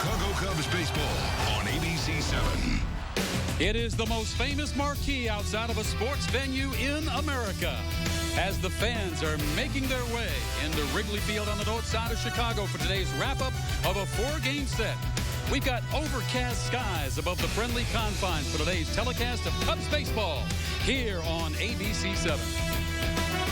Chicago Cubs baseball on ABC7. It is the most famous marquee outside of a sports venue in America as the fans are making their way into Wrigley Field on the north side of Chicago for today's wrap-up of a 4-game set. We've got overcast skies above the friendly confines for today's telecast of Cubs baseball here on ABC7.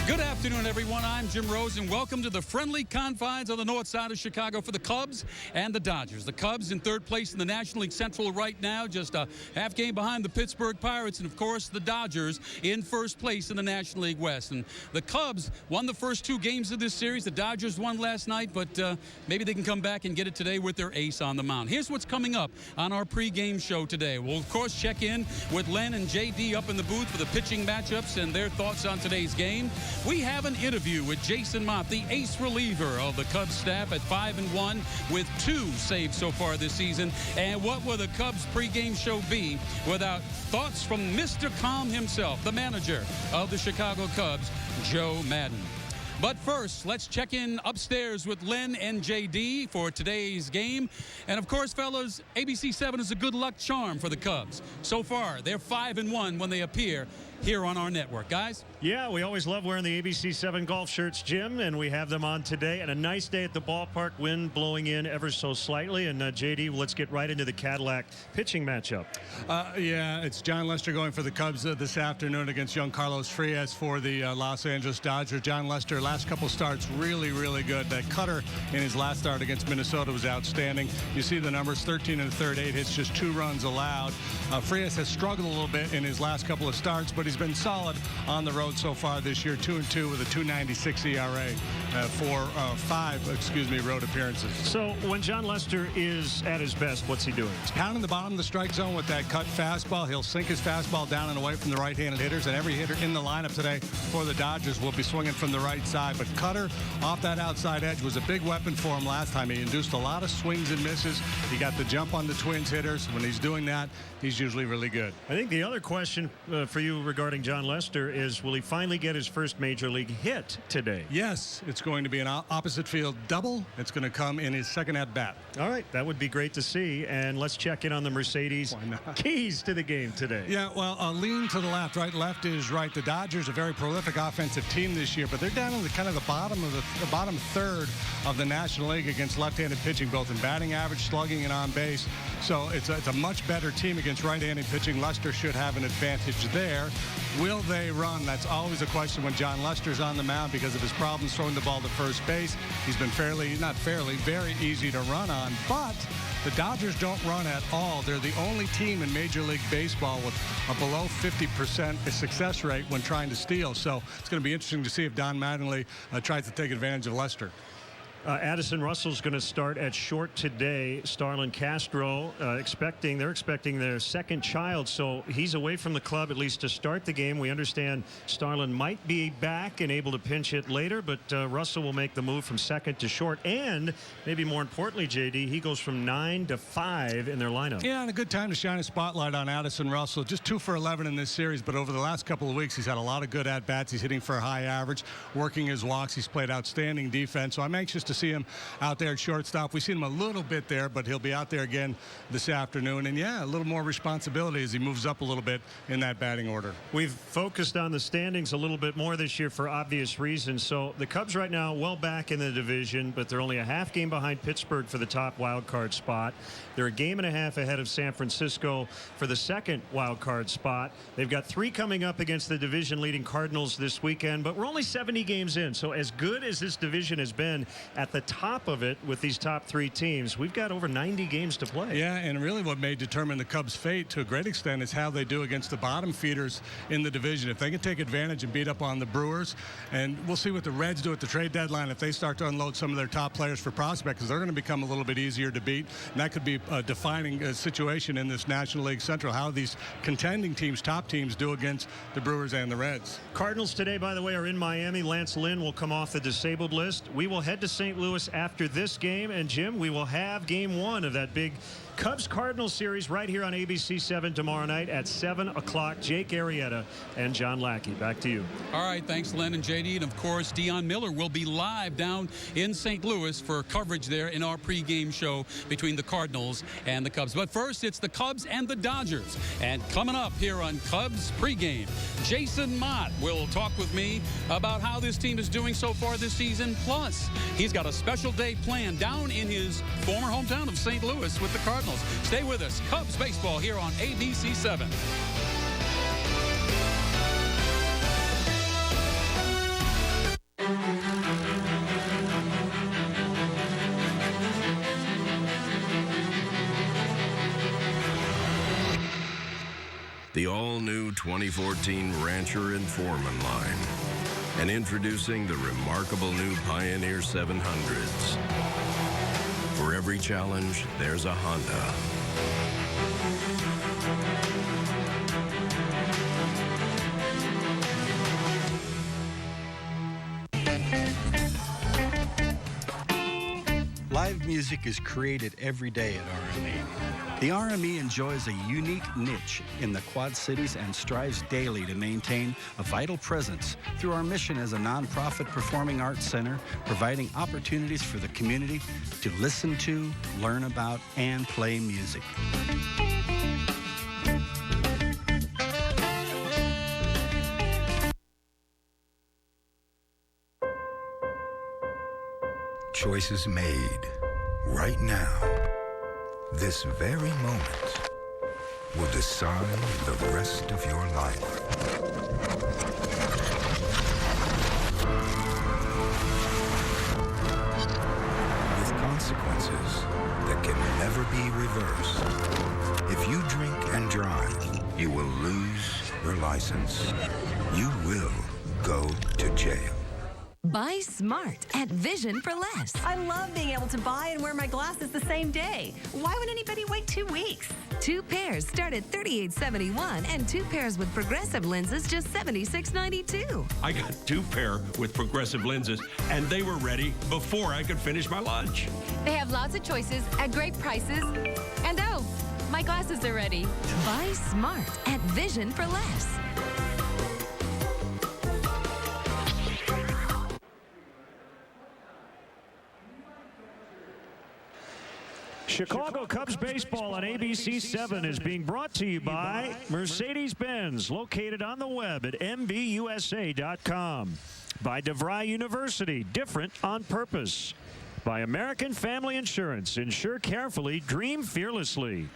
Good afternoon, everyone. I'm Jim Rose, and welcome to the friendly confines on the north side of Chicago for the Cubs and the Dodgers. The Cubs in third place in the National League Central right now, just a half game behind the Pittsburgh Pirates, and, of course, the Dodgers in first place in the National League West. And the Cubs won the first 2 games of this series. The Dodgers won last night, but maybe they can come back and get it today with their ace on the mound. Here's what's coming up on our pregame show today. We'll, of course, check in with Len and JD up in the booth for the pitching matchups and their thoughts on today's game. We have an interview with Jason Motte, the ace reliever of the Cubs staff at 5-1 with 2 saves so far this season. And what will the Cubs pregame show be without thoughts from Mr. Calm himself, the manager of the Chicago Cubs, Joe Maddon. But first, let's check in upstairs with Len and JD for today's game. And of course, fellas, ABC7 is a good luck charm for the Cubs. So far, they're 5-1 when they appear here on our network. Guys? Yeah, we always love wearing the ABC7 golf shirts, Jim, and we have them on today. And a nice day at the ballpark, wind blowing in ever so slightly. And JD, let's get right into the Cadillac pitching matchup. Yeah, it's John Lester going for the Cubs this afternoon against young Carlos Frias for the Los Angeles Dodgers. John Lester, last couple starts, really, really good. That cutter in his last start against Minnesota was outstanding. You see the numbers, 13 and a third, 8 hits, just 2 runs allowed. Frias has struggled a little bit in his last couple of starts, but he's been solid on the road so far this year, 2-2 with a 2.96 ERA for 5 road appearances. So when John Lester is at his best, what's he doing? He's pounding the bottom of the strike zone with that cut fastball. He'll sink his fastball down and away from the right-handed hitters, and every hitter in the lineup today for the Dodgers will be swinging from the right side. But cutter off that outside edge was a big weapon for him last time. He induced a lot of swings and misses. He got the jump on the Twins hitters. When he's doing that, he's usually really good. I think the other question for you regarding John Lester is, will he finally get his first major league hit today? Yes, it's going to be an opposite field double. It's going to come in his second at bat. All right, that would be great to see. And let's check in on the Mercedes keys to the game today. Yeah, well, lean to the left, right? Left is right. The Dodgers, a very prolific offensive team this year, but they're down in the kind of the bottom of the bottom third of the National League against left-handed pitching, both in batting average, slugging, and on base. So it's a much better team against right-handed pitching. Lester should have an advantage there. Will they run? That's always a question when John Lester's on the mound because of his problems throwing the ball to first base. He's been very easy to run on, but the Dodgers don't run at all. They're the only team in Major League Baseball with a below 50% success rate when trying to steal. So it's going to be interesting to see if Don Mattingly tries to take advantage of Lester. Addison Russell's going to start at short today. Starlin Castro they're expecting their second child, so he's away from the club at least to start the game. We understand Starlin might be back and able to pinch hit later, but Russell will make the move from second to short, and maybe more importantly, JD, he goes from 9 to 5 in their lineup. Yeah, and a good time to shine a spotlight on Addison Russell. Just 2 for 11 in this series, but over the last couple of weeks, he's had a lot of good at-bats. He's hitting for a high average, working his walks. He's played outstanding defense, so I'm anxious to see him out there at shortstop. We've seen him a little bit there, but he'll be out there again this afternoon. And yeah, a little more responsibility as he moves up a little bit in that batting order. We've focused on the standings a little bit more this year for obvious reasons. So the Cubs right now well back in the division, but they're only a half game behind Pittsburgh for the top wild card spot. They're a game and a half ahead of San Francisco for the second wild card spot. They've got 3 coming up against the division leading Cardinals this weekend, but we're only 70 games in. So as good as this division has been at the top of it with these top 3 teams, we've got over 90 games to play. Yeah, and really what may determine the Cubs' fate to a great extent is how they do against the bottom feeders in the division. If they can take advantage and beat up on the Brewers, and we'll see what the Reds do at the trade deadline if they start to unload some of their top players for prospects, because they're going to become a little bit easier to beat, and that could be a defining situation in this National League Central, how these contending teams, top teams, do against the Brewers and the Reds. Cardinals today, by the way, are in Miami. Lance Lynn will come off the disabled list. We will head to St. St. Louis after this game. And, Jim, we will have game 1 of that big Cubs-Cardinals series right here on ABC7 tomorrow night at 7 o'clock. Jake Arrieta and John Lackey. Back to you. All right, thanks, Len and JD. And, of course, Dion Miller will be live down in St. Louis for coverage there in our pregame show between the Cardinals and the Cubs. But first, it's the Cubs and the Dodgers. And coming up here on Cubs pregame, Jason Motte will talk with me about how this team is doing so far this season. Plus, he's got a special day planned down in his former hometown of St. Louis with the Cardinals. Stay with us. Cubs baseball here on ABC7. The all-new 2014 Rancher and Foreman line. And introducing the remarkable new Pioneer 700s. For every challenge, there's a Honda. Live music is created every day at RME. The RME enjoys a unique niche in the Quad Cities and strives daily to maintain a vital presence through our mission as a nonprofit performing arts center, providing opportunities for the community to listen to, learn about, and play music. Choices made right now, this very moment, will decide the rest of your life. With consequences that can never be reversed. If you drink and drive, you will lose your license. You will go to jail. Buy smart at Vision for Less. I love being able to buy and wear my glasses the same day. Why would anybody wait 2 weeks? 2 pairs start at $38.71 and 2 pairs with progressive lenses just $76.92. I got 2 pair with progressive lenses and they were ready before I could finish my lunch. They have lots of choices at great prices. And oh, my glasses are ready. Buy smart at Vision for Less. Chicago Cubs baseball on ABC7 is being brought to you by Mercedes-Benz, located on the web at mbusa.com. By DeVry University, different on purpose. By American Family Insurance, insure carefully, dream fearlessly.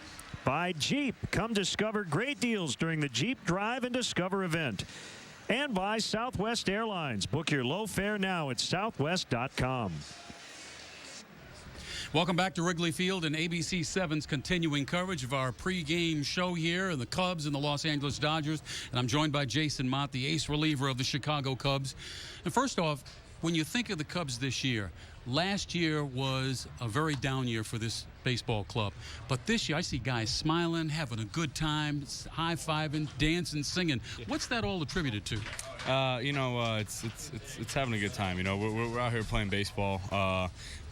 By Jeep, come discover great deals during the Jeep Drive and Discover event. And by Southwest Airlines, book your low fare now at southwest.com. Welcome back to Wrigley Field and ABC7's continuing coverage of our pregame show here and the Cubs and the Los Angeles Dodgers. And I'm joined by Jason Motte, the ace reliever of the Chicago Cubs. And first off, when you think of the Cubs this year, last year was a very down year for this baseball club. But this year, I see guys smiling, having a good time, high-fiving, dancing, singing. What's that all attributed to? It's having a good time. You know, we're out here playing baseball.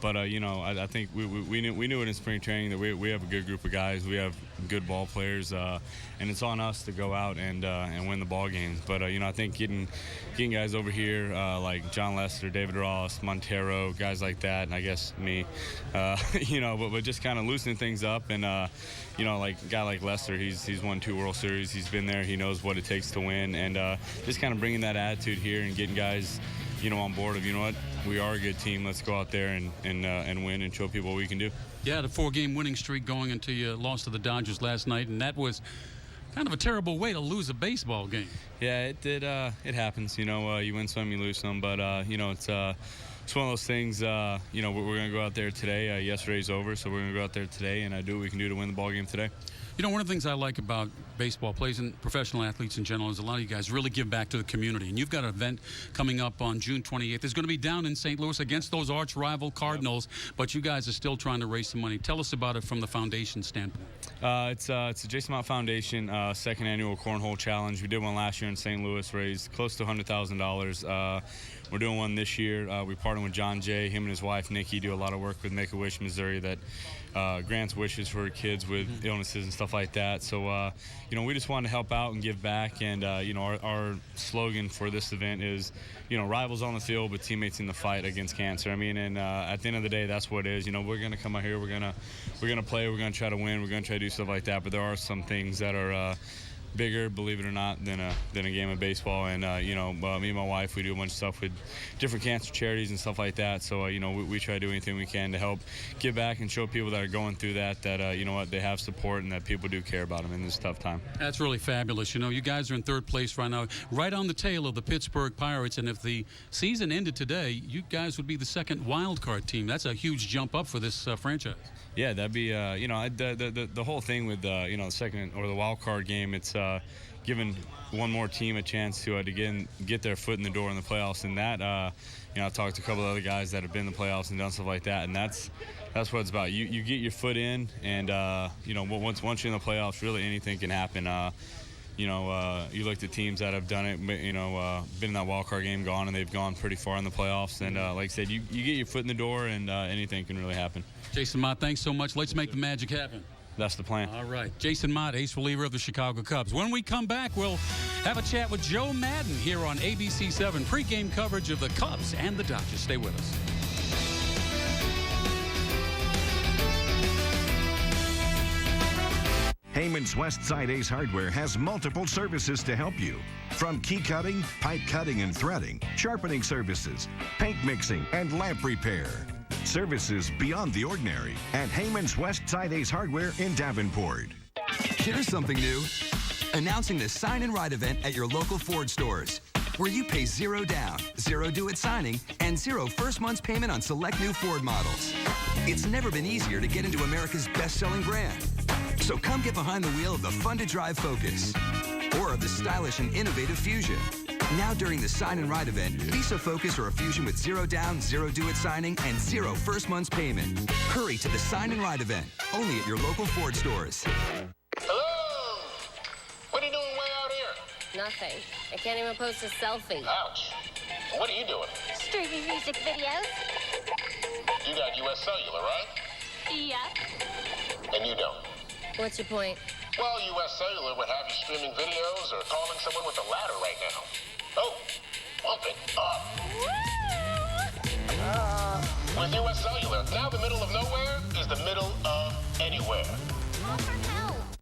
But I think we knew it in spring training that we have a good group of guys. We have good ball players, and it's on us to go out and win the ball games. But I think getting guys over here like John Lester, David Ross, Montero, guys like that, and I guess me, but just kind of loosening things up. And like a guy like Lester, he's won 2 World Series. He's been there. He knows what it takes to win, and just kind of bringing that attitude here and getting guys on board of, what, we are a good team. Let's go out there and win and show people what we can do. Yeah, the 4-game winning streak going until you lost to the Dodgers last night, and that was kind of a terrible way to lose a baseball game. Yeah, it did. It happens. You win some, you lose some, but it's one of those things. We're going to go out there today. Yesterday's over, so we're going to go out there today and do what we can do to win the ball game today. You know, one of the things I like about baseball players and professional athletes in general is a lot of you guys really give back to the community. And you've got an event coming up on June 28th. It's going to be down in St. Louis against those arch rival Cardinals, but you guys are still trying to raise some money. Tell us about it from the foundation standpoint. It's the Jason Mott Foundation second annual Cornhole Challenge. We did one last year in St. Louis, raised close to $100,000. We're doing one this year. We partnered with John Jay. Him and his wife, Nikki, do a lot of work with Make-A-Wish Missouri that grants wishes for kids with illnesses and stuff like that. So, you know, we just wanted to help out and give back. And, you know, our slogan for this event is, you know, rivals on the field, but teammates in the fight against cancer. I mean, and at the end of the day, that's what it is. You know, we're going to come out here. We're gonna play. We're going to try to win. We're going to try to do stuff like that. But there are some things that are bigger, believe it or not, than a game of baseball. And you know, me and my wife, we do a bunch of stuff with different cancer charities and stuff like that. So you know, we try to do anything we can to help give back and show people that are going through that you know what, they have support and that people do care about them in this tough time. That's really fabulous. You know, you guys are in third place right now, right on the tail of the Pittsburgh Pirates. And if the season ended today, you guys would be the second wild card team. That's a huge jump up for this franchise. Yeah, that'd be, you know, the whole thing with, you know, the second or the wild card game, it's giving one more team a chance to get their foot in the door in the playoffs. And that, you know, I've talked to a couple of other guys that have been in the playoffs and done stuff like that. And that's what it's about. You get your foot in, and, you know, once you're in the playoffs, really anything can happen. You know, you look at teams that have done it, you know, been in that wild card game, gone, and they've gone pretty far in the playoffs. And like I said, you get your foot in the door, and anything can really happen. Jason Mott, thanks so much. Let's make the magic happen. That's the plan. All right. Jason Mott, ace reliever of the Chicago Cubs. When we come back, we'll have a chat with Joe Maddon here on ABC7. Pregame coverage of the Cubs and the Dodgers. Stay with us. Heyman's Westside Ace Hardware has multiple services to help you. From key cutting, pipe cutting and threading, sharpening services, paint mixing, and lamp repair. Services beyond the ordinary at Heyman's Westside Ace Hardware in Davenport. Here's something new. Announcing the Sign and Ride event at your local Ford stores, where you pay $0 down, $0 due at signing, and $0 first month's payment on select new Ford models. It's never been easier to get into America's best-selling brand. So come get behind the wheel of the fun-to-drive Focus or of the stylish and innovative Fusion. Now during the Sign and Ride event, lease a Focus or a Fusion with $0 down, $0 due at signing, and $0 first month's payment. Hurry to the Sign and Ride event, only at your local Ford stores. Hello? What are you doing way out here? Nothing. I can't even post a selfie. Ouch. What are you doing? Streaming music videos. You got U.S. Cellular, right? Yep. And you don't. What's your point? Well, U.S. Cellular would have you streaming videos or calling someone with a ladder right now. Oh, bump it up. With U.S. Cellular, now the middle of nowhere is the middle of anywhere.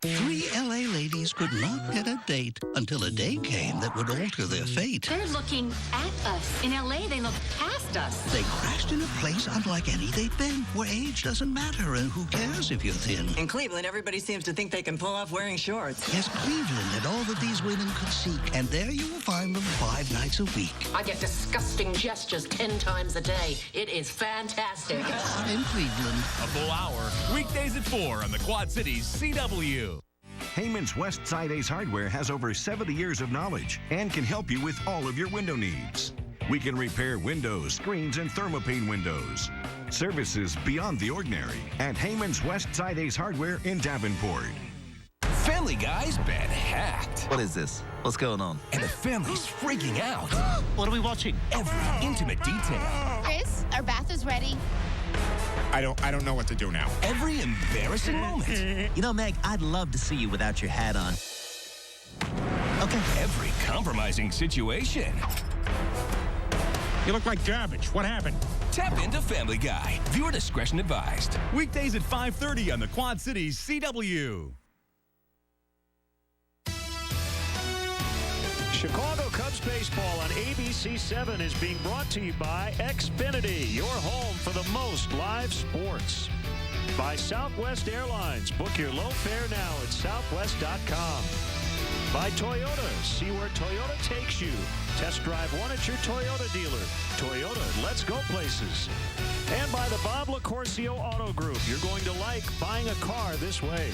3 LA ladies could not get a date until a day came that would alter their fate. They're looking at us. In LA, they look past us. They crashed in a place unlike any they've been, where age doesn't matter and who cares if you're thin. In Cleveland, everybody seems to think they can pull off wearing shorts. Yes, Cleveland had all that these women could seek, and there you will find them 5 nights a week. I get disgusting gestures 10 times a day. It is fantastic. In Cleveland. A full hour, weekdays at 4 on the Quad Cities CW. Heyman's Westside Ace Hardware has over 70 years of knowledge and can help you with all of your window needs. We can repair windows, screens, and thermopane windows. Services beyond the ordinary at Heyman's Westside Ace Hardware in Davenport. Family Guy's been hacked. What is this? What's going on? And the family's freaking out. What are we watching? Every intimate detail. Chris, our bath is ready. I don't know what to do now. Every embarrassing moment. You know, Meg, I'd love to see you without your hat on. Okay. Every compromising situation. You look like garbage. What happened? Tap into Family Guy. Viewer discretion advised. Weekdays at 5:30 on the Quad Cities CW. Chicago Cubs baseball on ABC7 is being brought to you by Xfinity, your home for the most live sports. By Southwest Airlines. Book your low fare now at southwest.com. By Toyota. See where Toyota takes you. Test drive one at your Toyota dealer. Toyota, let's go places. And by the Bob LaCourcio Auto Group. You're going to like buying a car this way.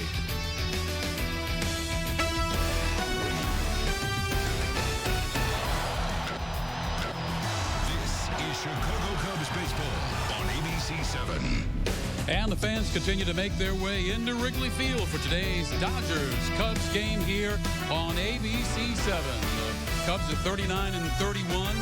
Chicago Cubs baseball on ABC7. And the fans continue to make their way into Wrigley Field for today's Dodgers-Cubs game here on ABC7. The Cubs are 39-31.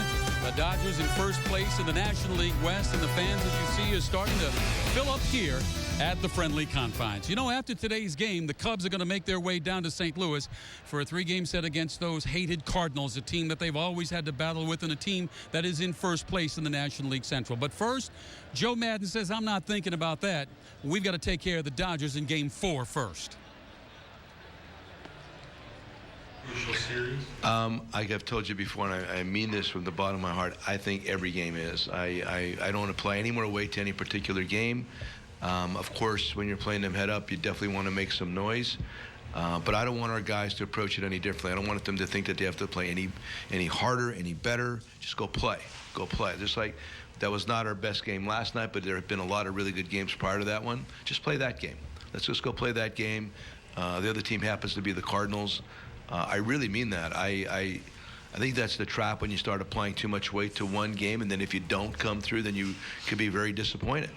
The Dodgers in first place in the National League West, and the fans, as you see, is starting to fill up here at the friendly confines. You know, after today's game, the Cubs are going to make their way down to St. Louis for a 3-game set against those hated Cardinals, a team that they've always had to battle with and a team that is in first place in the National League Central. But first, Joe Maddon says, I'm not thinking about that. We've got to take care of the Dodgers in Game 4 first. I've told you before, and I mean this from the bottom of my heart, I think every game is. I don't want to play any more weight to any particular game. Of course, when you're playing them head up, you definitely want to make some noise. But I don't want our guys to approach it any differently. I don't want them to think that they have to play any harder, any better. Just go play. Go play. Just like that was not our best game last night, but there have been a lot of really good games prior to that one. Just play that game. Let's just go play that game. The other team happens to be the Cardinals. I really mean that. I think that's the trap when you start applying too much weight to one game, and then if you don't come through, then you could be very disappointed.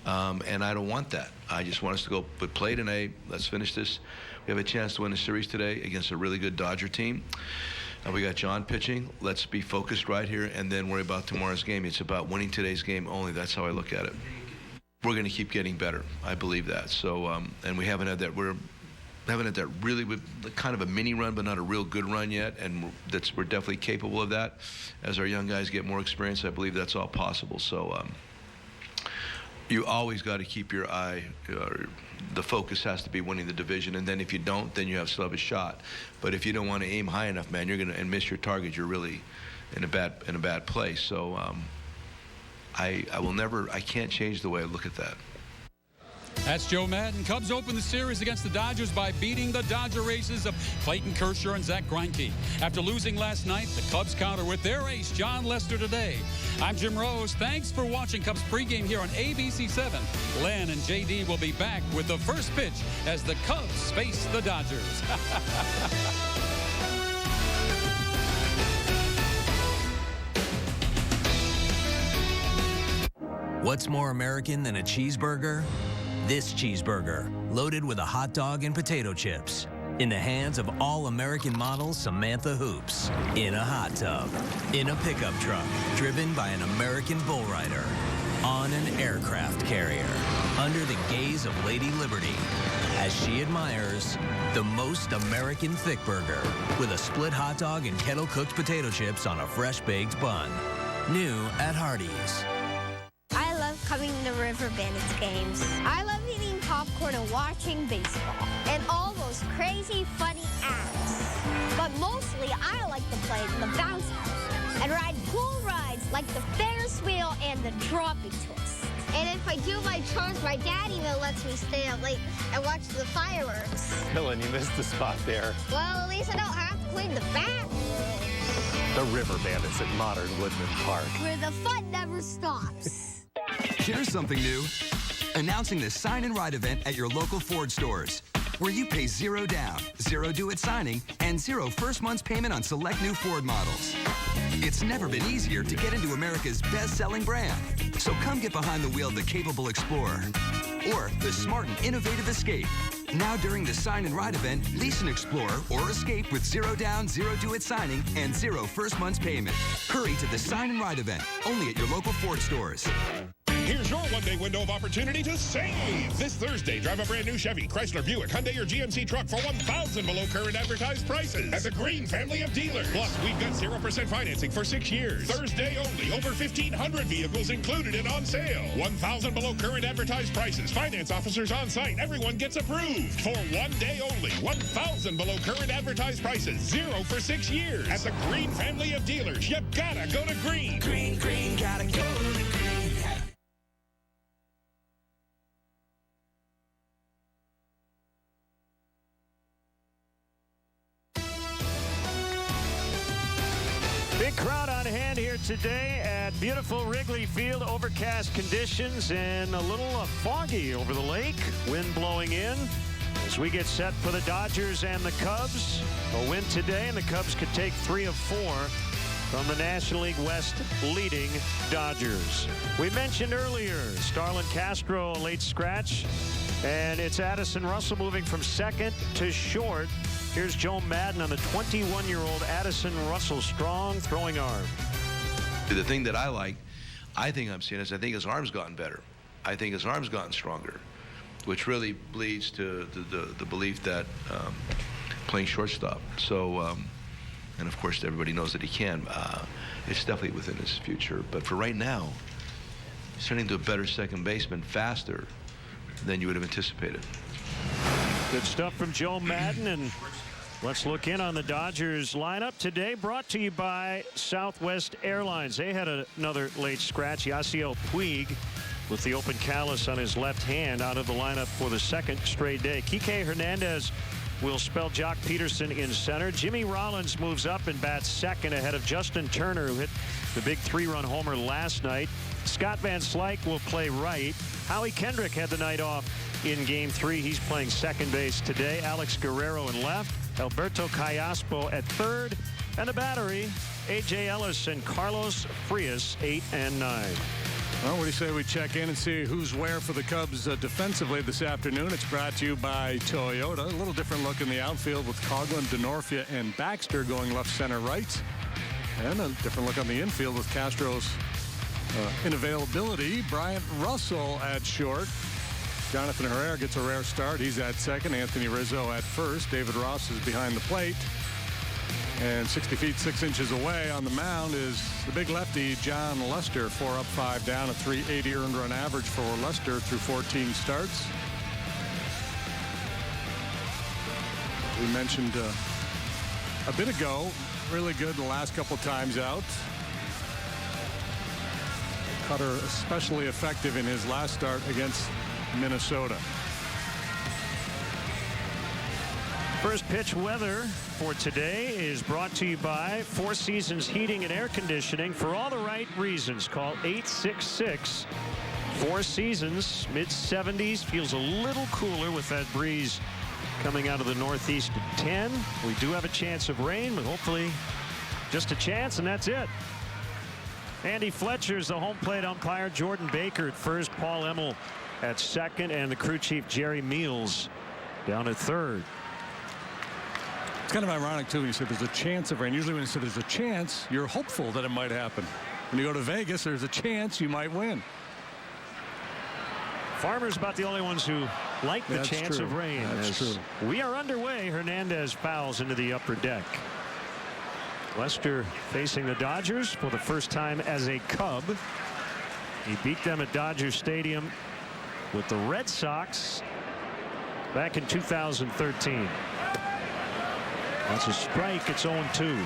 And I don't want that. I just want us to go play tonight. Let's finish this. We have a chance to win the series today against a really good Dodger team. We got John pitching. Let's be focused right here and then worry about tomorrow's game. It's about winning today's game only. That's how I look at it. We're going to keep getting better. I believe that. So, and we haven't had that. We haven't had that really with kind of a mini run, but not a real good run yet. And we're definitely capable of that. As our young guys get more experience, I believe that's all possible. So, you always got to keep your eye, the focus has to be winning the division, and then if you don't, then you still have a shot. But if you don't want to aim high enough, man, you're gonna and miss your target. You're really in a bad place. So I can't change the way I look at that. That's Joe Maddon. Cubs open the series against the Dodgers by beating the Dodger aces of Clayton Kershaw and Zach Greinke. After losing last night, the Cubs counter with their ace, John Lester, today. I'm Jim Rose. Thanks for watching Cubs pregame here on ABC7. Len and JD will be back with the first pitch as the Cubs face the Dodgers. What's more American than a cheeseburger? This cheeseburger, loaded with a hot dog and potato chips. In the hands of all-American model Samantha Hoops. In a hot tub. In a pickup truck, driven by an American bull rider. On an aircraft carrier. Under the gaze of Lady Liberty. As she admires the most American thick burger. With a split hot dog and kettle-cooked potato chips on a fresh-baked bun. New at Hardee's. I love coming to River Bandits games. I love eating popcorn and watching baseball. And all those crazy, funny acts. But mostly, I like to play in the bounce house and ride cool rides like the Ferris wheel and the dropping twist. And if I do my chores, my dad even lets me stay up late and watch the fireworks. Dylan, you missed the spot there. Well, at least I don't have to clean the bathroom. The River Bandits at Modern Woodman Park. Where the fun never stops. Here's something new. Announcing the Sign and Ride event at your local Ford stores, where you pay $0 down, $0 due at signing, and $0 first month's payment on select new Ford models. It's never been easier to get into America's best-selling brand. So come get behind the wheel of the capable Explorer or the smart and innovative Escape. Now during the Sign and Ride event, lease an Explorer or Escape with $0 down, $0 due at signing, and $0 first month's payment. Hurry to the Sign and Ride event, only at your local Ford stores. Here's your one-day window of opportunity to save. This Thursday, drive a brand new Chevy, Chrysler, Buick, Hyundai, or GMC truck for $1,000 below current advertised prices at the Green family of dealers. Plus, we've got 0% financing for 6 years. Thursday only, over 1,500 vehicles included and on sale. $1,000 below current advertised prices. Finance officers on site. Everyone gets approved. For 1 day only, $1,000 below current advertised prices. 0 for 6 years. At the Green family of dealers. You gotta go to Green. Green, gotta go to Green. Big crowd on hand here today at beautiful Wrigley Field. Overcast conditions and a little foggy over the lake. Wind blowing in as we get set for the Dodgers and the Cubs. A win today, and the Cubs could take 3 of 4 from the National League West leading Dodgers. We mentioned earlier Starlin Castro, a late scratch, and it's Addison Russell moving from second to short. Here's Joe Maddon on the 21-year-old Addison Russell, strong throwing arm. The thing that I think I'm seeing is I think his arm's gotten better. I think his arm's gotten stronger, which really leads to the belief that playing shortstop. So, and of course everybody knows that he can. It's definitely within his future. But for right now, he's turning into a better second baseman faster than you would have anticipated. Good stuff from Joe Maddon, and let's look in on the Dodgers lineup today, brought to you by Southwest Airlines. They had another late scratch. Yasiel Puig, with the open callus on his left hand, out of the lineup for the second straight day. Kike Hernandez will spell Jock Peterson in center. Jimmy Rollins moves up and bats second ahead of Justin Turner, who hit the big 3-run homer last night. Scott Van Slyke will play right. Howie Kendrick had the night off in Game 3. He's playing second base today. Alex Guerrero in left. Alberto Callaspo at third. And the battery, A.J. Ellis and Carlos Frias, 8 and 9. Well, what do you say we check in and see who's where for the Cubs defensively this afternoon? It's brought to you by Toyota. A little different look in the outfield with Coughlin, Denorfia, and Baxter going left, center, right. And a different look on the infield with Castro's inavailability. Bryant Russell at short. Jonathan Herrera gets a rare start. He's at second. Anthony Rizzo at first. David Ross is behind the plate. And 60 feet 6 inches away on the mound is the big lefty, John Lester. 4 up, 5 down, a .380 earned run average for Lester through 14 starts. We mentioned a bit ago, really good the last couple times out. Cutter especially effective in his last start against Minnesota. First pitch weather for today is brought to you by Four Seasons Heating and Air Conditioning. For all the right reasons, call 866 Four Seasons. Mid-70s, feels a little cooler with that breeze coming out of the northeast at 10. We do have a chance of rain, but hopefully just a chance, and that's it. Andy Fletcher's the home plate umpire. Jordan Baker at first, Paul Emmel at second, and the crew chief Jerry Meals down at third. It's kind of ironic, too, when you say there's a chance of rain. Usually when you say there's a chance, you're hopeful that it might happen. When you go to Vegas, there's a chance you might win. Farmers about the only ones who like the chance of rain. That's true. We are underway. Hernandez fouls into the upper deck. Lester facing the Dodgers for the first time as a Cub. He beat them at Dodger Stadium with the Red Sox back in 2013. That's a strike. It's 0-2.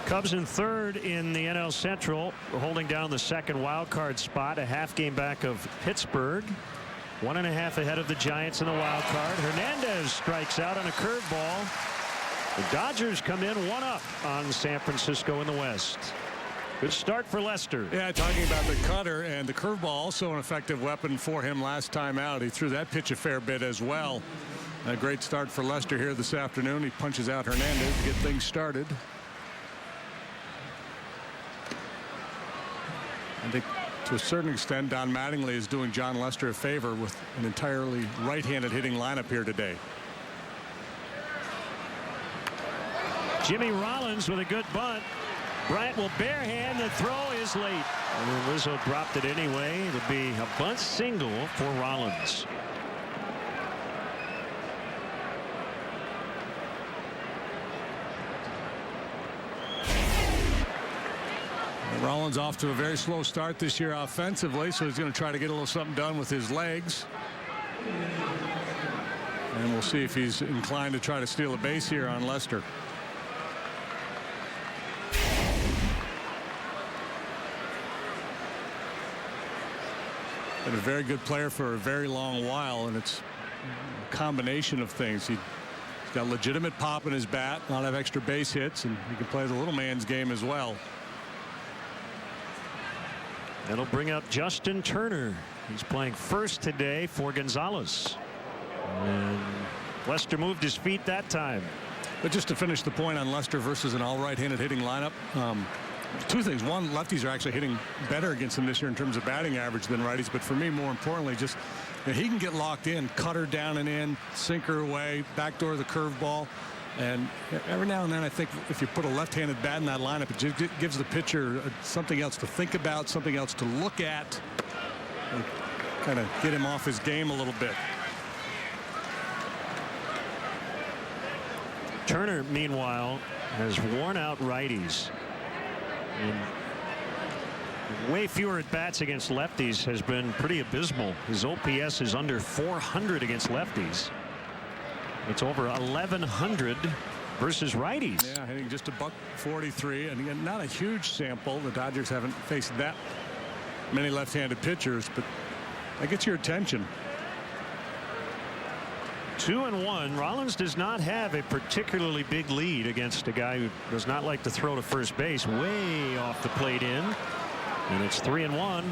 Cubs in third in the NL Central, holding down the second wild card spot, a half game back of Pittsburgh. 1.5 ahead of the Giants in the wild card. Hernandez strikes out on a curveball. The Dodgers come in 1 up on San Francisco in the West. Good start for Lester. Yeah, talking about the cutter and the curveball, also an effective weapon for him last time out. He threw that pitch a fair bit as well. A great start for Lester here this afternoon. He punches out Hernandez to get things started. I think to a certain extent, Don Mattingly is doing John Lester a favor with an entirely right-handed hitting lineup here today. Jimmy Rollins with a good bunt. Bryant will barehand. The throw is late. And Rizzo dropped it anyway. It'll be a bunt single for Rollins. Rollins off to a very slow start this year offensively, so he's going to try to get a little something done with his legs. And we'll see if he's inclined to try to steal a base here on Lester. Been a very good player for a very long while, and it's a combination of things. He's got legitimate pop in his bat, a lot of extra base hits, and he can play the little man's game as well. That'll bring up Justin Turner. He's playing first today for Gonzalez. And Lester moved his feet that time. But just to finish the point on Lester versus an all right-handed hitting lineup, two things. One, lefties are actually hitting better against him this year in terms of batting average than righties. But for me, more importantly, just he can get locked in, cutter down and in, sinker away, backdoor the curveball. And every now and then, I think if you put a left-handed bat in that lineup, it just gives the pitcher something else to think about, something else to look at, and kind of get him off his game a little bit. Turner, meanwhile, has worn out righties. And way fewer at-bats against lefties has been pretty abysmal. His OPS is under 400 against lefties. It's over 1,100 versus righties. Yeah, hitting just $143, and again, not a huge sample. The Dodgers haven't faced that many left-handed pitchers, but that gets your attention. 2-1. Rollins does not have a particularly big lead against a guy who does not like to throw to first base. Way off the plate in, and it's 3-1.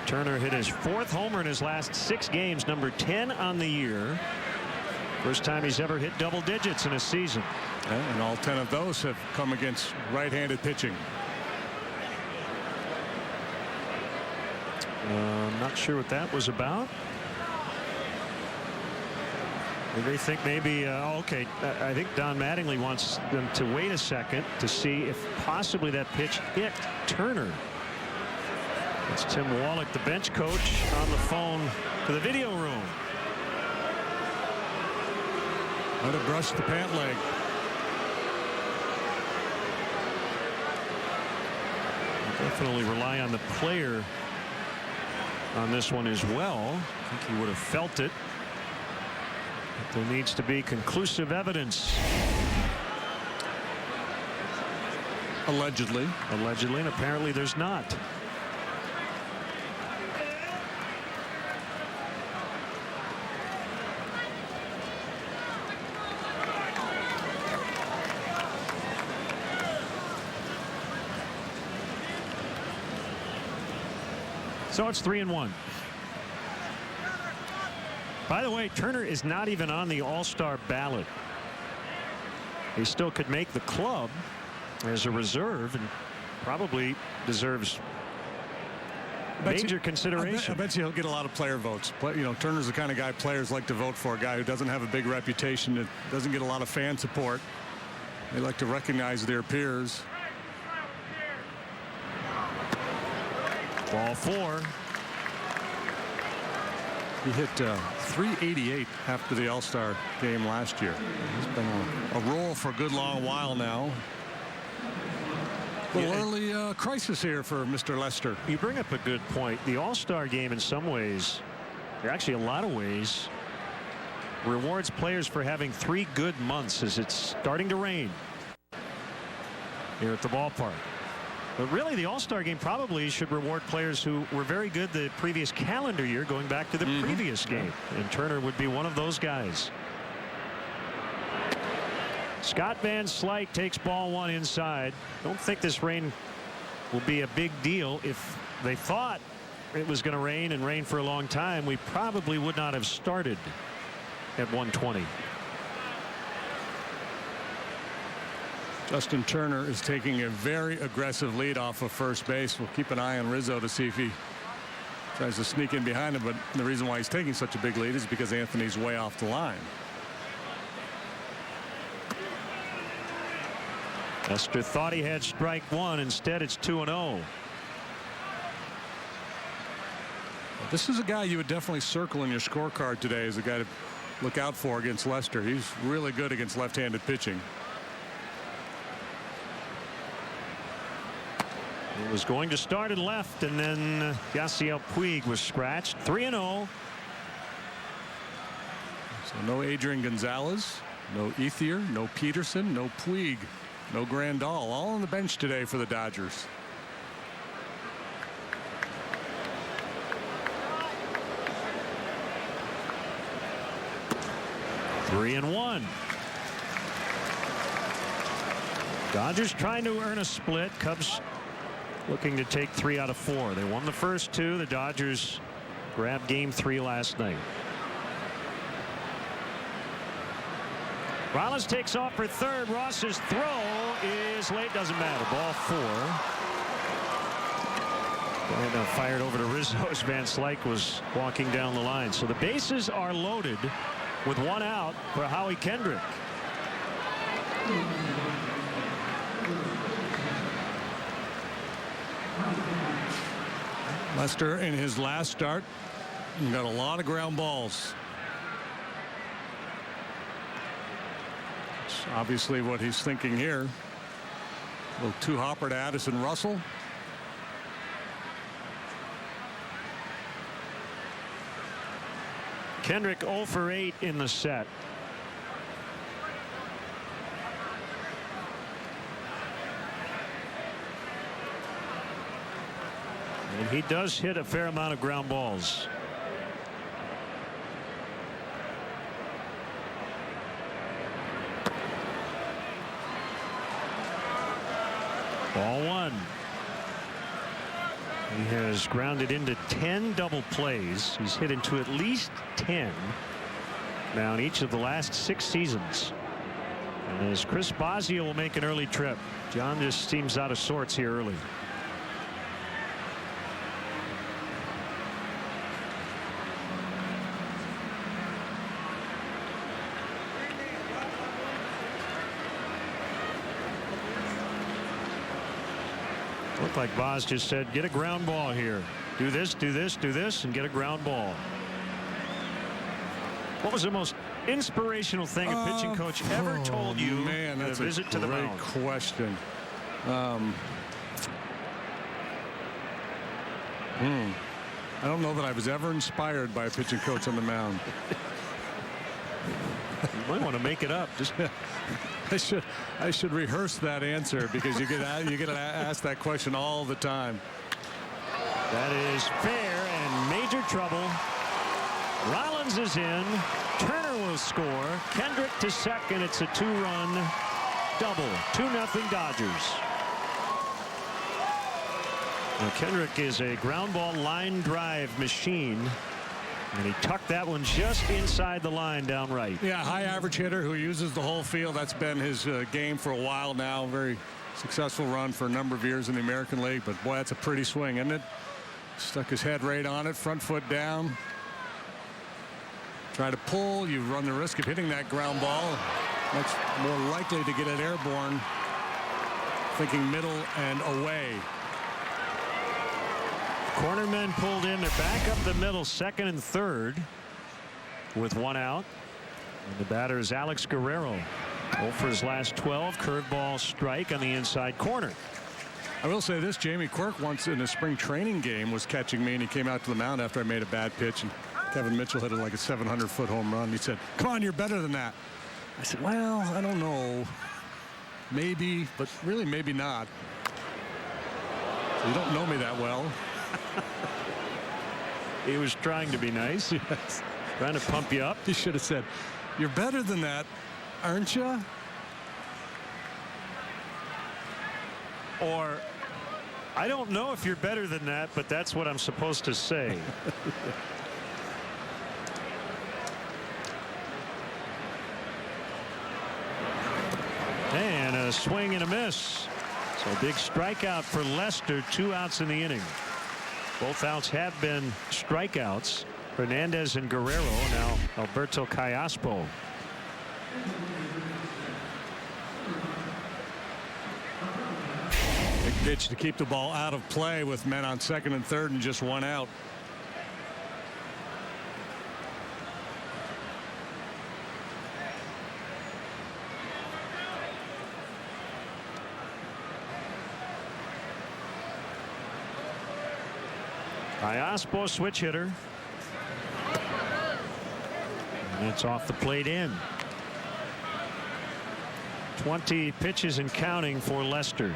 Turner hit his 4th homer in his last 6 games, number 10 on the year. First time he's ever hit double digits in a season. And all 10 of those have come against right-handed pitching. Not sure what that was about. They think maybe, okay, I think Don Mattingly wants them to wait a second to see if possibly that pitch hit Turner. It's Tim Wallach, the bench coach, on the phone to the video room. Let it brush the pant leg. Definitely rely on the player on this one as well. I think he would have felt it. But there needs to be conclusive evidence. Allegedly. Allegedly, and apparently there's not. So it's 3-1. By the way, Turner is not even on the All-Star ballot. He still could make the club as a reserve and probably deserves major consideration. I bet you he'll get a lot of player votes. You know, Turner's the kind of guy players like to vote for, a guy who doesn't have a big reputation, that doesn't get a lot of fan support. They like to recognize their peers. Ball 4. He hit 388 after the All-Star game last year. He's been a roll for a good long while now. A little early crisis here for Mr. Lester. You bring up a good point. The All-Star game in some ways, actually a lot of ways, rewards players for having 3 good months as it's starting to rain here at the ballpark. But really, the All-Star game probably should reward players who were very good the previous calendar year going back to the previous game. And Turner would be one of those guys. Scott Van Slyke takes ball 1 inside. Don't think this rain will be a big deal. If they thought it was going to rain and rain for a long time, we probably would not have started at 120. Justin Turner is taking a very aggressive lead off of first base. We'll keep an eye on Rizzo to see if he tries to sneak in behind him. But the reason why he's taking such a big lead is because Anthony's way off the line. Lester thought he had strike 1. Instead, it's 2-0. This is a guy you would definitely circle in your scorecard today as a guy to look out for against Lester. He's really good against left-handed pitching. He was going to start at left, and then Yasiel Puig was scratched. 3-0. So no Adrian Gonzalez, no Ethier, no Peterson, no Puig, no Grandal. All on the bench today for the Dodgers. Three and 1. Dodgers trying to earn a split. Cubs looking to take 3 out of 4. They won the first 2. The Dodgers grabbed game 3 last night. Rollins takes off for third. Ross's throw is late. Doesn't matter. Ball 4. And fired over to Rizzo as Van Slyke was walking down the line. So the bases are loaded with 1 out for Howie Kendrick. Lester in his last start got a lot of ground balls. It's obviously what he's thinking here. A little two-hopper to Addison Russell. Kendrick 0 for 8 in the set. And he does hit a fair amount of ground balls. Ball 1. He has grounded into 10 double plays. He's hit into at least 10 now in each of the last 6 seasons. And as Chris Bosio will make an early trip, John just seems out of sorts here early. Looked like Boz just said, get a ground ball here. Do this, do this, do this, and get a ground ball. What was the most inspirational thing a pitching coach ever told you man, that's a visit to the mound? Great question. I don't know that I was ever inspired by a pitching coach on the mound. You might want to make it up. Just I should rehearse that answer because you get asked that question all the time. That is fair and major trouble. Rollins is in. Turner will score. Kendrick to second. It's a 2-run double. 2-0 Dodgers. Now Kendrick is a ground ball line drive machine. And he tucked that one just inside the line down right. Yeah, high average hitter who uses the whole field. That's been his game for a while now. Very successful run for a number of years in the American League. But boy, that's a pretty swing, isn't it? Stuck his head right on it, front foot down. Try to pull, you run the risk of hitting that ground ball. Much more likely to get it airborne. Thinking middle and away. Corner men pulled in. They're back up the middle, second and third with 1 out. And the batter is Alex Guerrero. 0 for his last 12. Curveball strike on the inside corner. I will say this, Jamie Quirk once in a spring training game was catching me, and he came out to the mound after I made a bad pitch, and Kevin Mitchell hit it like a 700-foot home run. He said, come on, you're better than that. I said, well, I don't know. Maybe, but really maybe not. So you don't know me that well. He was trying to be nice. Yes. Trying to pump you up. He should have said, you're better than that, aren't you? Or, I don't know if you're better than that, but that's what I'm supposed to say. And a swing and a miss. So a big strikeout for Lester. 2 outs in the inning. Both outs have been strikeouts. Hernandez and Guerrero. Now Alberto Callaspo. Big pitch to keep the ball out of play with men on second and third and just 1 out. Callaspo, switch hitter. And it's off the plate in. 20 pitches and counting for Lester.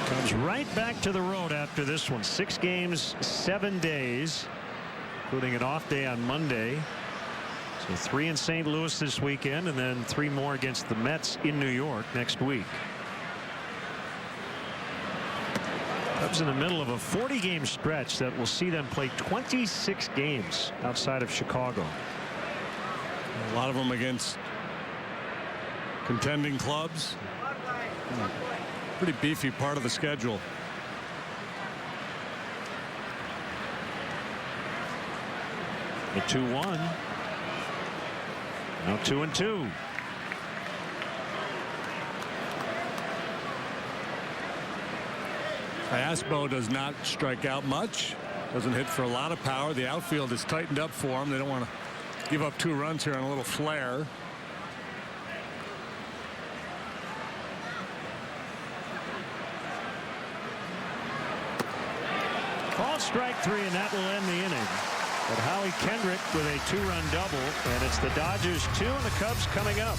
Comes right back to the road after this one. 6 games, 7 days, including an off day on Monday. So 3 in St. Louis this weekend, and then 3 more against the Mets in New York next week. Cubs in the middle of a 40-game stretch that will see them play 26 games outside of Chicago. A lot of them against contending clubs. Pretty beefy part of the schedule. The 2-1. Now 2-2. Aspo does not strike out much. Doesn't hit for a lot of power. The outfield is tightened up for him. They don't want to give up 2 runs here on a little flare. Called strike 3, and that will end the inning. But Howie Kendrick with a 2-run double, and it's the Dodgers 2 and the Cubs coming up.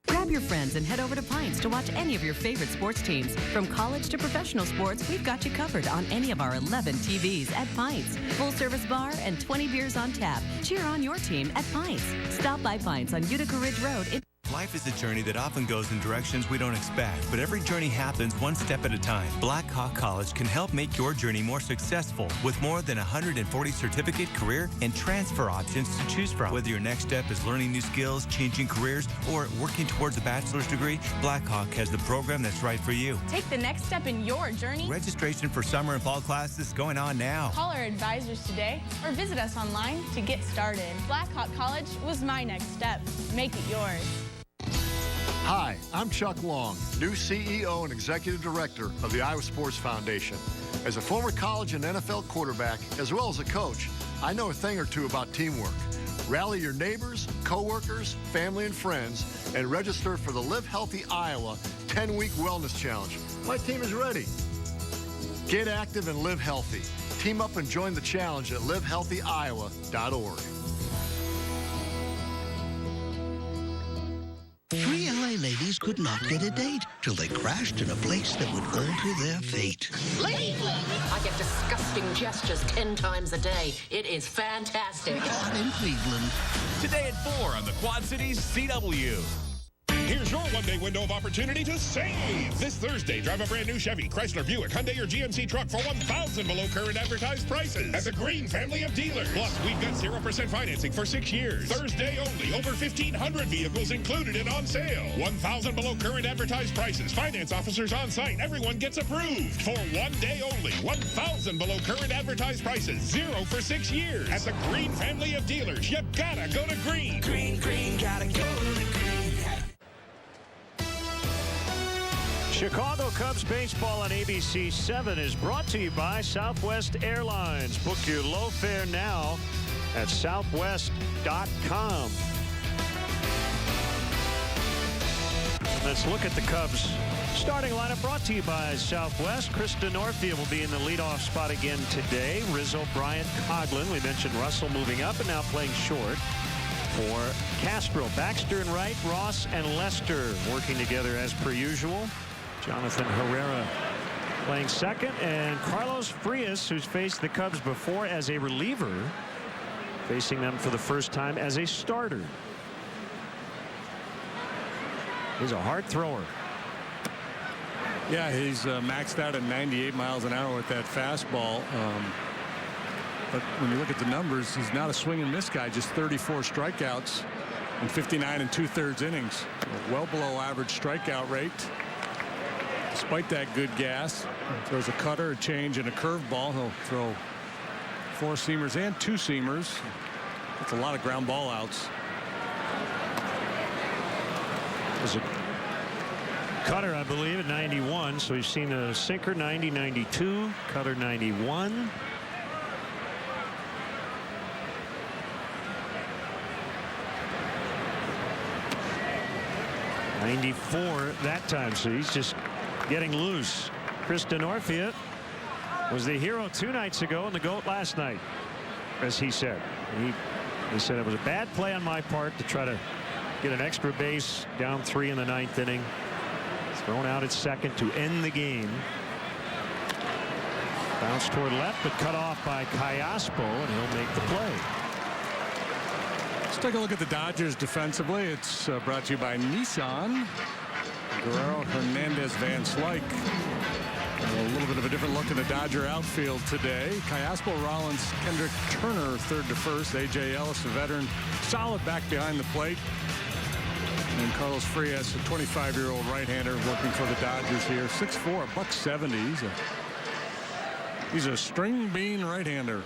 Grab your friends and head over to Pints to watch any of your favorite sports teams. From college to professional sports, we've got you covered on any of our 11 TVs at Pints. Full service bar and 20 beers on tap. Cheer on your team at Pints. Stop by Pints on Utica Ridge Road. Life is a journey that often goes in directions we don't expect, but every journey happens one step at a time. Black Hawk College can help make your journey more successful with more than 140 certificate, career, and transfer options to choose from. Whether your next step is learning new skills, changing careers, or working towards a bachelor's degree, Black Hawk has the program that's right for you. Take the next step in your journey. Registration for summer and fall classes is going on now. Call our advisors today or visit us online to get started. Black Hawk College was my next step. Make it yours. Hi, I'm Chuck Long, new CEO and Executive Director of the Iowa Sports Foundation. As a former college and NFL quarterback, as well as a coach, I know a thing or two about teamwork. Rally your neighbors, coworkers, family, and friends, and register for the Live Healthy Iowa 10-week wellness challenge. My team is ready. Get active and live healthy. Team up and join the challenge at livehealthyiowa.org. 3 LA ladies could not get a date till they crashed in a place that would alter their fate. Cleveland! I get disgusting gestures 10 times a day. It is fantastic. Not in Cleveland. Today at 4 on the Quad Cities CW. Here's your one-day window of opportunity to save. This Thursday, drive a brand new Chevy, Chrysler, Buick, Hyundai, or GMC truck for $1,000 below current advertised prices at the Green family of dealers. Plus, we've got 0% financing for 6 years. Thursday only, over 1,500 vehicles included and on sale. $1,000 below current advertised prices. Finance officers on site. Everyone gets approved. For 1 day only, $1,000 below current advertised prices. 0 for 6 years. At the Green family of dealers. You gotta go to Green. Green, gotta go to Green. Chicago Cubs baseball on ABC7 is brought to you by Southwest Airlines. Book your low fare now at southwest.com. Let's look at the Cubs starting lineup brought to you by Southwest. Krista Northfield will be in the leadoff spot again today. Rizzo, Bryant, Coughlin. We mentioned Russell moving up and now playing short. For Castro, Baxter and Wright, Ross and Lester working together as per usual. Jonathan Herrera playing second, and Carlos Frias, who's faced the Cubs before as a reliever, facing them for the first time as a starter. He's a hard thrower. Yeah, he's maxed out at 98 miles an hour with that fastball. But when you look at the numbers, he's not a swing and miss guy, just 34 strikeouts in 59 2/3 innings. Well below average strikeout rate. Despite that good gas, throws a cutter, a change, and a curveball. He'll throw 4 seamers and 2 seamers. That's a lot of ground ball outs. There's a cutter, I believe, at 91. So we've seen a sinker 90, 92, cutter 91. '94 that time, so he's just getting loose. Chris Denorfia was the hero 2 nights ago and the GOAT last night, as he said. He said it was a bad play on my part to try to get an extra base down 3 in the 9th inning. Thrown out at second to end the game. Bounce toward left, but cut off by Callaspo, and he'll make the play. take a look at the Dodgers defensively. It's brought to you by Nissan. Guerrero, Hernandez, Van Slyke. A little bit of a different look in the Dodger outfield today. Cayaspo, Rollins, Kendrick Turner, third to first. A.J. Ellis, a veteran, solid back behind the plate. And Carlos Frias, a 25-year-old right-hander working for the Dodgers here. 6'4", $170. He's a string bean right-hander.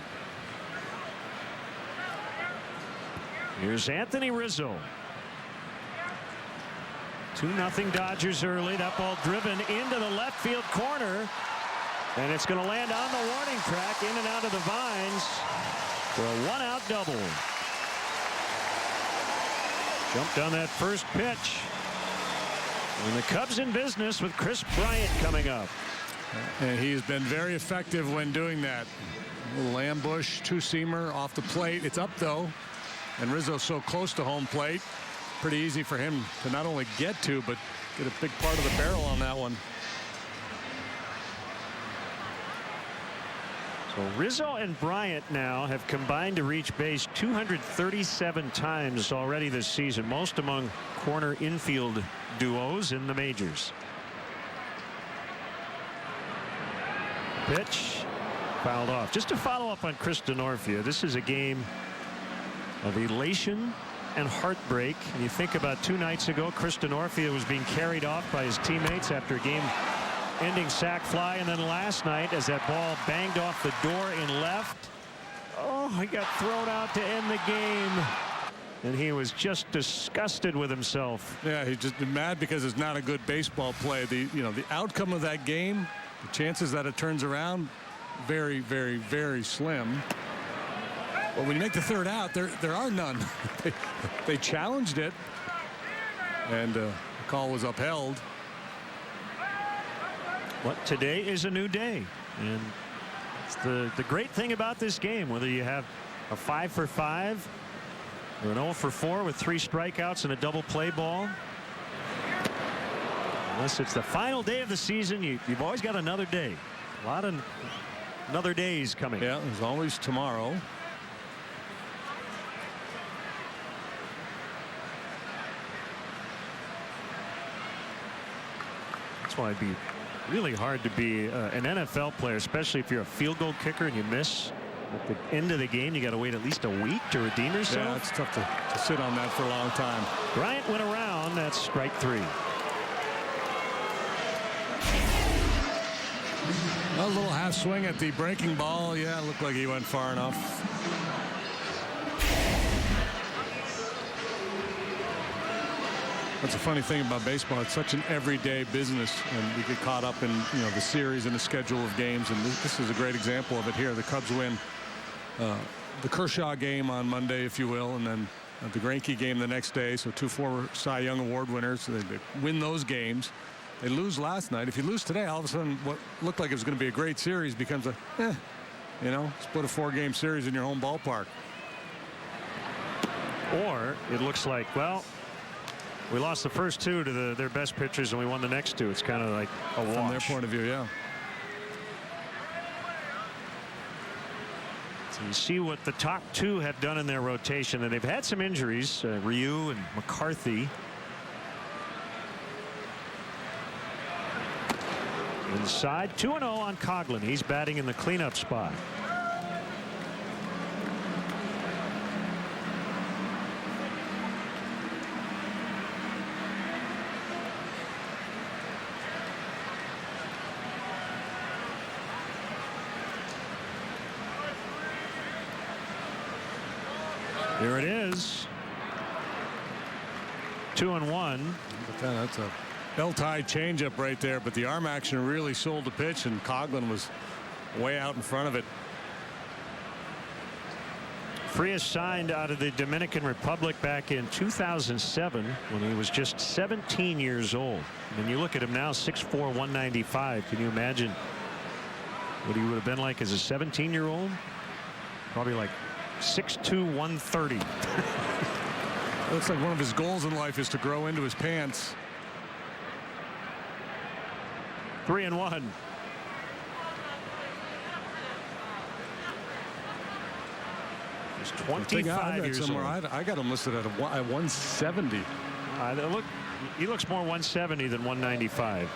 Here's Anthony Rizzo. 2-0 Dodgers early. That ball driven into the left field corner. And it's going to land on the warning track, in and out of the vines for a one-out double. Jumped on that first pitch. And the Cubs in business with Chris Bryant coming up. And he has been very effective when doing that. A little ambush, two-seamer off the plate. It's up, though. And Rizzo's so close to home plate. Pretty easy for him to not only get to, but get a big part of the barrel on that one. So Rizzo and Bryant now have combined to reach base 237 times already this season, most among corner infield duos in the majors. Pitch fouled off. Just to follow up on Chris Denorfia, this is a game of elation and heartbreak. And you think about 2 nights ago, Chris Denorfia was being carried off by his teammates after a game-ending sac fly, and then last night, as that ball banged off the door in left, he got thrown out to end the game. And he was just disgusted with himself. Yeah, he's just mad because it's not a good baseball play. The outcome of that game, the chances that it turns around, very, very, very slim. But when you make the third out, there are none. They challenged it, and the call was upheld. But today is a new day, and it's the great thing about this game, whether you have a 5 for 5 or an 0 for 4 with 3 strikeouts and a double play ball. Unless it's the final day of the season, you've always got another day. A lot of another days coming. Yeah, there's always tomorrow. That's why it'd be really hard to be an NFL player, especially if you're a field goal kicker and you miss at the end of the game. You got to wait at least a week to redeem yourself. Yeah, it's tough to sit on that for a long time. Bryant went around. That's strike 3. A little half swing at the breaking ball. Yeah, it looked like he went far enough. That's a funny thing about baseball. It's such an everyday business, and we get caught up in the series and the schedule of games. And this is a great example of it here. The Cubs win the Kershaw game on Monday, if you will, and then the Greinke game the next day. So 2 former Cy Young Award winners. So they win those games. They lose last night. If you lose today, all of a sudden what looked like it was going to be a great series becomes a split a 4-game series in your home ballpark. Or it looks like, well, we lost the first 2 to their best pitchers and we won the next 2. It's kind of like a wash. From their point of view, yeah. So you see what the top 2 have done in their rotation, and they've had some injuries, Ryu and McCarthy. Inside, 2-0 on Coughlin. He's batting in the cleanup spot. Here it is. 2-1. That's a bell-tied changeup right there, but the arm action really sold the pitch, and Coughlin was way out in front of it. Frias signed out of the Dominican Republic back in 2007 when he was just 17 years old. And you look at him now, 6'4", 195. Can you imagine what he would have been like as a 17-year-old? Probably like 6'2", 130. Looks like one of his goals in life is to grow into his pants. 3-1. He's 25 years old. I got him listed at 170. He looks more 170 than 195.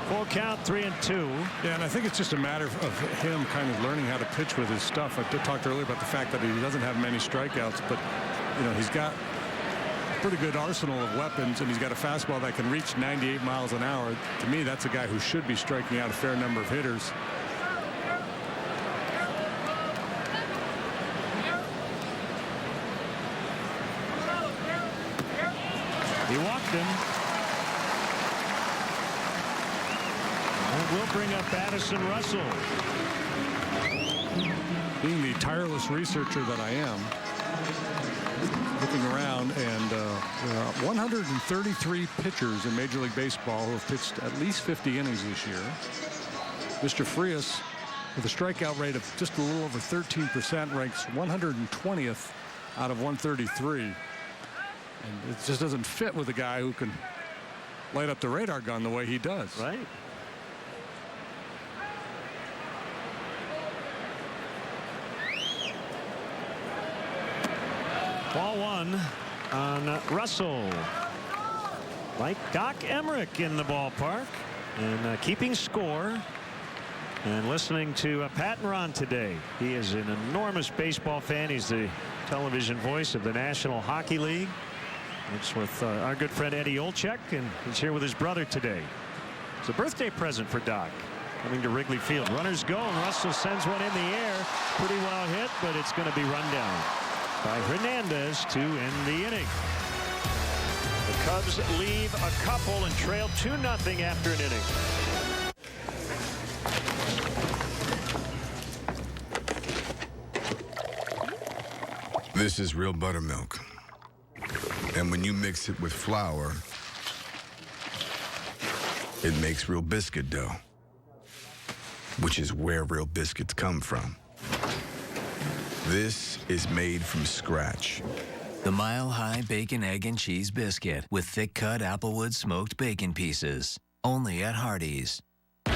Full count, 3-2. Yeah, and I think it's just a matter of him kind of learning how to pitch with his stuff. I talked earlier about the fact that he doesn't have many strikeouts, but he's got a pretty good arsenal of weapons, and he's got a fastball that can reach 98 miles an hour. To me, that's a guy who should be striking out a fair number of hitters. He walked him. We'll bring up Addison Russell. Being the tireless researcher that I am, looking around, and there are 133 pitchers in Major League Baseball who have pitched at least 50 innings this year. Mr. Frias, with a strikeout rate of just a little over 13%, ranks 120th out of 133. And it just doesn't fit with a guy who can light up the radar gun the way he does. Right. Ball one on Russell. Like Doc Emmerich in the ballpark and keeping score and listening to Pat and Ron today. He is an enormous baseball fan. He's the television voice of the National Hockey League. It's with our good friend Eddie Olczyk, and he's here with his brother today. It's a birthday present for Doc coming to Wrigley Field. Runners go, and Russell sends one in the air. Pretty well hit, but it's going to be run down by Hernandez to end the inning. The Cubs leave a couple and trail 2-0 after an inning. This is real buttermilk. And when you mix it with flour, it makes real biscuit dough, which is where real biscuits come from. This is made from scratch. The Mile High Bacon, Egg, and Cheese Biscuit with thick-cut Applewood smoked bacon pieces. Only at Hardee's.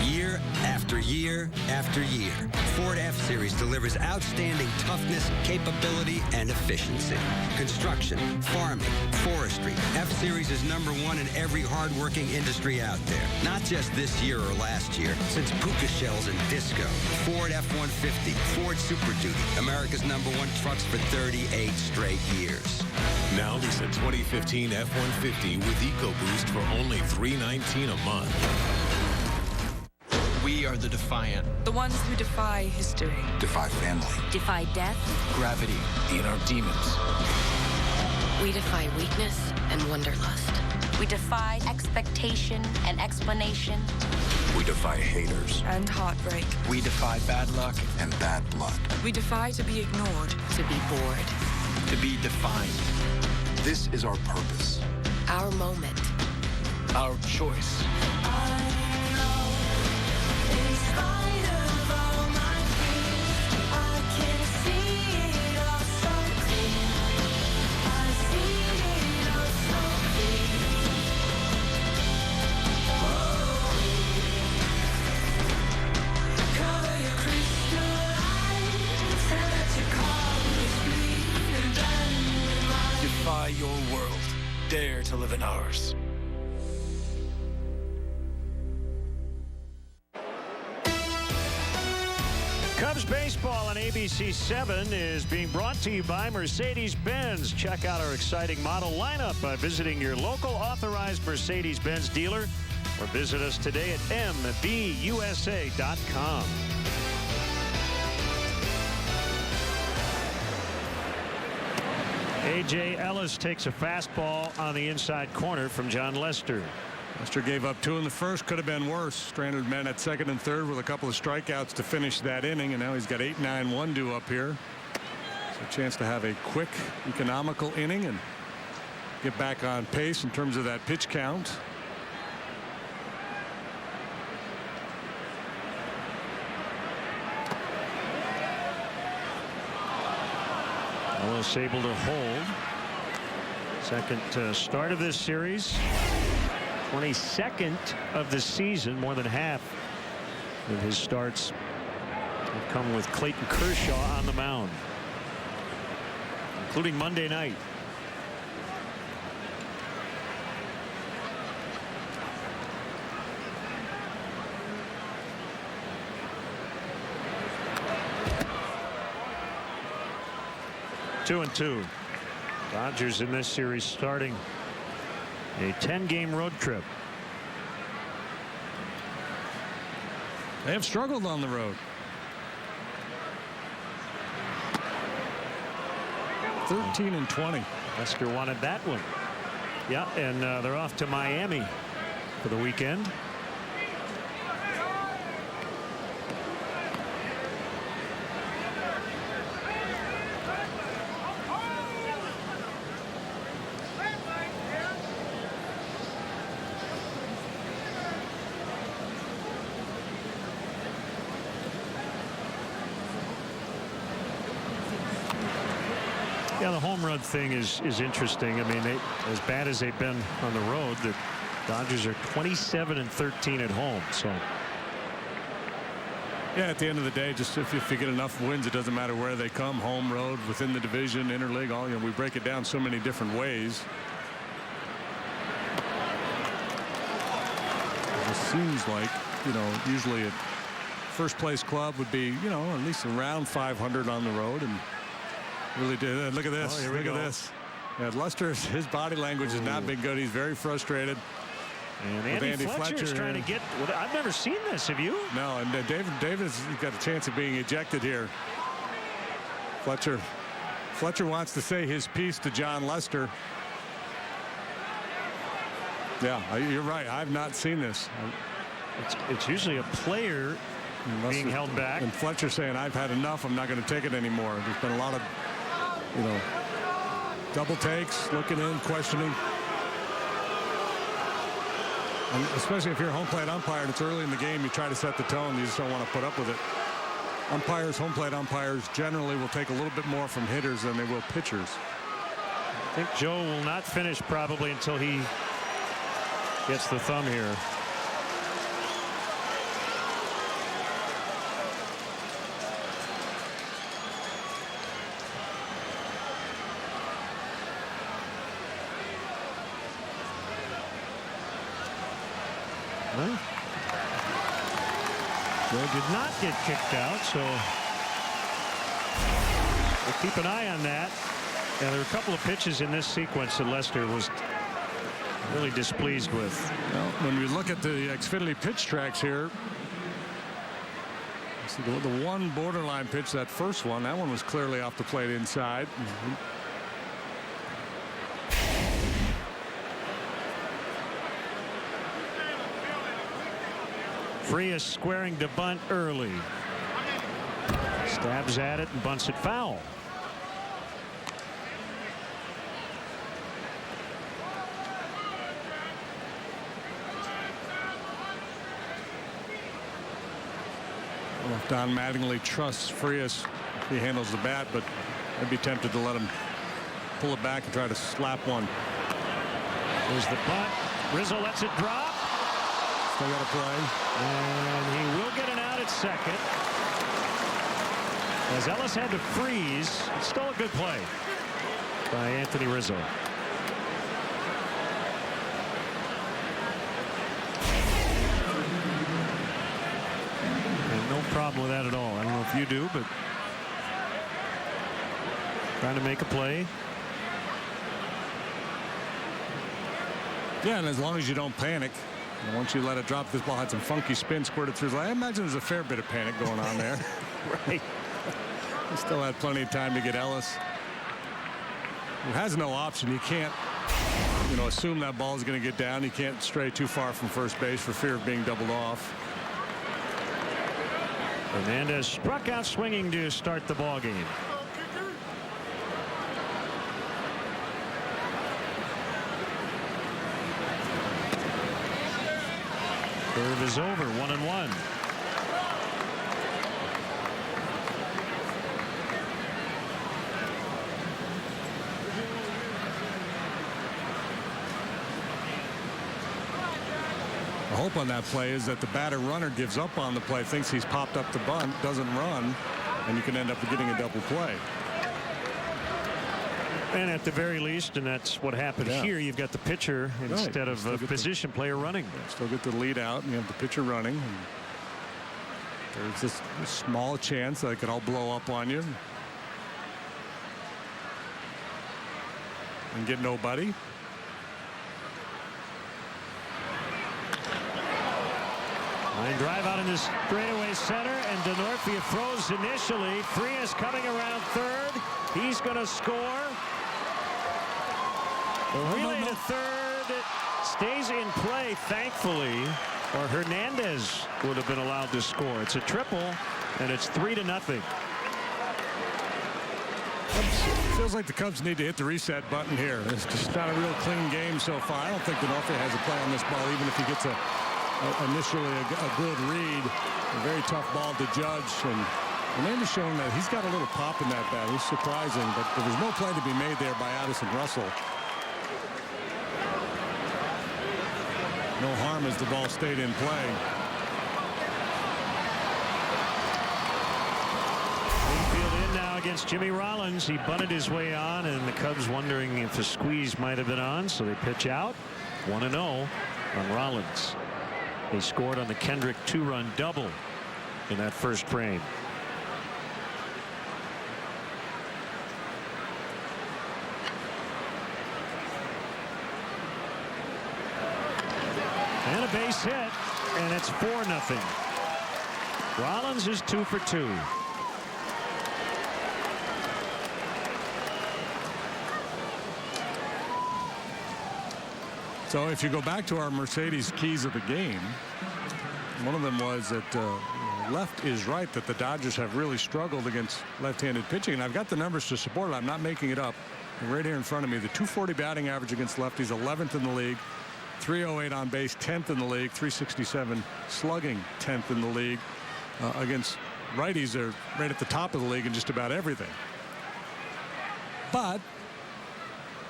Year after year after year, Ford F-Series delivers outstanding toughness, capability, and efficiency. Construction, farming, forestry. F-Series is #1 in every hard-working industry out there. Not just this year or last year, since Puka Shells and Disco. Ford F-150, Ford Super Duty, America's #1 trucks for 38 straight years. Now lease a 2015 F-150 with EcoBoost for only $319 a month. We are the defiant. The ones who defy history. Defy family. Defy death. Gravity and our demons. We defy weakness and wanderlust. We defy expectation and explanation. We defy haters. And heartbreak. We defy bad luck and bad blood. We defy to be ignored. To be bored. To be defined. This is our purpose. Our moment. Our choice. Defy your world. Dare to live in ours. Cubs baseball on ABC7 is being brought to you by Mercedes-Benz. Check out our exciting model lineup by visiting your local authorized Mercedes-Benz dealer or visit us today at MBUSA.com. A.J. Ellis takes a fastball on the inside corner from John Lester. Lester gave up 2 in the first. Could have been worse. Stranded men at second and third with a couple of strikeouts to finish that inning, and now he's got 8-9-1 due up here. So a chance to have a quick, economical inning and get back on pace in terms of that pitch count. Carlos able to hold. Second start of this series. 22nd of the season. More than half of his starts have come with Clayton Kershaw on the mound, including Monday night. Two and two. Dodgers in this series starting a 10-game road trip. They have struggled on the road. 13 and 20. Lester wanted that one. Yeah, and they're off to Miami for the weekend. Yeah, the home run thing is interesting. I mean, as bad as they've been on the road, the Dodgers are 27 and 13 at home. So yeah, at the end of the day, just if you get enough wins, it doesn't matter where they come, home, road, within the division, interleague, all, you know, we break it down so many different ways. It just seems like, you know, usually a first place club would be, you know, at least around 500 on the road, and really did. Look at this. Oh, look at this. Yeah, Lester, his body language has not been good. He's very frustrated. And Andy Fletcher's trying to get. I've never seen this. Have you? No, and David's got a chance of being ejected here. Fletcher wants to say his piece to John Lester. Yeah, you're right. I've not seen this. It's usually a player being held back. And Fletcher saying, "I've had enough. I'm not going to take it anymore." There's been a lot of, you know, double takes, looking in, questioning. And especially if you're a home plate umpire and it's early in the game, you try to set the tone. You just don't want to put up with it. Umpires, home plate umpires, generally will take a little bit more from hitters than they will pitchers. I think Joe will not finish probably until he gets the thumb here. Joe did not get kicked out, so we'll keep an eye on that. Yeah, there were a couple of pitches in this sequence that Lester was really displeased with. Well, when we look at the Xfinity pitch tracks here, see the one borderline pitch, that first one, that one was clearly off the plate inside. Frias squaring to bunt early. Stabs at it and bunts it foul. Well, if Don Mattingly trusts Frias, he handles the bat, but I'd be tempted to let him pull it back and try to slap one. There's the bunt. Rizzo lets it drop. Still got to play. And he will get an out at second. As Ellis had to freeze, it's still a good play by Anthony Rizzo. And no problem with that at all. I don't know if you do, but trying to make a play. Yeah, and as long as you don't panic. And once you let it drop, this ball had some funky spin squirted through. I imagine there's a fair bit of panic going on there. Right. He still had plenty of time to get Ellis, who has no option. You can't, you know, assume that ball is going to get down. You can't stray too far from first base for fear of being doubled off. Hernandez struck out swinging to start the ball game. Curve is over, 1-1. hope on that play is that the batter runner gives up on the play, thinks he's popped up the bunt, doesn't run, and you can end up getting a double play. And at the very least, and that's what happened here, you've got the pitcher instead of a position player running. Still get the lead out, and you have the pitcher running. And there's this small chance that it could all blow up on you and get nobody. Line drive out in this straightaway center, and DeNorfia throws initially. Frias coming around third. He's going to score. The relay to third stays in play, thankfully, or Hernandez would have been allowed to score. It's a triple, and it's 3-0. Feels like the Cubs need to hit the reset button here. It's just not a real clean game so far. I don't think DeNorfia has a play on this ball, even if he gets initially a good read. A very tough ball to judge, and Hernandez showing that he's got a little pop in that bat. It's surprising, but there was no play to be made there by Addison Russell. No harm as the ball stayed in play. Infield in now against Jimmy Rollins. He bunted his way on, and the Cubs wondering if a squeeze might have been on, so they pitch out. 1-0 on Rollins. They scored on the Kendrick 2-run double in that first frame. And a base hit, and it's 4-0. Rollins is 2 for 2. So if you go back to our Mercedes keys of the game, one of them was that left is right, that the Dodgers have really struggled against left-handed pitching. And I've got the numbers to support it. I'm not making it up. Right here in front of me, the .240 batting average against lefties, 11th in the league. 308 on base, 10th in the league. 367 slugging, 10th in the league. Against righties, they're right at the top of the league in just about everything. But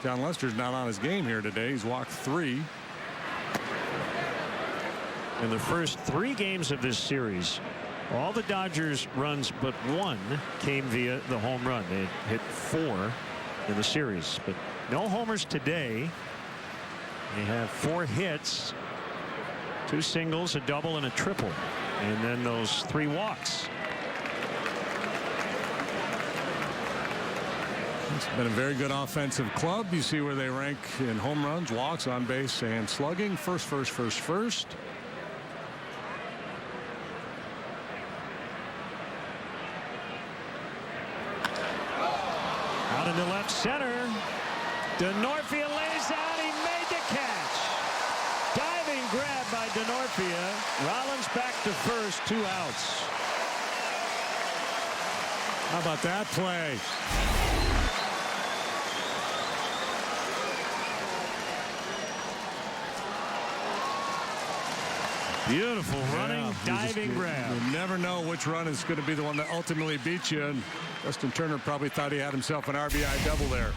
John Lester's not on his game here today. He's walked 3. In the first 3 games of this series, all the Dodgers runs but 1 came via the home run. They hit 4 in the series, but no homers today. They have 4 hits, 2 singles, a double, and a triple, and then those 3 walks. It's been a very good offensive club. You see where they rank in home runs, walks, on base, and slugging. First. Out into left center. DeNorfia lays out. He made the catch. Diving grab by DeNorfia. Rollins back to first. 2 outs. How about that play? Beautiful running, diving grab. You never know which run is going to be the one that ultimately beats you. And Justin Turner probably thought he had himself an RBI double there.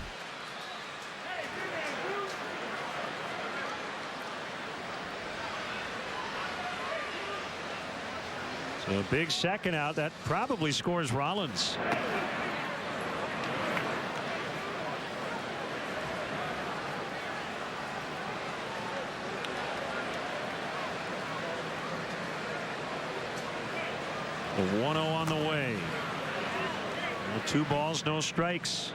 So a big second out. That probably scores Rollins. The 1-0 on the way. 2 balls, no strikes.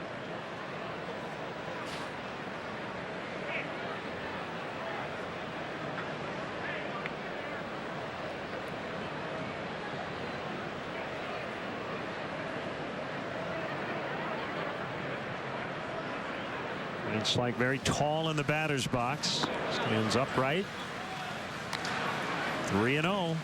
It's like very tall in the batter's box. Stands upright. 3-0.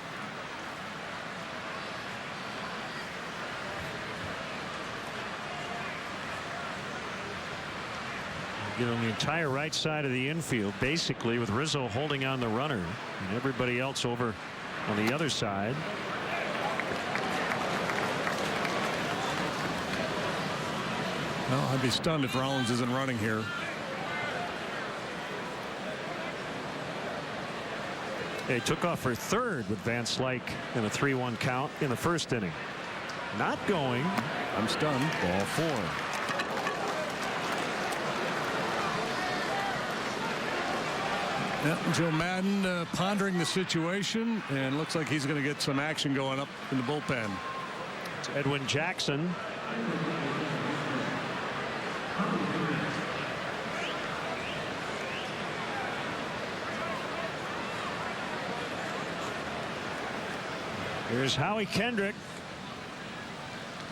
Get on the entire right side of the infield, basically, with Rizzo holding on the runner and everybody else over on the other side. Well, I'd be stunned if Rollins isn't running here. They took off for third with Van Slyke in a 3-1 count in the first inning. Not going. I'm stunned. Ball 4. Yeah, Joe Maddon pondering the situation, and looks like he's going to get some action going up in the bullpen. It's Edwin Jackson. Here's Howie Kendrick.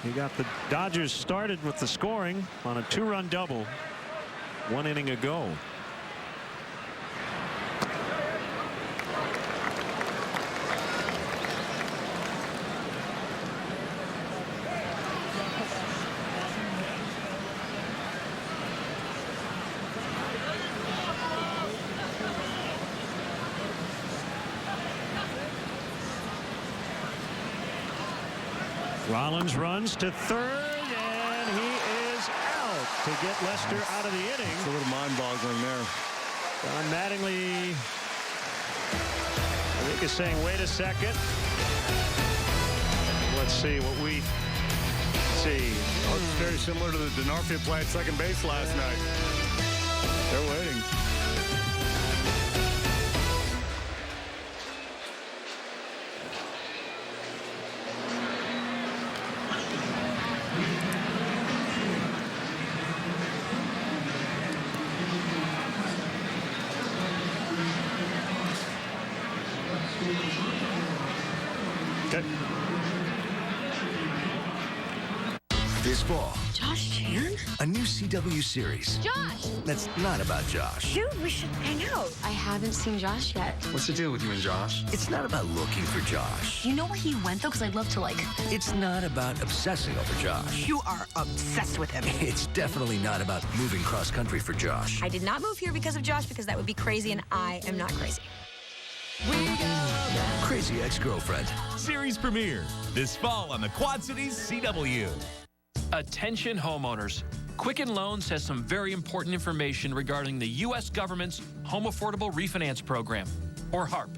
He got the Dodgers started with the scoring on a 2-run double 1 inning ago. Rollins runs to third, and he is out to get Lester out of the inning. It's a little mind-boggling there. Don Mattingly, I think, is saying, wait a second. Let's see what we see. Oh, it's very similar to the Denarfia play at second base last night. They're waiting. This fall, Josh Chan? a new CW series. Josh! That's not about Josh. Dude, we should hang out. I haven't seen Josh yet. What's the deal with you and Josh? It's not about looking for Josh. Do you know where he went, though? Because I'd love to, like... It's not about obsessing over Josh. You are obsessed with him. It's definitely not about moving cross-country for Josh. I did not move here because of Josh, because that would be crazy, and I am not crazy. Crazy Ex-Girlfriend. Series premiere this fall on the Quad Cities CW. Attention homeowners. Quicken Loans has some very important information regarding the U.S. government's Home Affordable Refinance Program, or HARP.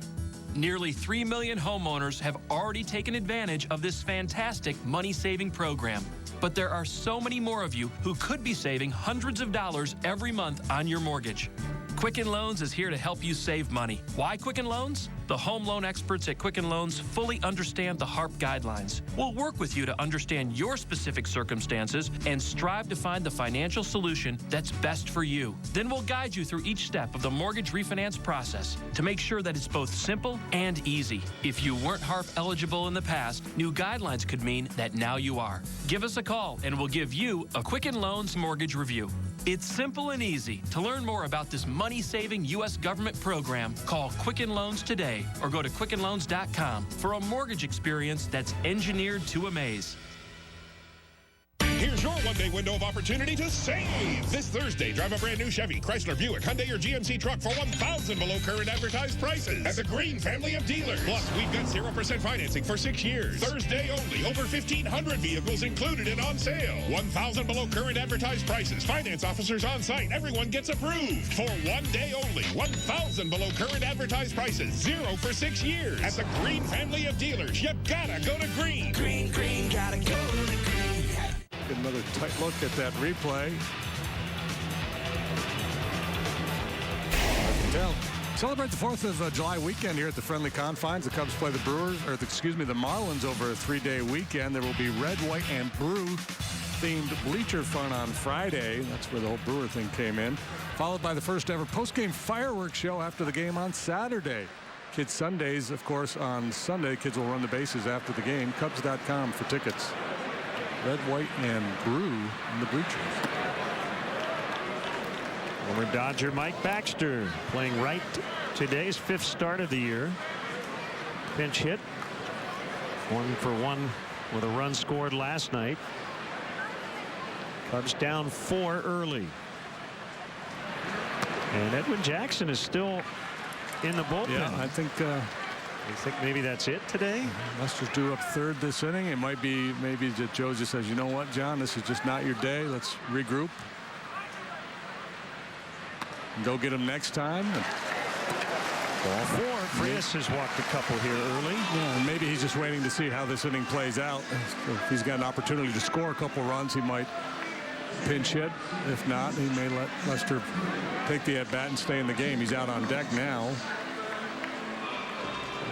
Nearly 3 million homeowners have already taken advantage of this fantastic money-saving program. But there are so many more of you who could be saving hundreds of dollars every month on your mortgage. Quicken Loans is here to help you save money. Why Quicken Loans? The home loan experts at Quicken Loans fully understand the HARP guidelines. We'll work with you to understand your specific circumstances and strive to find the financial solution that's best for you. Then we'll guide you through each step of the mortgage refinance process to make sure that it's both simple and easy. If you weren't HARP eligible in the past, new guidelines could mean that now you are. Give us a call and we'll give you a Quicken Loans mortgage review. It's simple and easy. To learn more about this money-saving U.S. government program, call Quicken Loans today or go to quickenloans.com for a mortgage experience that's engineered to amaze. Here's your one-day window of opportunity to save. This Thursday, drive a brand new Chevy, Chrysler, Buick, Hyundai, or GMC truck for $1,000 below current advertised prices at the Green family of dealers. Plus, we've got 0% financing for 6 years. Thursday only, over 1,500 vehicles included and on sale. $1,000 below current advertised prices. Finance officers on site. Everyone gets approved. For 1 day only, $1,000 below current advertised prices. 0 for 6 years. At the Green family of dealers. You gotta go to Green. Green, gotta go to Green. Get another tight look at that replay. I can tell. Celebrate the 4th of July weekend here at the friendly confines. The Cubs play the Brewers, or the Marlins over a 3-day weekend. There will be red, white, and brew themed bleacher fun on Friday. That's where the whole Brewer thing came in. Followed by the first ever postgame fireworks show after the game on Saturday. Kids Sundays, of course, on Sunday. Kids will run the bases after the game. Cubs.com for tickets. Red, white, and brew in the bleachers. Former Dodger Mike Baxter playing right today's 5th start of the year. Pinch hit. 1 for 1 with a run scored last night. Cubs down 4 early. And Edwin Jackson is still in the bullpen. Yeah, I think. You think maybe that's it today? Lester's due up 3rd this inning. It might be maybe that Joe just says, you know what, John, this is just not your day. Let's regroup. Go get him next time. Ball 4. Frias has walked a couple here early. Yeah, and maybe he's just waiting to see how this inning plays out. If he's got an opportunity to score a couple runs, he might pinch hit. If not, he may let Lester take the at-bat and stay in the game. He's out on deck now.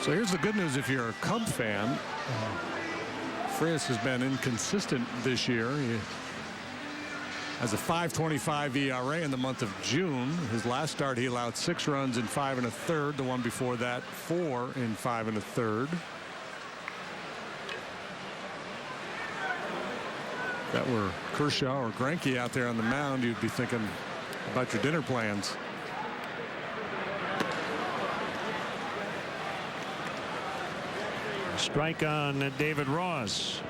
So here's the good news if you're a Cub fan. Frias has been inconsistent this year. He has a 5.25 ERA in the month of June. His last start, he allowed 6 runs in 5 1/3. The one before that, 4 in 5 1/3. If that were Kershaw or Greinke out there on the mound, you'd be thinking about your dinner plans. Strike on David Ross.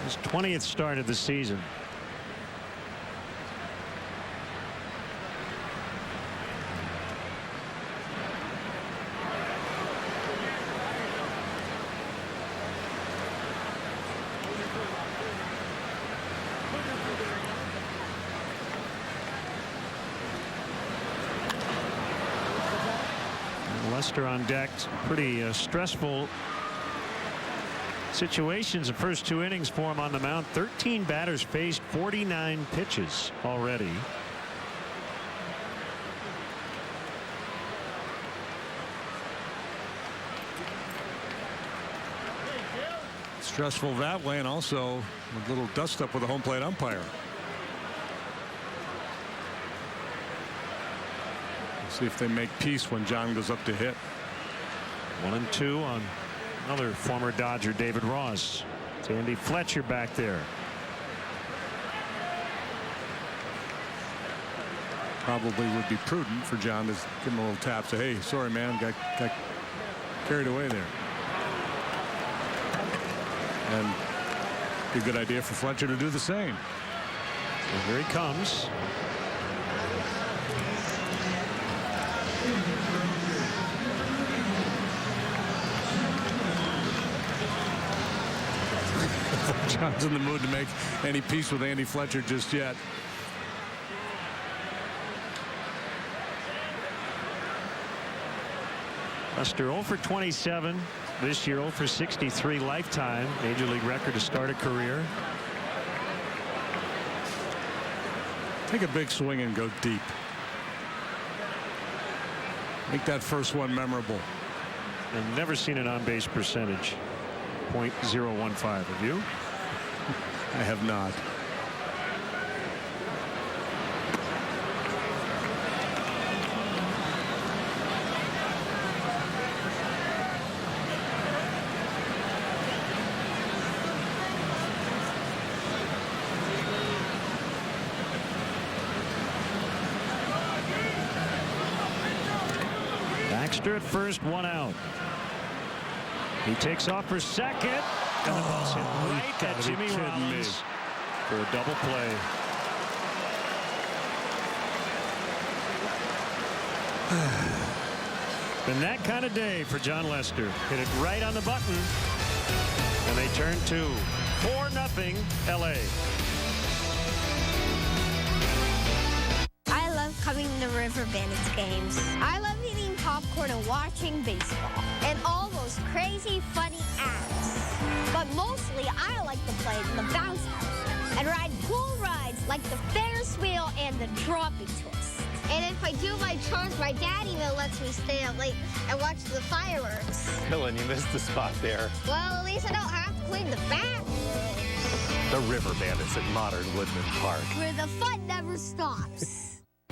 His 20th start of the season. Lester on deck. Pretty stressful situations the first 2 innings for him on the mound. 13 batters faced, 49 pitches already. Stressful that way, and also a little dust up with a home plate umpire. See if they make peace when John goes up to hit. 1-2 on another former Dodger, David Ross. It's Andy Fletcher back there. Probably would be prudent for John to give him a little tap. Say, hey, sorry, man, got carried away there. And be a good idea for Fletcher to do the same. And here he comes. John's in the mood to make any peace with Andy Fletcher just yet. Lester 0 for 27 this year, 0 for 63 lifetime. Major league record to start a career. Take a big swing and go deep. Make that first one memorable. I've never seen an on-base percentage. .015. Have you? I have not. Baxter at first, 1 out. He takes off for second, and the ball's hit right at Jimmy Rollins for a double play. Been that kind of day for John Lester. Hit it right on the button, and they turn to 4-0 LA. I love coming to River Bandits games. I love eating popcorn and watching baseball and all those crazy funny acts. But mostly I like to play in the bounce house and ride cool rides like the Ferris wheel and the dropping twist. And if I do my chores, my dad even lets me stay up late and watch the fireworks. Dylan, you missed the spot there. Well, at least I don't have to clean the bathroom. The River Bandits at Modern Woodman Park, Where the fun never stops.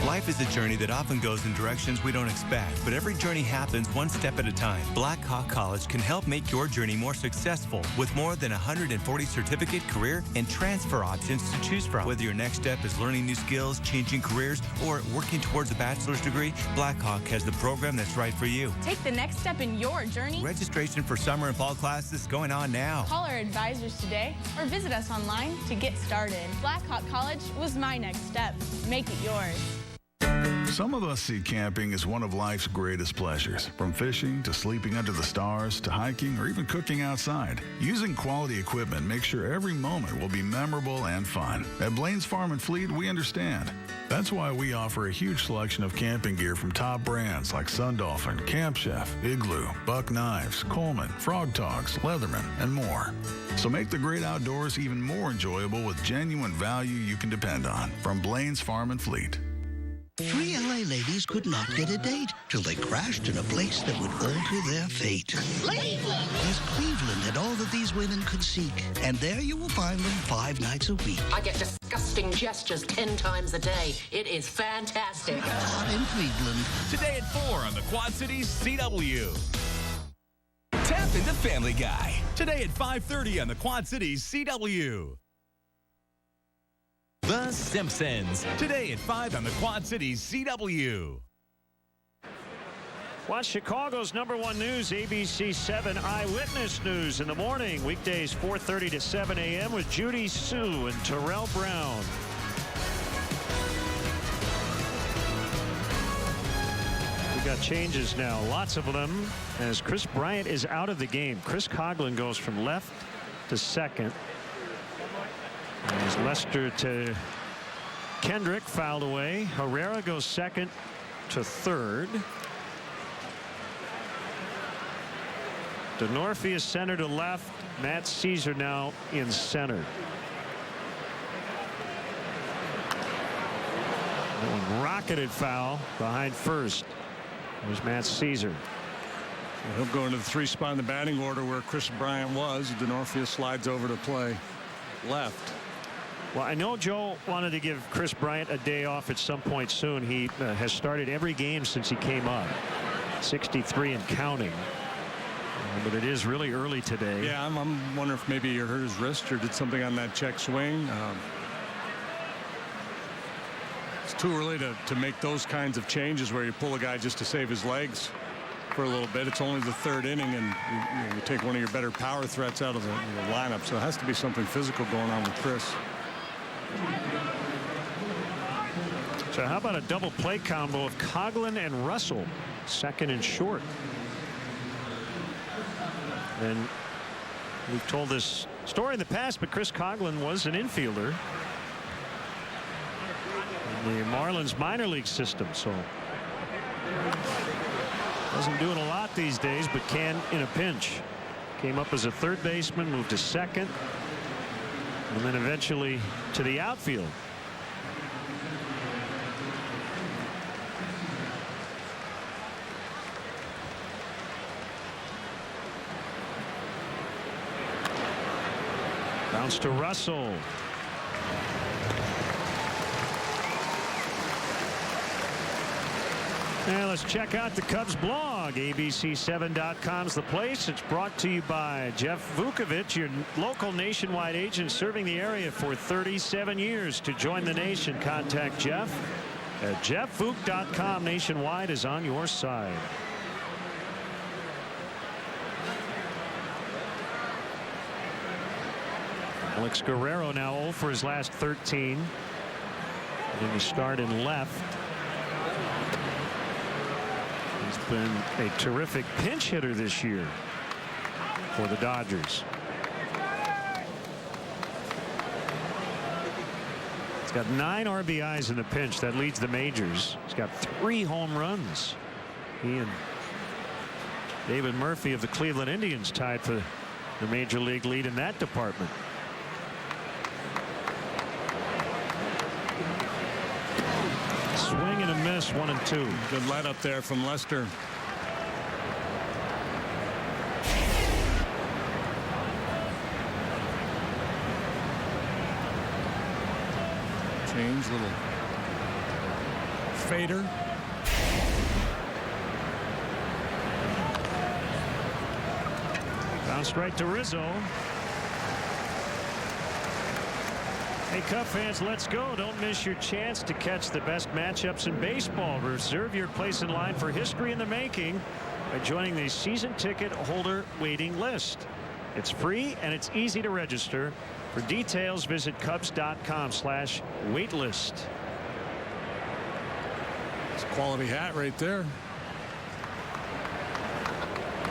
Life is a journey that often goes in directions we don't expect, but every journey happens one step at a time. Black Hawk College can help make your journey more successful with more than 140 certificate, career, and transfer options to choose from. Whether your next step is learning new skills, changing careers, or working towards a bachelor's degree, Black Hawk has the program that's right for you. Take the next step in your journey. Registration for summer and fall classes is going on now. Call our advisors today or visit us online to get started. Black Hawk College was my next step. Make it yours. Some of us see camping as one of life's greatest pleasures. From fishing to sleeping under the stars to hiking or even cooking outside. Using quality equipment makes sure every moment will be memorable and fun. At Blaine's Farm and Fleet, we understand. That's why we offer a huge selection of camping gear from top brands like Sun Dolphin, Camp Chef, Igloo, Buck Knives, Coleman, Frog Togs, Leatherman, and more. So make the great outdoors even more enjoyable with genuine value you can depend on from Blaine's Farm and Fleet. 3 LA ladies could not get a date till they crashed in a place that would alter their fate. Cleveland! Yes, Cleveland had all that these women could seek. And there you will find them 5 nights a week. I get disgusting gestures 10 times a day. It is fantastic. In Cleveland. Today at 4 on the Quad Cities CW. Tap into Family Guy. Today at 5:30 on the Quad Cities CW. The Simpsons. Today at 5 on the Quad Cities CW. Watch Chicago's #1 news, ABC7 Eyewitness News in the morning. Weekdays 4:30 to 7 a.m. with Judy Sue and Terrell Brown. We got changes now, lots of them, as Chris Bryant is out of the game. Chris Coghlan goes from left to second. As Lester to Kendrick fouled away. Herrera goes second to third. DeNorfie is center to left. Matt Caesar now in center. Rocketed foul behind first. There's Matt Caesar. He'll go into the 3 spot in the batting order where Chris Bryant was. DeNorfie slides over to play left. Well, I know Joe wanted to give Chris Bryant a day off at some point soon. He has started every game since he came up. 63 and counting. But it is really early today. Yeah, I'm wondering if maybe he hurt his wrist or did something on that check swing. It's too early to make those kinds of changes where you pull a guy just to save his legs for a little bit. It's only the 3rd inning, and you take one of your better power threats out of the lineup. So it has to be something physical going on with Chris. So how about a double play combo of Coghlan and Russell, second and short? And we've told this story in the past, but Chris Coghlan was an infielder in the Marlins minor league system, so wasn't doing a lot these days, but can in a pinch. Came up as a third baseman, moved to second, and then eventually to the outfield. Bounce to Russell. And let's check out the Cubs blog. ABC7.com's the place. It's brought to you by Jeff Vukovich, your local nationwide agent serving the area for 37 years. To join the nation, contact Jeff at jeffvuk.com. Nationwide is on your side. Alex Guerrero now 0 for his last 13. And he start in left. He's been a terrific pinch hitter this year for the Dodgers. He's got 9 RBIs in the pinch. That leads the majors. He's got 3 home runs. He and David Murphy of the Cleveland Indians tied for the major league lead in that department. Swing and a miss, 1 and 2. Good let up there from Lester. Change, little fader. Bounced right to Rizzo. Hey, Cub fans, let's go. Don't miss your chance to catch the best matchups in baseball. Reserve your place in line for history in the making by joining the season ticket holder waiting list. It's free and it's easy to register. For details, visit Cubs.com/waitlist. Quality hat right there.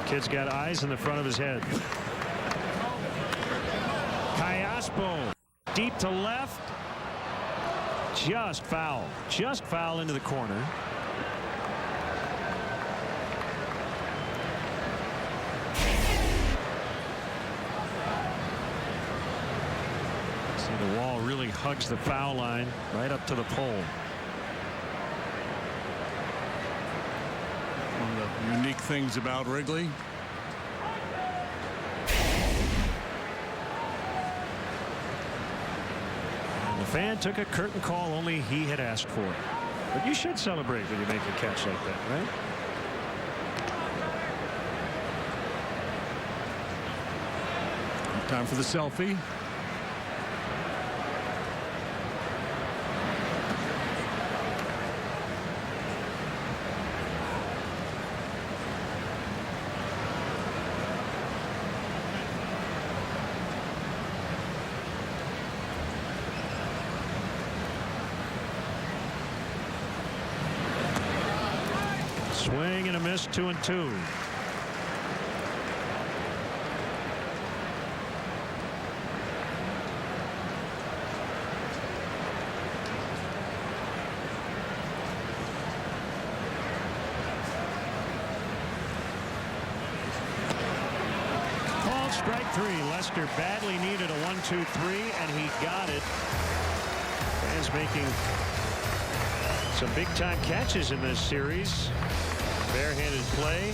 Kid's got eyes in the front of his head. Callaspo deep to left. Just foul. Just foul into the corner. See, the wall really hugs the foul line right up to the pole. One of the unique things about Wrigley. And the fan took a curtain call only he had asked for. But you should celebrate when you make a catch like that, right? Time for the selfie. Swing and a miss, 2-2. Called strike three. Lester badly needed a 1-2-3, and he got it. Fans making some big-time catches in this series. Barehanded play.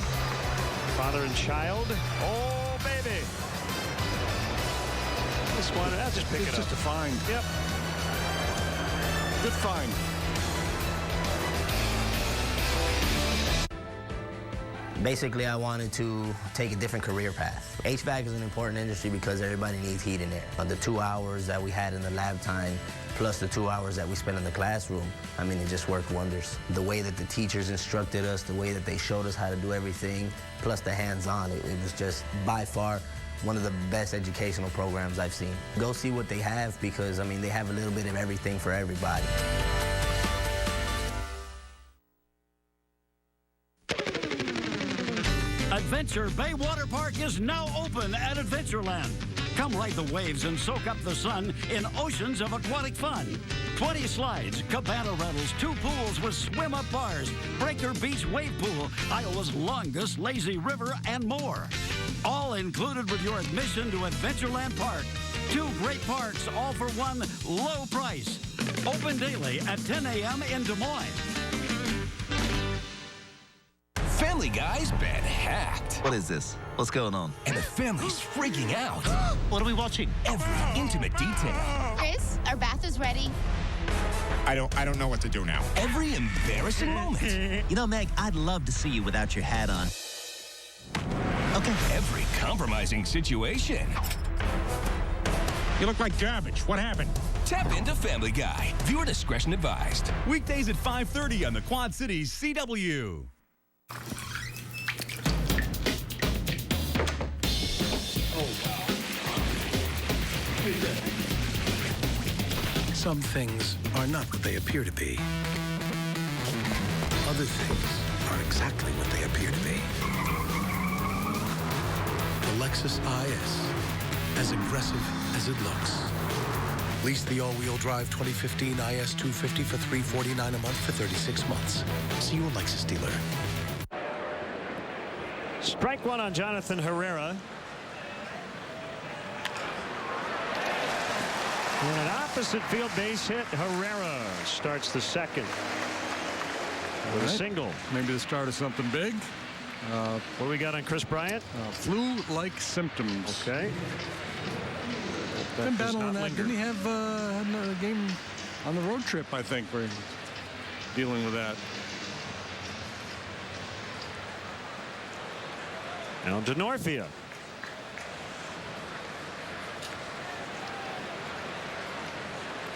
Father and child. Oh, baby. This one, I'll just pick it up. It's just a find. Yep. Good find. Basically, I wanted to take a different career path. HVAC is an important industry because everybody needs heat in there. The 2 hours that we had in the lab time, plus the 2 hours that we spent in the classroom, I mean, it just worked wonders. The way that the teachers instructed us, the way that they showed us how to do everything, plus the hands-on, it was just by far one of the best educational programs I've seen. Go see what they have because, I mean, they have a little bit of everything for everybody. Adventure Bay Water Park is now open at Adventureland. Come ride the waves and soak up the sun in oceans of aquatic fun. 20 slides, cabana rentals, 2 pools with swim-up bars, Breaker Beach Wave Pool, Iowa's longest lazy river, and more. All included with your admission to Adventureland Park. 2 great parks, all for one low price. Open daily at 10 a.m. in Des Moines. Family Guy's been hacked. What is this? What's going on? And the family's freaking out. What are we watching? Every intimate detail. Chris, our bath is ready. I don't know what to do now. Every embarrassing moment. You know, Meg, I'd love to see you without your hat on. Okay. Every compromising situation. You look like garbage. What happened? Tap into Family Guy. Viewer discretion advised. Weekdays at 5:30 on the Quad Cities CW. Some things are not what they appear to be. Other things are exactly what they appear to be. The Lexus IS, as aggressive as it looks. Lease the all-wheel drive 2015 IS 250 for $349 a month for 36 months. See your Lexus dealer. Strike one on Jonathan Herrera. And an opposite field base hit. Herrera starts the second with a single. Maybe the start of something big. What do we got on Chris Bryant? Flu-like symptoms. Okay. Been battling that. Didn't he have a game on the road trip, I think, where he was dealing with that? Now DeNorfia.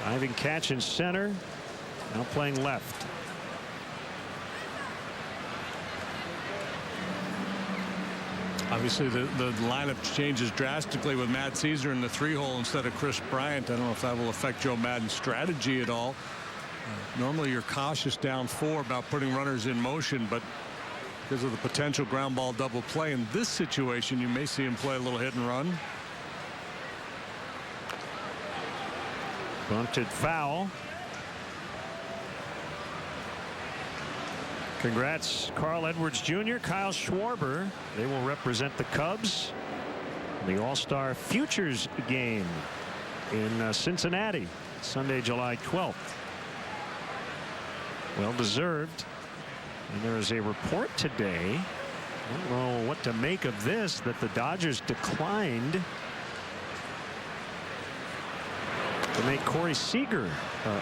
Diving catch in center. Now playing left. Obviously, the lineup changes drastically with Matt Caesar in the 3-hole instead of Chris Bryant. I don't know if that will affect Joe Maddon's strategy at all. Normally you're cautious down 4 about putting runners in motion, but because of the potential ground ball double play in this situation, you may see him play a little hit and run. Bunted foul. Congrats, Carl Edwards Jr., Kyle Schwarber. They will represent the Cubs in the All-Star Futures game in Cincinnati, Sunday, July 12th. Well deserved. And there is a report today. I don't know what to make of this, that the Dodgers declined to make Corey Seager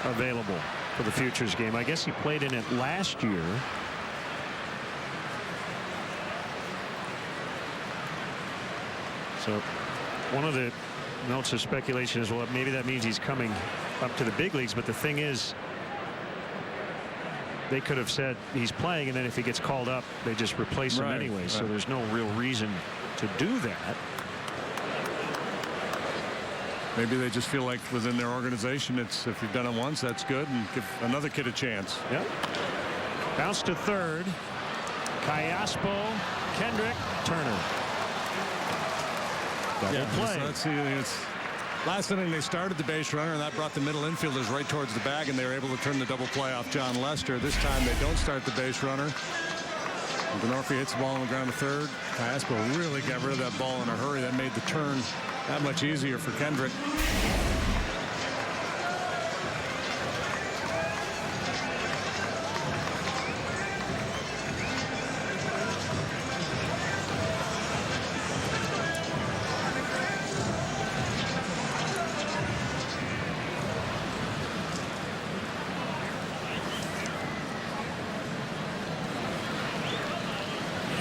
available for the Futures game. I guess he played in it last year. So one of the notes of speculation is, well, maybe that means he's coming up to the big leagues. But the thing is, they could have said he's playing, and then if he gets called up, they just replace him anyway. Right. So there's no real reason to do that. Maybe they just feel like within their organization, it's if you've done it once, that's good, and give another kid a chance. Yep. Bounce to third. Kayaspo, Kendrick, Turner. Double play. Let's see. It's last inning they started the base runner, and that brought the middle infielders right towards the bag, and they were able to turn the double play off John Lester. This time they don't start the base runner. Denorfia hits the ball on the ground to third. Kayaspo really got rid of that ball in a hurry. That made the turn that much easier for Kendrick.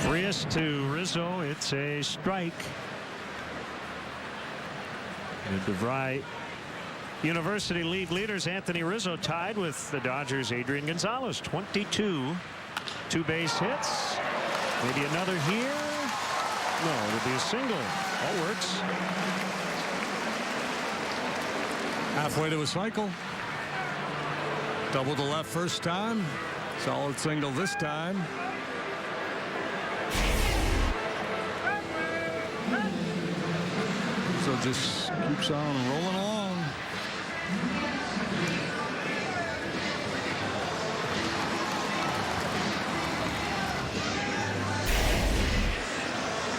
Frias to Rizzo. It's a strike. And DeVry University league leaders Anthony Rizzo tied with the Dodgers' Adrian Gonzalez. 22 two-base hits. Maybe another here. No, it'll be a single. All works. Halfway to a cycle. Double to left first time. Solid single this time. So just keeps on rolling along.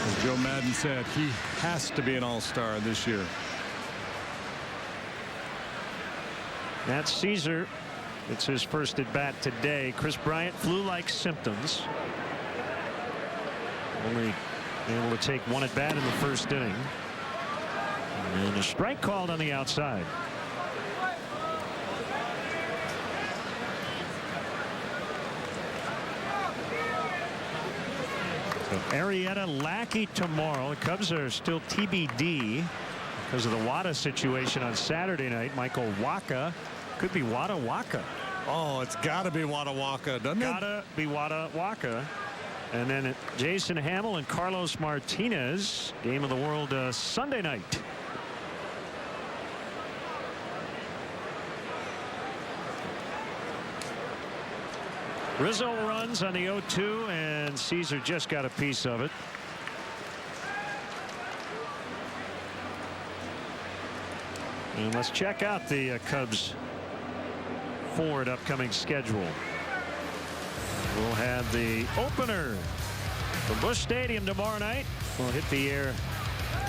As Joe Maddon said, he has to be an all-star this year. That's Caesar. It's his first at bat today. Chris Bryant, flu-like symptoms. Only able to take one at bat in the first inning. And a strike called on the outside. So Arrieta, Lackey tomorrow. The Cubs are still TBD because of the Wada situation on Saturday night. Michael Wacha. Could be Wada Wacha. Oh, it's got to be Wada Wacha, doesn't it? Gotta be Wada Wacha. And then Jason Hamill and Carlos Martinez. Game of the World Sunday night. Rizzo runs on the 0-2, and Caesar just got a piece of it. And let's check out the Cubs forward upcoming schedule. We'll have the opener from Busch Stadium tomorrow night. We'll hit the air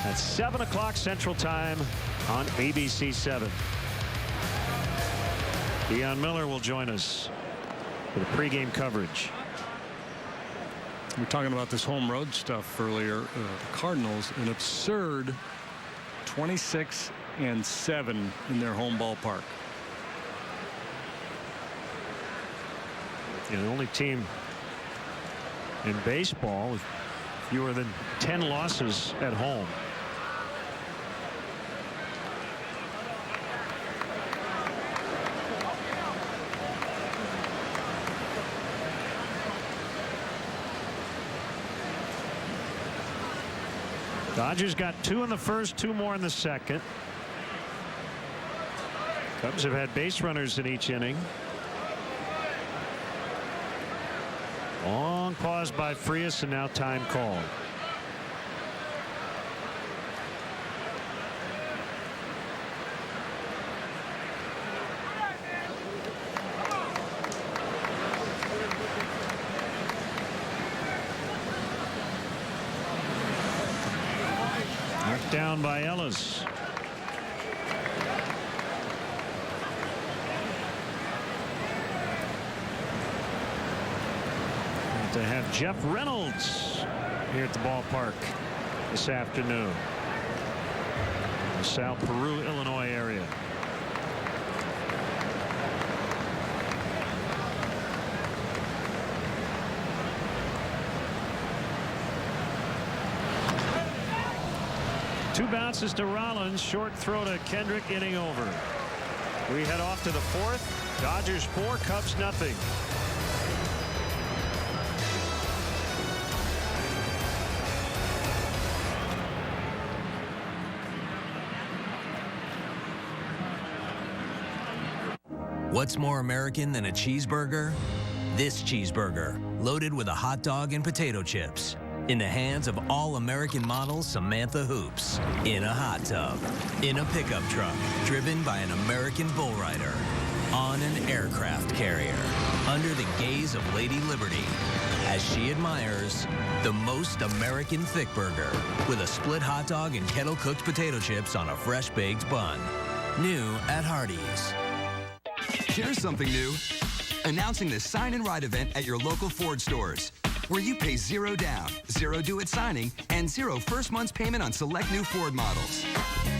at 7 o'clock Central Time on ABC7. Deion Miller will join us for the pregame coverage. We were talking about this home road stuff earlier. The Cardinals, an absurd 26-7 in their home ballpark. The only team in baseball with fewer than 10 losses at home. Dodgers got 2 in the first, 2 more in the second. Cubs have had base runners in each inning. Long pause by Frias, and now time called. Knocked down by Ellis. To have Jeff Reynolds here at the ballpark this afternoon. The South Peru, Illinois area. Two bounces to Rollins, short throw to Kendrick, inning over. We head off to the fourth. Dodgers 4, Cubs nothing. What's more American than a cheeseburger? This cheeseburger, loaded with a hot dog and potato chips. In the hands of all-American model Samantha Hoops. In a hot tub. In a pickup truck. Driven by an American bull rider. On an aircraft carrier. Under the gaze of Lady Liberty. As she admires the most American thick burger. With a split hot dog and kettle-cooked potato chips on a fresh-baked bun. New at Hardee's. Here's something new. Announcing the Sign and Ride event at your local Ford stores, where you pay 0 down, 0 due at signing, and 0 first month's payment on select new Ford models.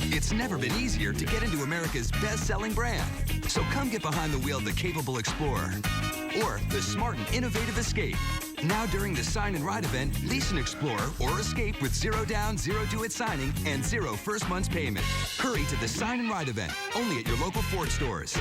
It's never been easier to get into America's best-selling brand. So come get behind the wheel of the capable Explorer or the smart and innovative Escape. Now during the Sign and Ride event, lease an Explorer or Escape with 0 down, 0 due at signing, and 0 first month's payment. Hurry to the Sign and Ride event, only at your local Ford stores.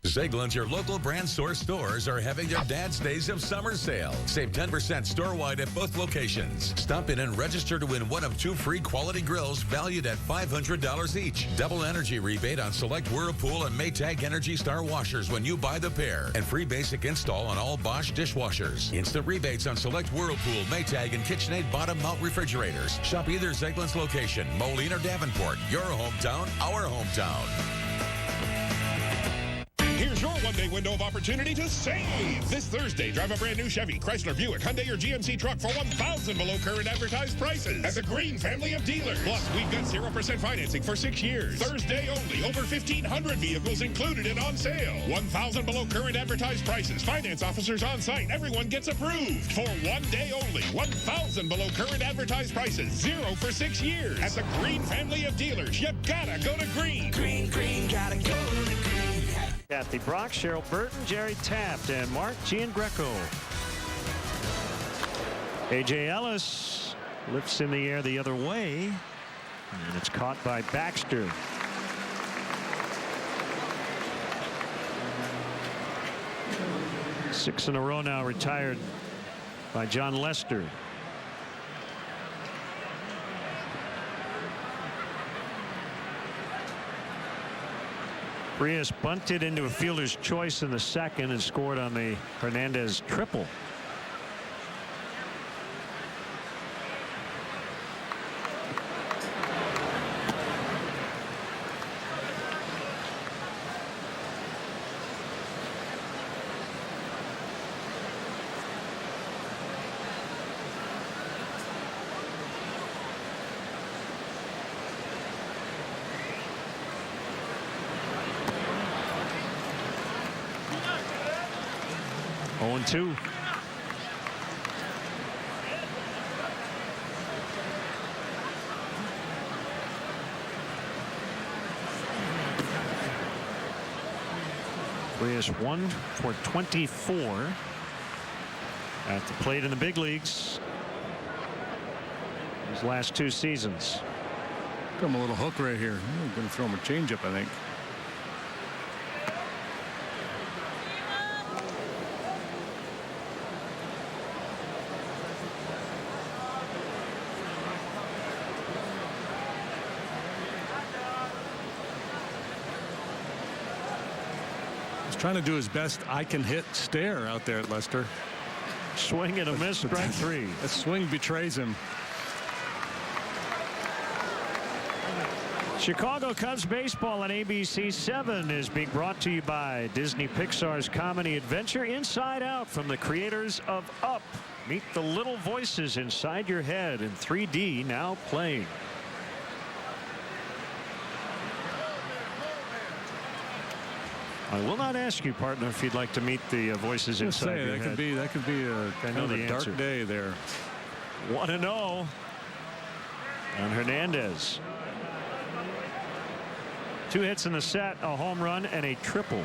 Zeglin's, your local brand source stores, are having their Dad's Days of Summer sale. Save 10% store-wide at both locations. Stop in and register to win one of 2 free quality grills valued at $500 each. Double energy rebate on select Whirlpool and Maytag Energy Star washers when you buy the pair. And free basic install on all Bosch dishwashers. Instant rebates on select Whirlpool, Maytag, and KitchenAid bottom mount refrigerators. Shop either Zeglin's location, Moline or Davenport. Your hometown, our hometown. Here's your one-day window of opportunity to save. This Thursday, drive a brand new Chevy, Chrysler, Buick, Hyundai, or GMC truck for $1,000 below current advertised prices at the Green family of dealers. Plus, we've got 0% financing for 6 years. Thursday only, over 1,500 vehicles included and on sale. $1,000 below current advertised prices. Finance officers on site. Everyone gets approved. For 1 day only, $1,000 below current advertised prices. 0 for 6 years. At the Green family of dealers. You gotta go to Green. Green, gotta go to Green. Kathy Brock, Cheryl Burton, Jerry Taft, and Mark Giangreco. A.J. Ellis lifts in the air the other way, and it's caught by Baxter. Six in a row now retired by John Lester. Frias bunted into a fielder's choice in the second and scored on the Hernandez triple. Two. Frias 1 for 24 at the plate in the big leagues. His last 2 seasons. Come a little hook right here. I'm going to throw him a changeup, I think. Trying to do his best I can hit stare out there at Lester. Swing and a miss, strike three. That swing betrays him. Chicago Cubs baseball on ABC7 is being brought to you by Disney Pixar's comedy adventure Inside Out from the creators of Up. Meet the little voices inside your head in 3D, now playing. I will not ask you, partner, if you'd like to meet the voices inside your head. That could be a kind of a dark day there. 1-0 on Hernandez. 2 hits in the set, a home run and a triple.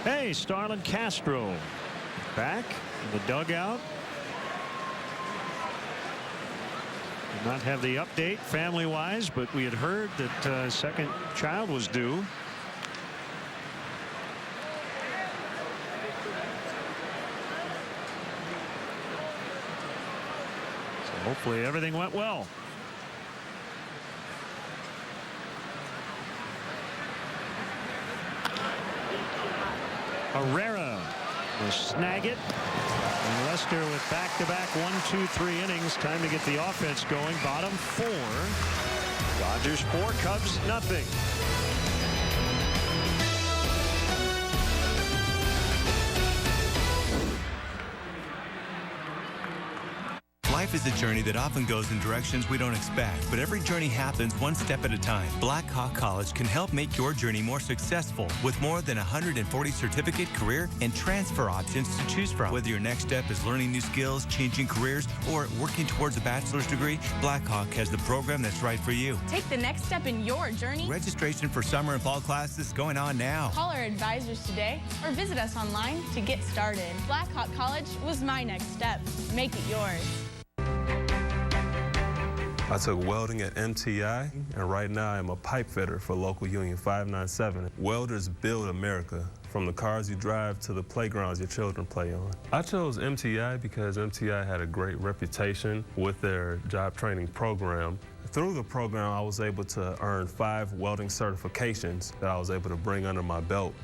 Hey, Starlin Castro back in the dugout. Did not have the update family-wise, but we had heard that second child was due. So hopefully everything went well. Herrera will snag it. And Lester with back-to-back 1, 2, 3 innings. Time to get the offense going. Bottom 4. Dodgers 4, Cubs nothing. Life is a journey that often goes in directions we don't expect, but every journey happens one step at a time. Black Hawk College can help make your journey more successful with more than 140 certificate, career, and transfer options to choose from. Whether your next step is learning new skills, changing careers, or working towards a bachelor's degree, Black Hawk has the program that's right for you. Take the next step in your journey. Registration for summer and fall classes is going on now. Call our advisors today or visit us online to get started. Black Hawk College was my next step. Make it yours. I took welding at MTI, and right now I'm a pipe fitter for local Union 597. Welders build America, from the cars you drive to the playgrounds your children play on. I chose MTI because MTI had a great reputation with their job training program. Through the program, I was able to earn 5 welding certifications that I was able to bring under my belt,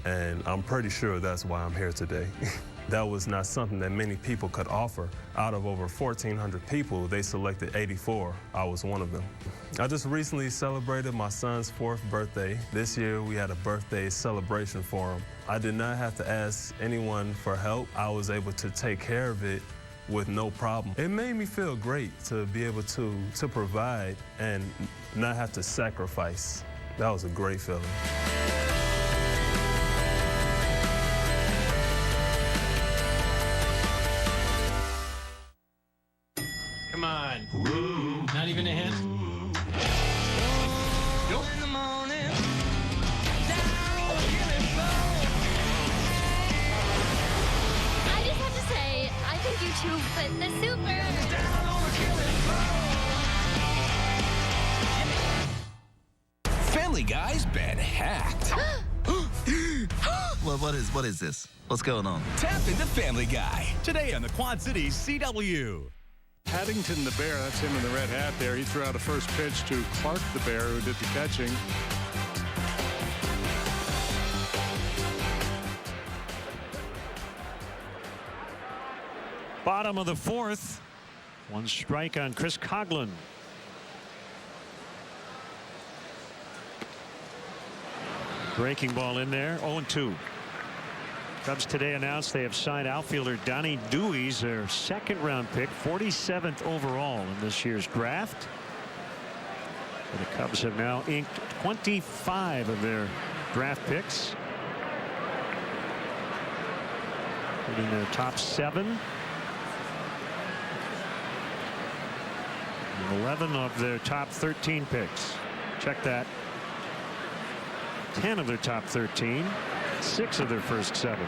and I'm pretty sure that's why I'm here today. That was not something that many people could offer. Out of over 1,400 people, they selected 84. I was one of them. I just recently celebrated my son's 4th birthday. This year, we had a birthday celebration for him. I did not have to ask anyone for help. I was able to take care of it with no problem. It made me feel great to be able to provide and not have to sacrifice. That was a great feeling. Come on. Woo. Not even a hint? Nope. In the morning. I just have to say, I think you two put the super. Family Guy's been hacked. What is this? What's going on? Tap into Family Guy today on the Quad Cities CW. Paddington the Bear, that's him in the red hat there. He threw out a first pitch to Clark the Bear, who did the catching. Bottom of the 4th. 1 strike on Chris Coughlin. Breaking ball in there. 0-2. Cubs today announced they have signed outfielder Donnie Dewey's their 2nd-round pick, 47th overall in this year's draft. And the Cubs have now inked 25 of their draft picks, including their top 7. And 11 of their top 13 picks. Check that. 10 of their top 13. 6 of their first 7.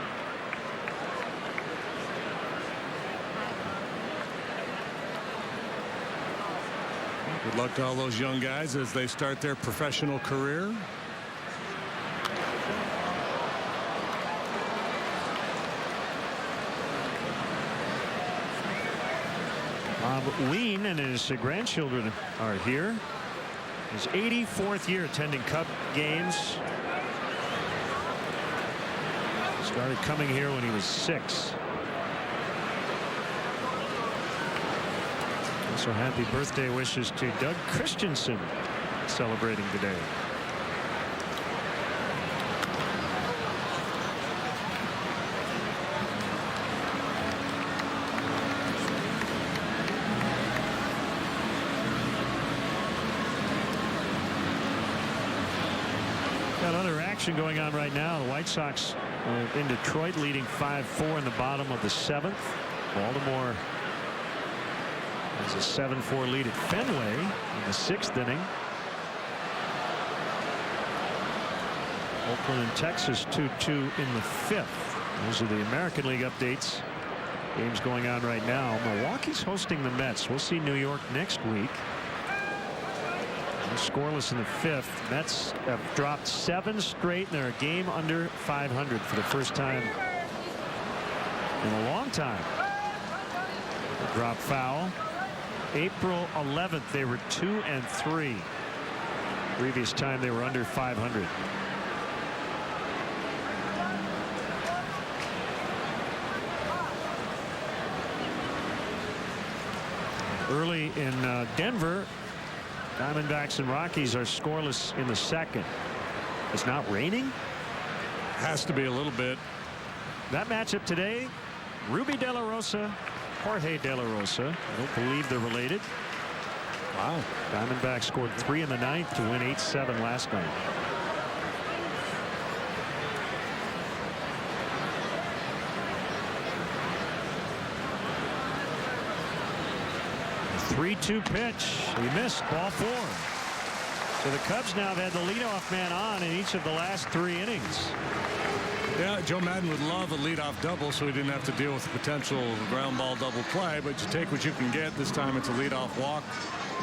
Good luck to all those young guys as they start their professional career. Bob Ween and his grandchildren are here. His 84th year attending Cub games. Started coming here when he was 6. Also happy birthday wishes to Doug Christensen, celebrating today. Got other action going on right now. The White Sox in Detroit leading 5-4 in the bottom of the 7th. Baltimore has a 7-4 lead at Fenway in the 6th inning. Oakland and Texas 2-2 in the 5th. Those are the American League updates. Games going on right now. Milwaukee's hosting the Mets. We'll see New York next week. Scoreless in the 5th. Mets have dropped 7 straight, and they're a game under 500 for the first time in a long time. Drop foul. April 11th, they were 2-3. Previous time they were under 500. Early in Denver, Diamondbacks and Rockies are scoreless in the 2nd. It's not raining. Has to be a little bit. That matchup today, Ruby De La Rosa, Jorge De La Rosa. I don't believe they're related. Wow. Diamondbacks scored 3 in the 9th to win 8-7 last night. The 3-2 pitch. He missed. Ball 4. So the Cubs now have had the leadoff man on in each of the last 3 innings. Yeah, Joe Maddon would love a leadoff double so he didn't have to deal with the potential ground ball double play, but you take what you can get. This time it's a leadoff walk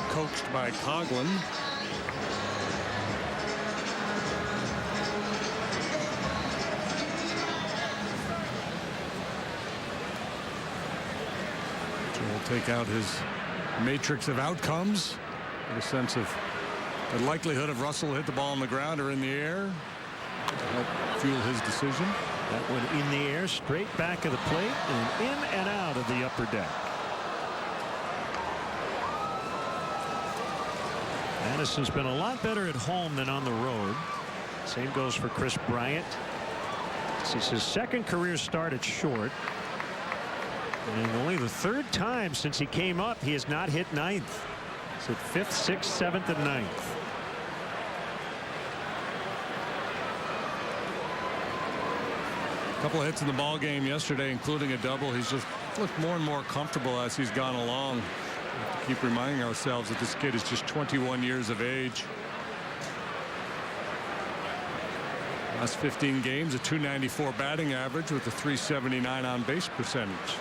coached by Coughlin. So we'll take out his matrix of outcomes, get a sense of the likelihood of Russell hit the ball on the ground or in the air. Help fuel his decision. That one in the air, straight back of the plate, and in and out of the upper deck. Addison's been a lot better at home than on the road. Same goes for Chris Bryant. This is his 2nd career start at short. And only the 3rd time since he came up he has not hit 9th. It's at 5th, 6th, 7th, and 9th. A couple of hits in the ball game yesterday, including a double. He's just looked more and more comfortable as he's gone along. We have to keep reminding ourselves that this kid is just 21 years of age. Last 15 games, a .294 batting average with a .379 on base percentage.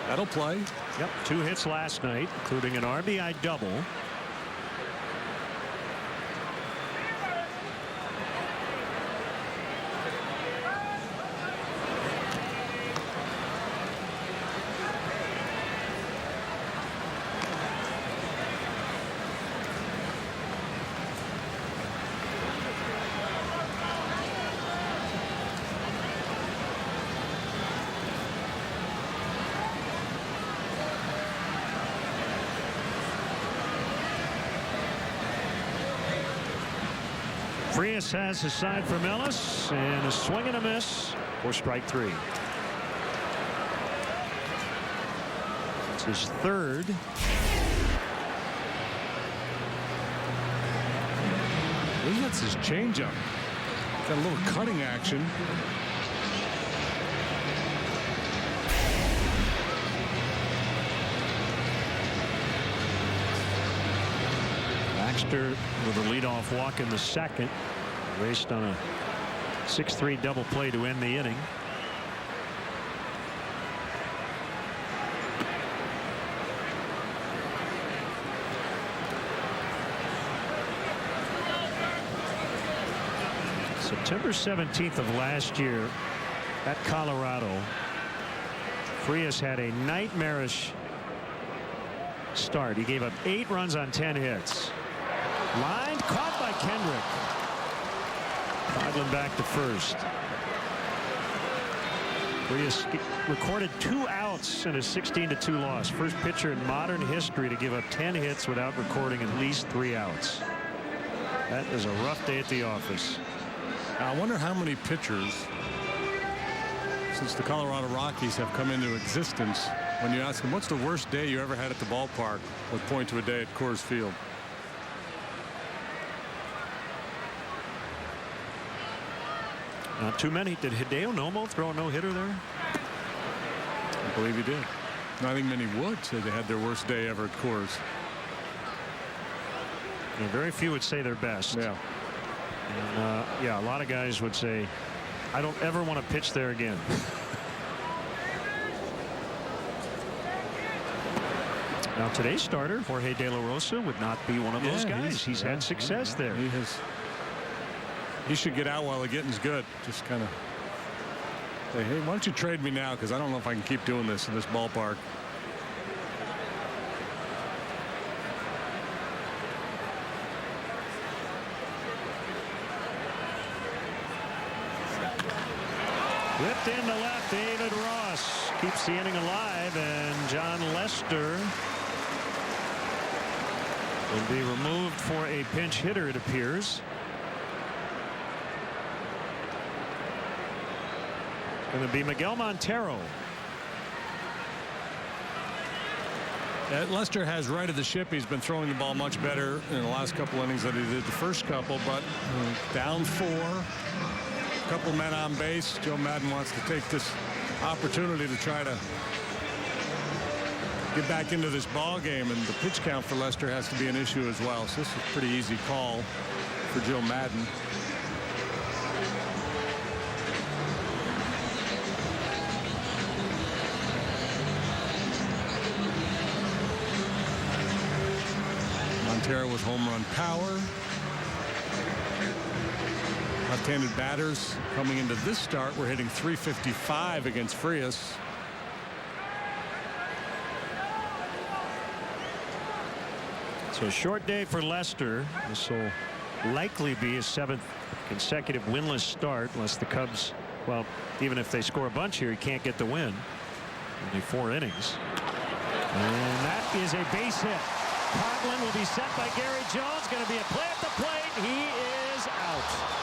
That'll play. Yep, 2 hits last night, including an RBI double. Frias has a side from Ellis, and a swing and a miss for strike 3. It's his 3rd. I think that's his changeup. Got a little cutting action. Baxter with a leadoff walk in the 2nd. Raced on a 6-3 double play to end the inning. September 17th of last year at Colorado, Frias had a nightmarish start. He gave up 8 runs on 10 hits. Lined, caught by Kendrick. Coghlan back to first. Frias recorded 2 outs in a 16-2 loss. First pitcher in modern history to give up 10 hits without recording at least 3 outs. That is a rough day at the office. I wonder how many pitchers, since the Colorado Rockies have come into existence, when you ask them what's the worst day you ever had at the ballpark, would point to a day at Coors Field. Not too many. Did Hideo Nomo throw a no-hitter there? I believe he did. I think many would say they had their worst day ever at Coors. Yeah, very few would say their best. Yeah. And yeah, a lot of guys would say, I don't ever want to pitch there again. Now today's starter, Jorge De La Rosa, would not be one of those guys. He's had success there. He should get out while the getting's good. Just kind of say, hey, why don't you trade me now? Because I don't know if I can keep doing this in this ballpark. Ripped into left, David Ross keeps the inning alive, and John Lester will be removed for a pinch hitter, it appears. Going to be Miguel Montero. Lester has right of the ship. He's been throwing the ball much better in the last couple innings than he did the first couple, but down 4. A couple men on base. Joe Maddon wants to take this opportunity to try to get back into this ball game, and the pitch count for Lester has to be an issue as well. So this is a pretty easy call for Joe Maddon. Montero with home run power. Left-handed batters coming into this start, we're hitting .355 against Frias. So a short day for Lester. This will likely be his 7th consecutive winless start, unless the Cubs, well, even if they score a bunch here, he can't get the win. Only 4 innings. And that is a base hit. Coghlan will be set by Gary Jones. Going to be a play at the plate. He is out.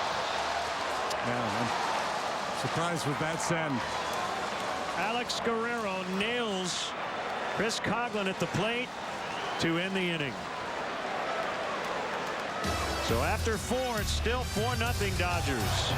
Yeah, I'm surprised with that send. Alex Guerrero nails Chris Coghlan at the plate to end the inning. So after 4, it's still 4-0 Dodgers.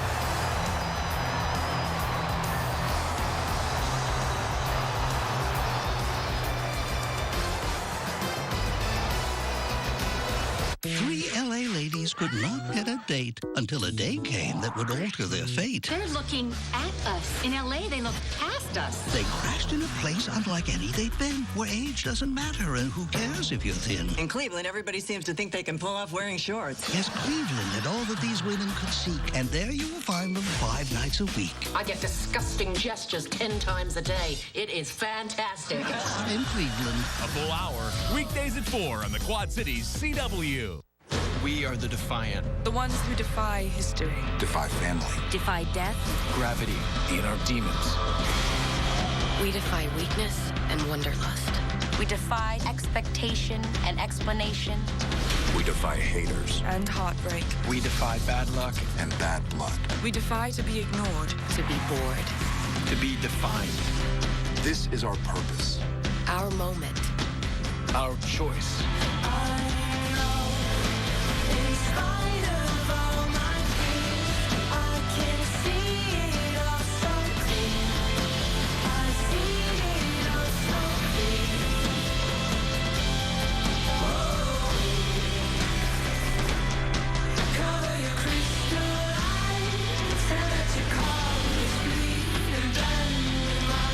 Three LA ladies could not get a date until a day came that would alter their fate. They're looking at us. In LA, they look past us. They crashed in a place unlike any they'd been, where age doesn't matter and who cares if you're thin. In Cleveland, everybody seems to think they can pull off wearing shorts. Yes, Cleveland had all that these women could seek, and there you will find them 5 nights a week. I get disgusting gestures 10 times a day. It is fantastic. In Cleveland. A full hour, weekdays at 4 on the Quad Cities CW. We are the Defiant. The ones who defy history. Defy family. Defy death. Gravity. And our demons. We defy weakness and wanderlust. We defy expectation and explanation. We defy haters. And heartbreak. We defy bad luck and bad blood. We defy to be ignored. To be bored. To be defined. This is our purpose. Our moment. Our choice.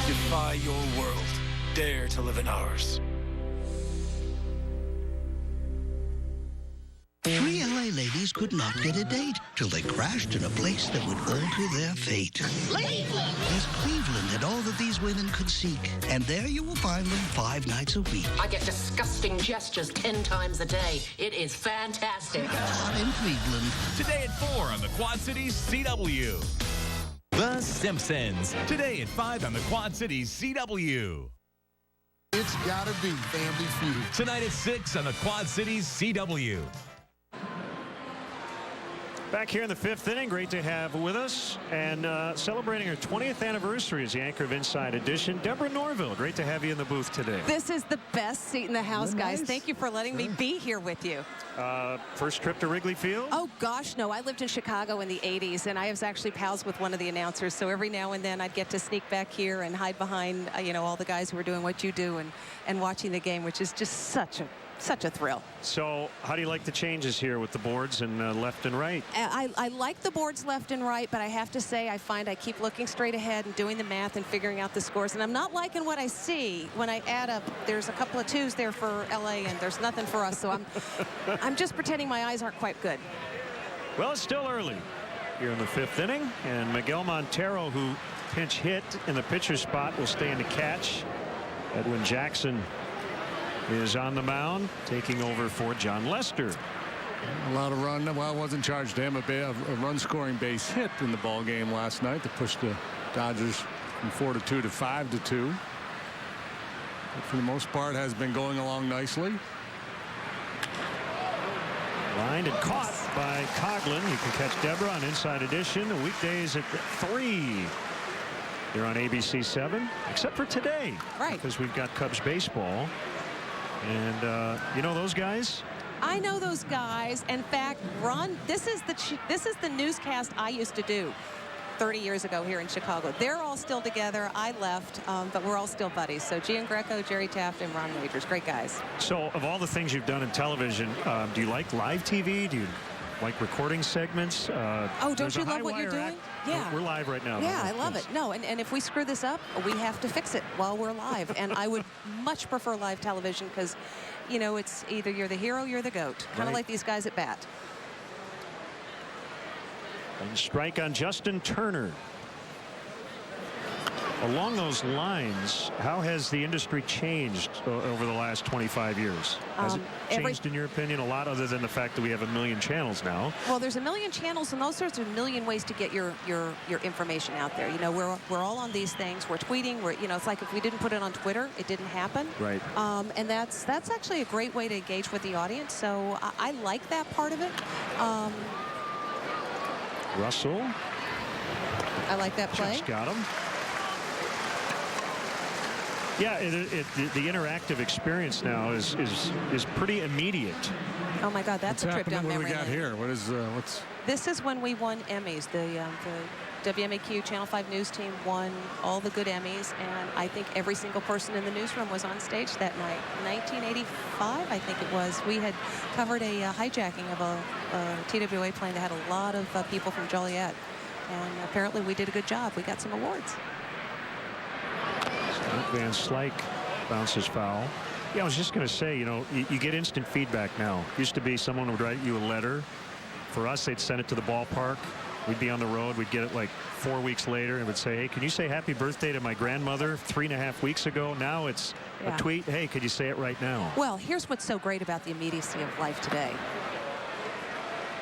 Defy your world. Dare to live in ours. 3 LA LA ladies could not get a date till they crashed in a place that would alter their fate. Cleveland! There's Cleveland and all that these women could seek, and there you will find them 5 nights a week. I get disgusting gestures 10 times a day. It is fantastic. Not in Cleveland. Today at 4 on the Quad Cities CW. The Simpsons. Today at 5 on the Quad Cities CW. It's gotta be Family Feud. Tonight at 6 on the Quad Cities CW. Back here in the 5th inning, great to have with us. And celebrating her 20th anniversary as the anchor of Inside Edition, Deborah Norville. Great to have you in the booth today. This is the best seat in the house, guys. Nice. Thank you for letting me be here with you. First trip to Wrigley Field? Oh, gosh, no. I lived in Chicago in the 80s, and I was actually pals with one of the announcers. So every now and then I'd get to sneak back here and hide behind, all the guys who were doing what you do and watching the game, which is just such a thrill. So how do you like the changes here with the boards and left and right? I like the boards left and right, but I have to say I find I keep looking straight ahead and doing the math and figuring out the scores. And I'm not liking what I see when I add up. There's a couple of 2s there for LA, and there's nothing for us. So I'm just pretending my eyes aren't quite good. Well, it's still early here in the 5th inning. And Miguel Montero, who pinch hit in the pitcher spot, will stand to catch. Edwin Jackson is on the mound, taking over for John Lester. A lot of run. Well, it wasn't charged to him. A run-scoring base hit in the ball game last night that pushed the Dodgers from 4-2 to 5-2. But for the most part, has been going along nicely. Lined and caught by Coughlin. You can catch Deborah on Inside Edition weekdays at 3. You're on ABC7, except for today, right? Because we've got Cubs baseball. And you know those guys? I know those guys. In fact, Ron, this is the newscast I used to do 30 years ago here in Chicago. They're all still together. I left, but we're all still buddies. So Gian Greco, Jerry Taft, and Ron Wagers, great guys. So of all the things you've done in television, do you like live TV? Do you like recording segments? Oh, don't you love what you're doing? Yeah. We're live right now. Yeah, I love it. No, and if we screw this up, we have to fix it while we're live. And I would much prefer live television because, it's either you're the hero, you're the goat. Kind of like these guys at bat. And strike on Justin Turner. Along those lines, how has the industry changed over the last 25 years? Has it changed, in your opinion, a lot, other than the fact that we have a million channels now? Well, there's a million channels, and those sorts of million ways to get your information out there. We're all on these things. We're tweeting. It's like if we didn't put it on Twitter, it didn't happen. Right. And that's actually a great way to engage with the audience. So I like that part of it. Russell. I like that play. Just got him. Yeah, the interactive experience now is pretty immediate. Oh my God, that's a trip down memory lane. What do we got here? What is what's? This is when we won Emmys. The WMAQ Channel 5 News team won all the good Emmys, and I think every single person in the newsroom was on stage that night. 1985, I think it was. We had covered a hijacking of a TWA plane that had a lot of people from Joliet, and apparently we did a good job. We got some awards. Van Slyke bounces foul. Yeah, I was just going to say, you get instant feedback now. Used to be someone would write you a letter. For us, they'd send it to the ballpark. We'd be on the road. We'd get it like 4 weeks later and would say, hey, can you say happy birthday to my grandmother 3.5 weeks ago? Now it's a tweet. Hey, could you say it right now? Well, here's what's so great about the immediacy of life today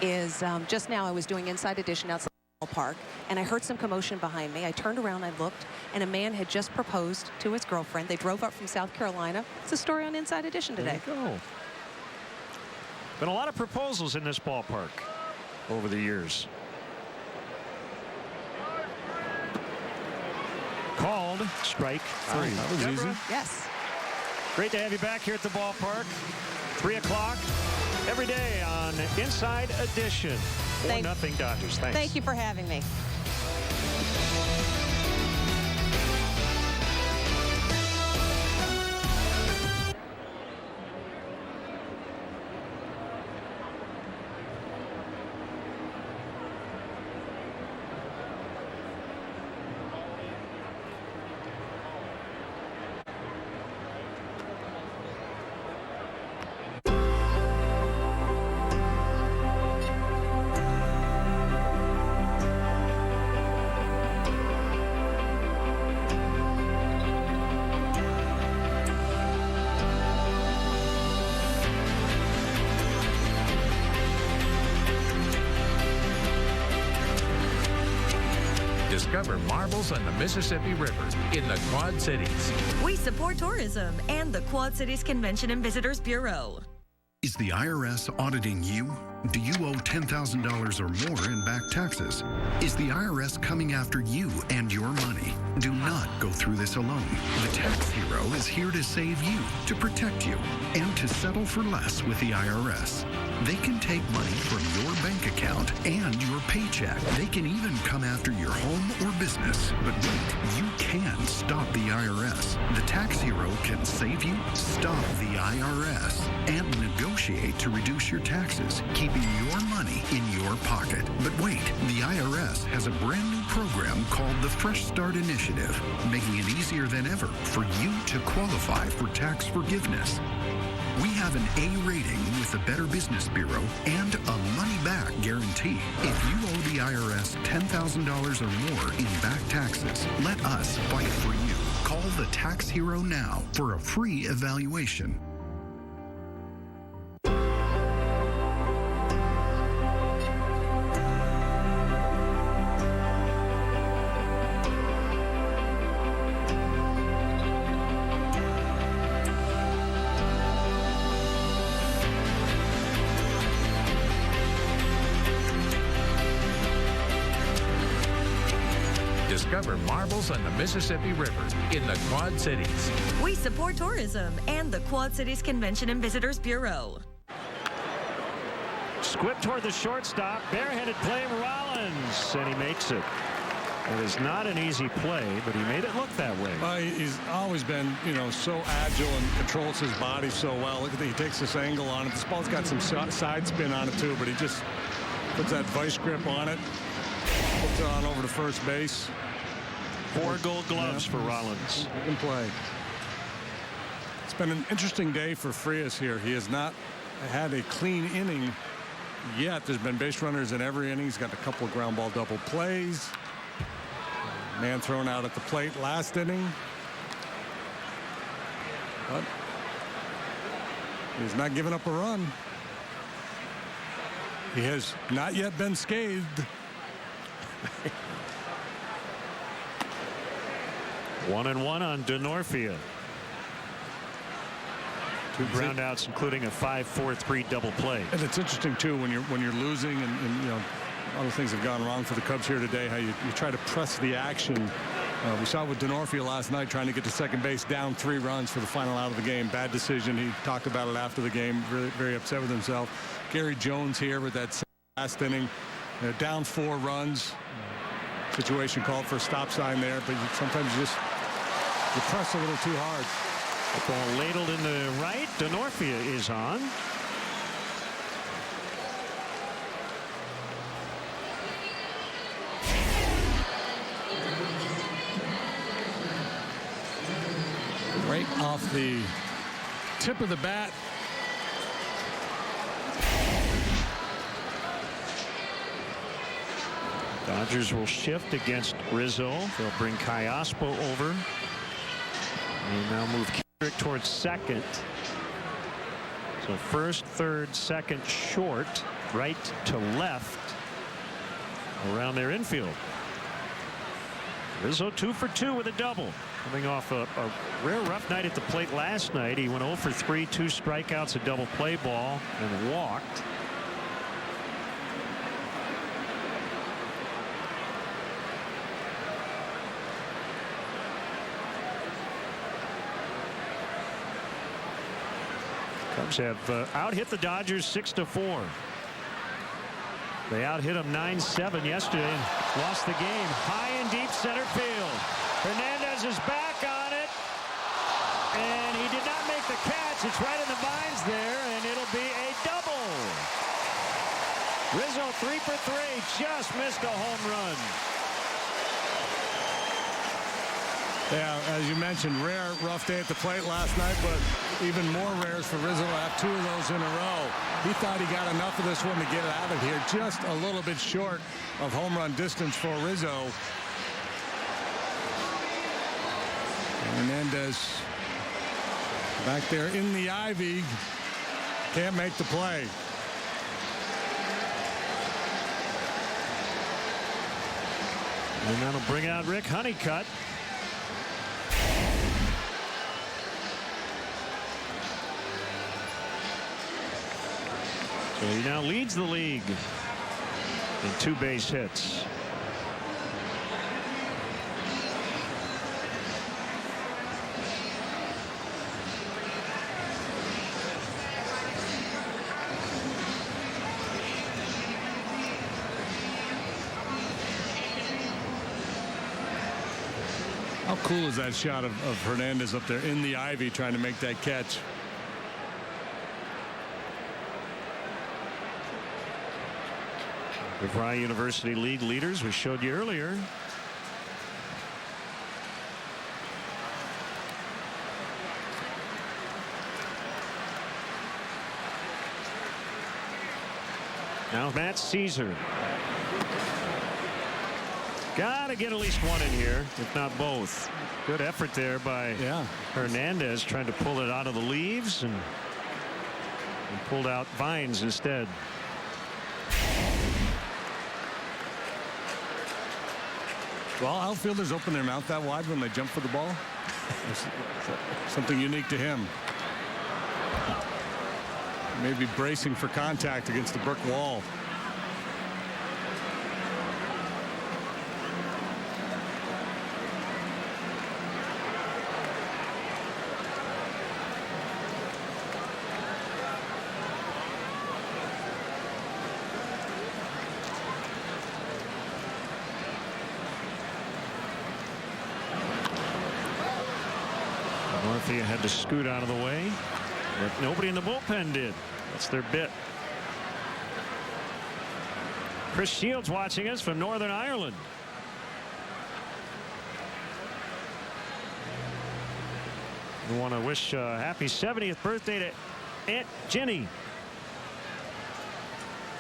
is just now I was doing Inside Edition outside park, and I heard some commotion behind me. I turned around, I looked, and a man had just proposed to his girlfriend. They drove up from South Carolina. It's a story on Inside Edition today. There you go. Been a lot of proposals in this ballpark over the years. Called strike 3. That was easy. Yes. Great to have you back here at the ballpark. 3 o'clock every day on Inside Edition. 4-0 Dodgers. Thanks. Thank you for having me. Discover marbles on the Mississippi River in the Quad Cities. We support tourism and the Quad Cities Convention and Visitors Bureau. Is the IRS auditing you? Do you owe $10,000 or more in back taxes? Is the IRS coming after you and your money? Do not go through this alone. The Tax Hero is here to save you, to protect you, and to settle for less with the IRS. They can take money from your bank account and your paycheck. They can even come after your home or business. But wait, you can stop the IRS. The Tax Hero can save you, stop the IRS, and negotiate to reduce your taxes, keeping your money in your pocket. But wait, the IRS has a brand new program called the Fresh Start Initiative, making it easier than ever for you to qualify for tax forgiveness. We have an A rating with the Better Business Bureau and a money-back guarantee. If you owe the IRS $10,000 or more in back taxes, let us fight for you. Call the Tax Hero now for a free evaluation. Discover marbles on the Mississippi River in the Quad Cities. We support tourism and the Quad Cities Convention and Visitors Bureau. Squib toward the shortstop. Barehanded play, Rollins, and he makes it. It is not an easy play, but he made it look that way. Well, he's always been, so agile and controls his body so well. Look at that. He takes this angle on it. This ball's got some side spin on it, too, but he just puts that vice grip on it. Puts it on over to first base. 4 gold gloves for Rollins. He can play. It's been an interesting day for Frias here. He has not had a clean inning yet. There's been base runners in every inning. He's got a couple of ground ball double plays. Man thrown out at the plate last inning. But he's not giving up a run. He has not yet been scathed. 1-1 on Denorfia. 2 ground outs, including a 5-4-3 double play. And it's interesting too when you're losing and other things have gone wrong for the Cubs here today. How you try to press the action. We saw with Denorfia last night trying to get to second base, down 3 runs for the final out of the game. Bad decision. He talked about it after the game. Really very upset with himself. Gary Jones here with that last inning, down 4 runs. Situation called for a stop sign there, but sometimes you press a little too hard. The ball ladled in the right. Denorfia is on. Right off the tip of the bat. Dodgers will shift against Rizzo. They'll bring Kayaspo over. They now move Kendrick towards second. So first, third, second, short, right to left around their infield. Rizzo 2 for 2 with a double. Coming off a rare rough night at the plate last night. He went 0 for 3, 2 strikeouts, a double play ball, and walked. Cubs have out-hit the Dodgers 6-4. They out-hit them 9-7 yesterday and lost the game. High and deep center field. Hernandez is back on it, and he did not make the catch. It's right in the vines there, and it'll be a double. Rizzo 3 for 3, just missed a home run. Yeah, as you mentioned, rare rough day at the plate last night, but even more rares for Rizzo to have 2 of those in a row. He thought he got enough of this one to get out of here. Just a little bit short of home run distance for Rizzo. Hernandez back there in the ivy. Can't make the play. And that'll bring out Rick Honeycutt. So he now leads the league in 2 base hits. How cool is that shot of Hernandez up there in the ivy trying to make that catch? The Fry University League leaders we showed you earlier. Now Matt Caesar. Got to get at least one in here, if not both. Good effort there by Hernandez, trying to pull it out of the leaves, and pulled out Vines instead. Well, outfielders open their mouth that wide when they jump for the ball. Something unique to him. Maybe bracing for contact against the brick wall. Northia had to scoot out of the way, but nobody in the bullpen did. That's their bit. Chris Shields watching us from Northern Ireland. We want to wish a happy 70th birthday to Aunt Jenny.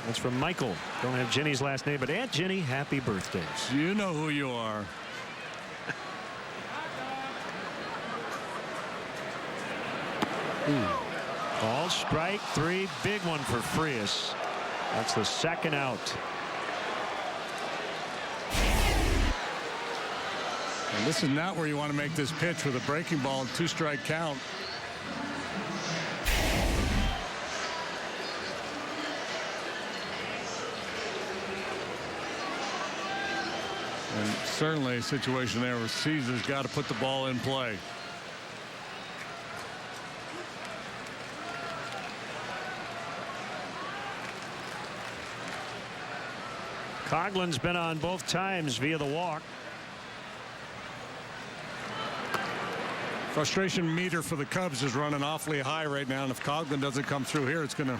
That's from Michael. Don't have Jenny's last name, but Aunt Jenny, happy birthdays. You know who you are. Ball strike 3, big one for Frias. That's the second out. And this is not where you want to make this pitch with a breaking ball and 2-strike count. And certainly a situation there where Caesar's got to put the ball in play. Coughlin's been on both times via the walk. Frustration meter for the Cubs is running awfully high right now, and if Coughlin doesn't come through here, it's going to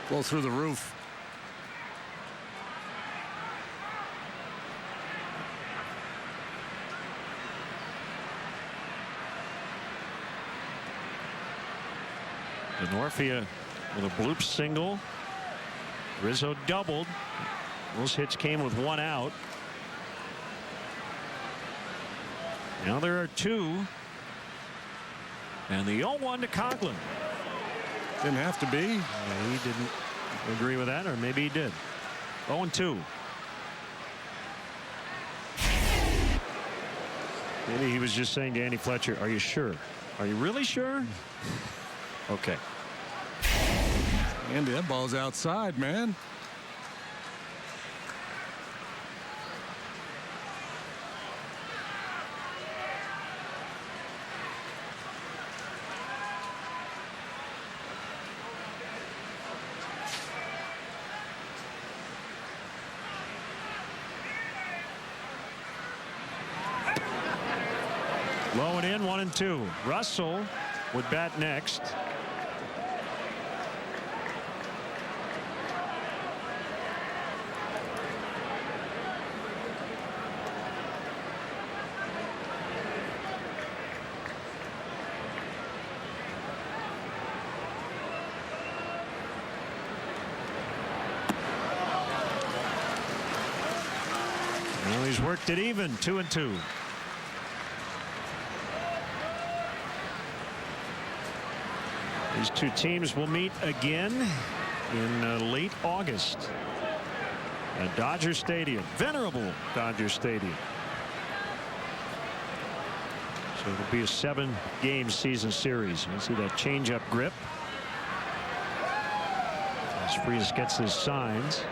blow through the roof. Northia with a bloop single. Rizzo doubled. Those hits came with 1 out. Now there are 2. And the 0-1 to Coughlin. Didn't have to be. He didn't agree with that, or maybe he did. 0-2. Maybe he was just saying to Andy Fletcher, are you sure? Are you really sure? Okay. Andy, that ball's outside, man. Low and in, 1-2. Russell would bat next. Well, he's worked it even, 2-2. These two teams will meet again in late August. at Dodger Stadium, venerable Dodger Stadium. So it'll be a 7-game season series. You see that changeup grip as Frias gets his signs.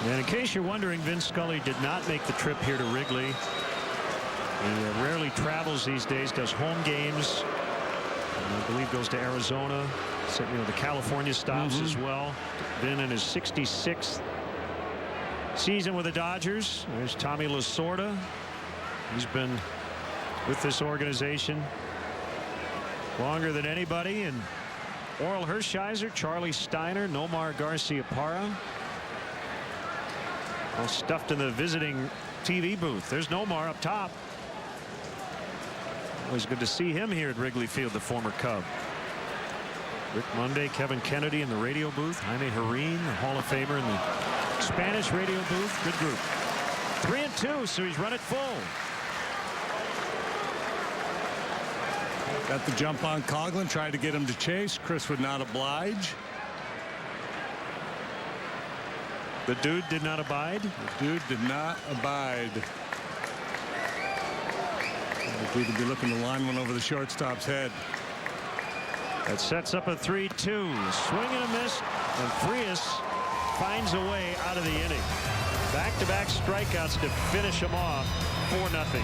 And in case you're wondering, Vin Scully did not make the trip here to Wrigley. He rarely travels these days, does home games. And I believe goes to Arizona, the California stops as well. Vin in his 66th season with the Dodgers. There's Tommy Lasorda. He's been with this organization longer than anybody. And Orel Hershiser, Charlie Steiner, Nomar Garciaparra. All stuffed in the visiting TV booth. There's Nomar up top. Always good to see him here at Wrigley Field, the former Cub. Rick Monday, Kevin Kennedy in the radio booth. Jaime Jarrín, the Hall of Famer, in the Spanish radio booth. Good group. 3-2, so he's run it full. Got the jump on Coughlin, tried to get him to chase. Chris would not oblige. The dude did not abide. The dude did not abide. The dude would be looking to line one over the shortstop's head. That sets up a 3-2. Swing and a miss, and Frias finds a way out of the inning. Back-to-back strikeouts to finish him off. 4-0.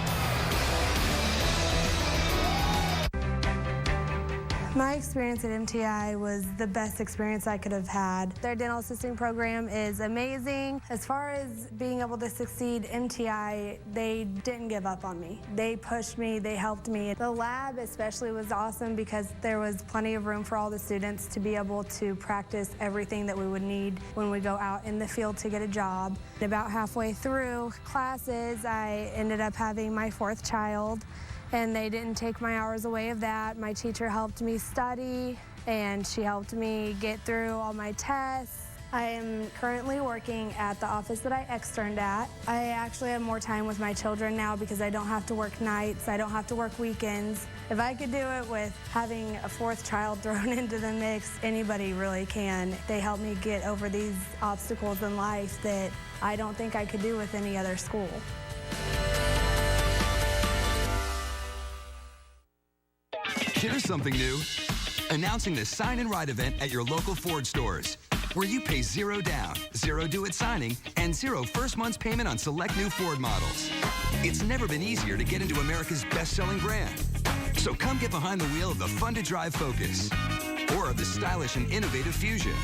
My experience at MTI was the best experience I could have had. Their dental assisting program is amazing. As far as being able to succeed, MTI, they didn't give up on me. They pushed me, they helped me. The lab especially was awesome because there was plenty of room for all the students to be able to practice everything that we would need when we go out in the field to get a job. About halfway through classes, I ended up having my 4th child. And they didn't take my hours away of that. My teacher helped me study, and she helped me get through all my tests. I am currently working at the office that I externed at. I actually have more time with my children now because I don't have to work nights. I don't have to work weekends. If I could do it with having a 4th child thrown into the mix, anybody really can. They help me get over these obstacles in life that I don't think I could do with any other school. Here's something new. Announcing the Sign and Ride event at your local Ford stores, where you pay 0 down, 0 due at signing, and 0 first month's payment on select new Ford models. It's never been easier to get into America's best-selling brand. So come get behind the wheel of the fun-to-drive Focus or of the stylish and innovative Fusion.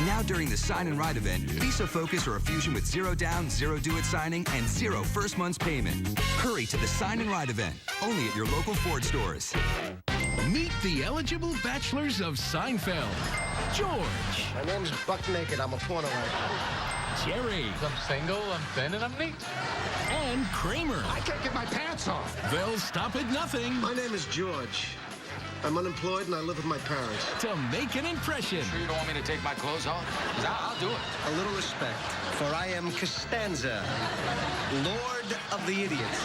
Now during the Sign and Ride event, lease a Focus or a Fusion with 0 down, 0 due at signing, and 0 first month's payment. Hurry to the Sign and Ride event, only at your local Ford stores. Meet the eligible bachelors of Seinfeld. George. My name's Buck Naked. I'm a porno actor. Jerry. I'm single, I'm thin, and I'm neat. And Kramer. I can't get my pants off. They'll stop at nothing. My name is George. I'm unemployed and I live with my parents. To make an impression. Sure you don't want me to take my clothes off? 'Cause I'll do it. A little respect, for I am Costanza, Lord of the Idiots.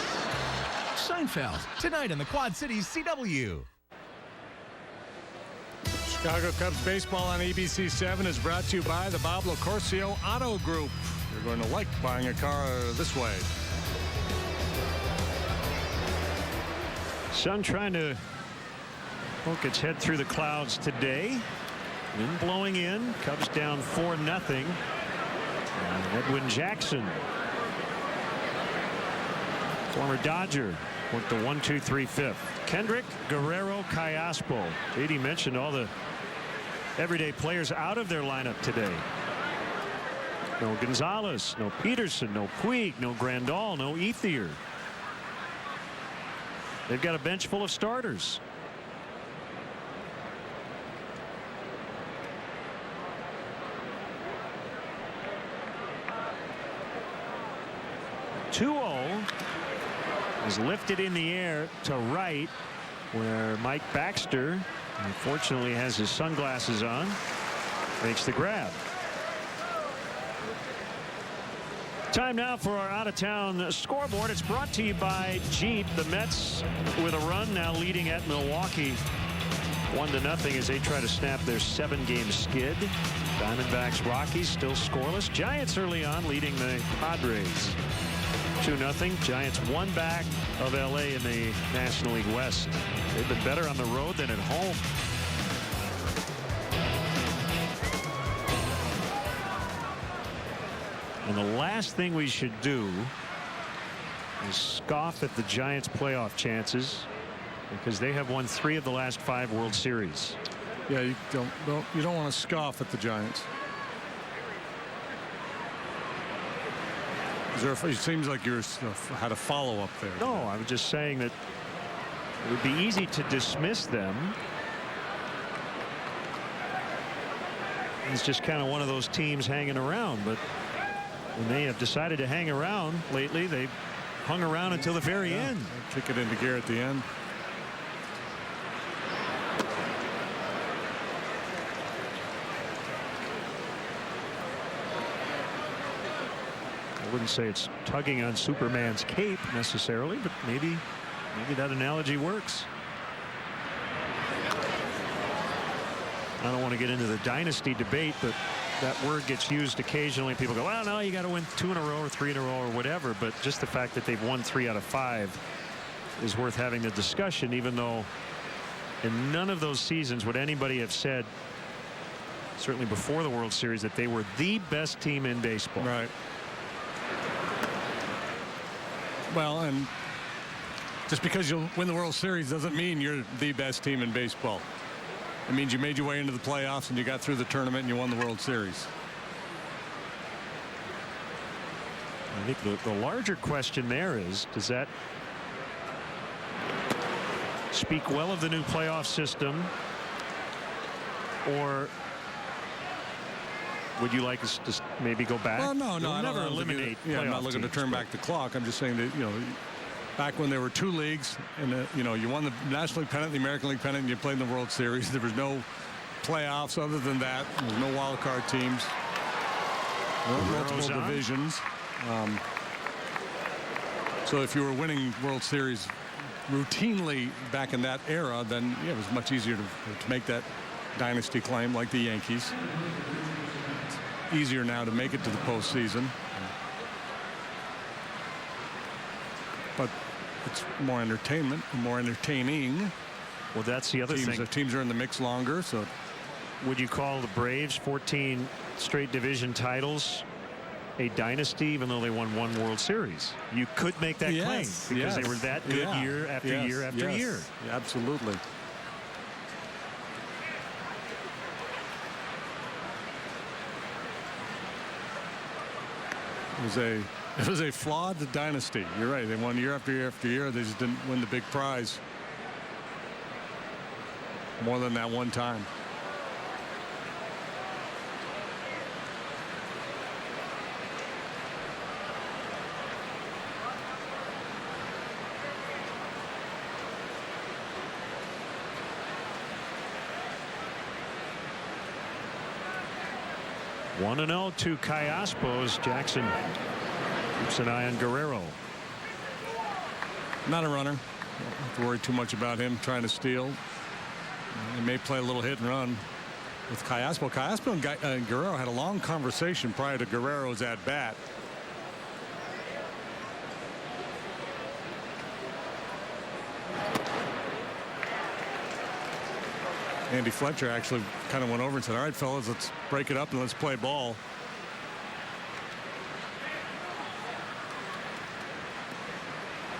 Seinfeld, tonight on the Quad Cities CW. Chicago Cubs baseball on ABC7 is brought to you by the Bob LaCourcio Auto Group. You're going to like buying a car this way. Sun trying to poke its head through the clouds today. Wind blowing in. Cubs down 4-0. Edwin Jackson, former Dodger, worked the 1-2-3-5. Kendrick Guerrero Callaspo. JD mentioned all the everyday players out of their lineup today. No Gonzalez, no Peterson, no Puig, no Grandal, no Ethier. They've got a bench full of starters. Is lifted in the air to right, where Mike Baxter, unfortunately, has his sunglasses on, makes the grab. Time now for our out-of-town scoreboard. It's brought to you by Jeep. The Mets with a run now leading at Milwaukee 1-0 as they try to snap their 7-game skid. Diamondbacks Rockies still scoreless. Giants early on leading the Padres 2-0. Giants one back of LA in the National League West. They've been better on the road than at home. And the last thing we should do is scoff at the Giants' playoff chances, because they have won 3 of the last 5 World Series. Yeah, you don't want to scoff at the Giants. It seems like you had a follow-up there. No, I was just saying that it would be easy to dismiss them. It's just kind of one of those teams hanging around, but when they have decided to hang around lately, they've hung around until the very end. Kick it into gear at the end. I wouldn't say it's tugging on Superman's cape necessarily, but maybe that analogy works. I don't want to get into the dynasty debate, but that word gets used occasionally. People go, well, no, you got to win 2 in a row or 3 in a row or whatever. But just the fact that they've won 3 out of 5 is worth having the discussion, even though in none of those seasons would anybody have said, certainly before the World Series, that they were the best team in baseball. Right. Well, and just because you'll win the World Series doesn't mean you're the best team in baseball. It means you made your way into the playoffs and you got through the tournament and you won the World Series. I think the larger question there is, does that speak well of the new playoff system, or would you like us to maybe go back? Well, no, You'll never eliminate. I'm not looking to turn back the clock. I'm just saying that, back when there were 2 leagues and you won the National League pennant, the American League pennant, and you played in the World Series. There was no playoffs other than that. There was no wild card teams. Multiple divisions. So if you were winning World Series routinely back in that era, then it was much easier to make that dynasty claim, like the Yankees. It's easier now to make it to the postseason. But it's more entertainment, more entertaining. Well, that's the other thing. Teams are in the mix longer. So, would you call the Braves 14 straight division titles a dynasty, even though they won 1 World Series? You could make that claim because they were that good year after year after year. Yeah, absolutely. It was a flawed dynasty. You're right. They won year after year after year. They just didn't win the big prize more than that one time. One 1-0 to Callaspo's. Jackson keeps an eye on Guerrero. Not a runner. Don't have to worry too much about him trying to steal. He may play a little hit and run with Callaspo. Callaspo and Guerrero had a long conversation prior to Guerrero's at bat. Andy Fletcher actually kind of went over and said, all right, fellas, let's break it up and let's play ball.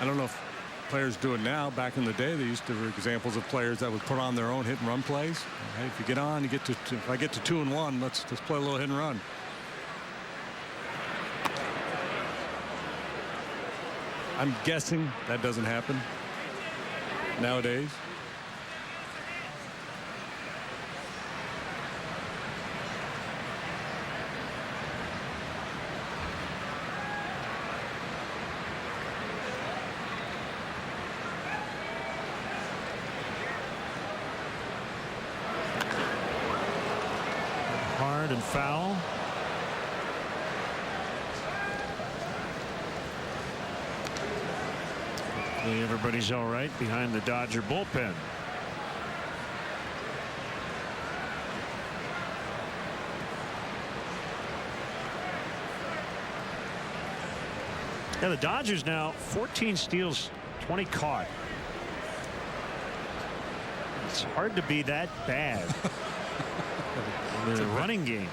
I don't know if players do it now. Back in the day, they used to have examples of players that would put on their own hit and run plays. Hey, if you get on, you get to if I get to 2 and 1, let's play a little hit and run. I'm guessing that doesn't happen nowadays. And foul. Everybody's all right behind the Dodger bullpen. Yeah, the Dodgers now 14 steals, 20 caught. It's hard to be that bad in the running game.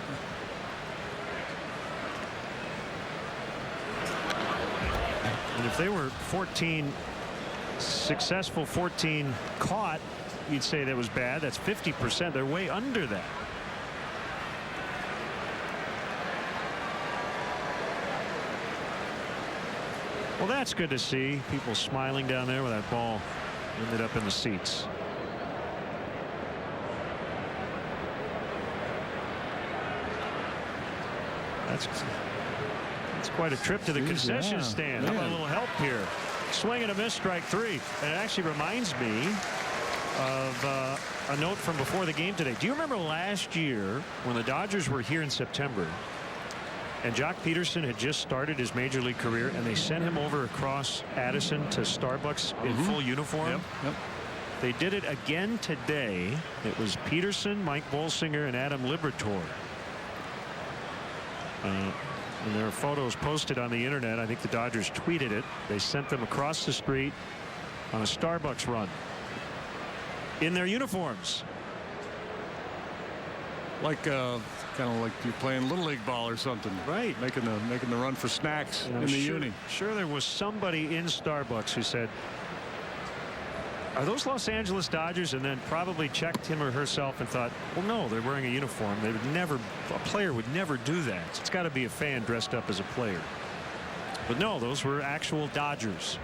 And if they were 14 successful, 14 caught, you'd say that was bad. That's 50%. They're way under that. Well, that's good to see. People smiling down there with that ball ended up in the seats. That's quite a trip to the concession stand. How about a little help here? Swing and a miss, strike 3. And it actually reminds me of a note from before the game today. Do you remember last year when the Dodgers were here in September and Jock Peterson had just started his major league career and they sent him over across Addison to Starbucks in full uniform? Yep. They did it again today. It was Peterson, Mike Bolsinger, and Adam Liberatore. And there are photos posted on the internet. I think the Dodgers tweeted it. They sent them across the street on a Starbucks run in their uniforms. Like kind of like you're playing Little League ball or something. Right. Making the run for snacks in the uni. Sure there was somebody in Starbucks who said, are those Los Angeles Dodgers? And then probably checked him or herself and thought, well, no, they're wearing a uniform. They would never, a player would never do that. It's got to be a fan dressed up as a player. But no, those were actual Dodgers.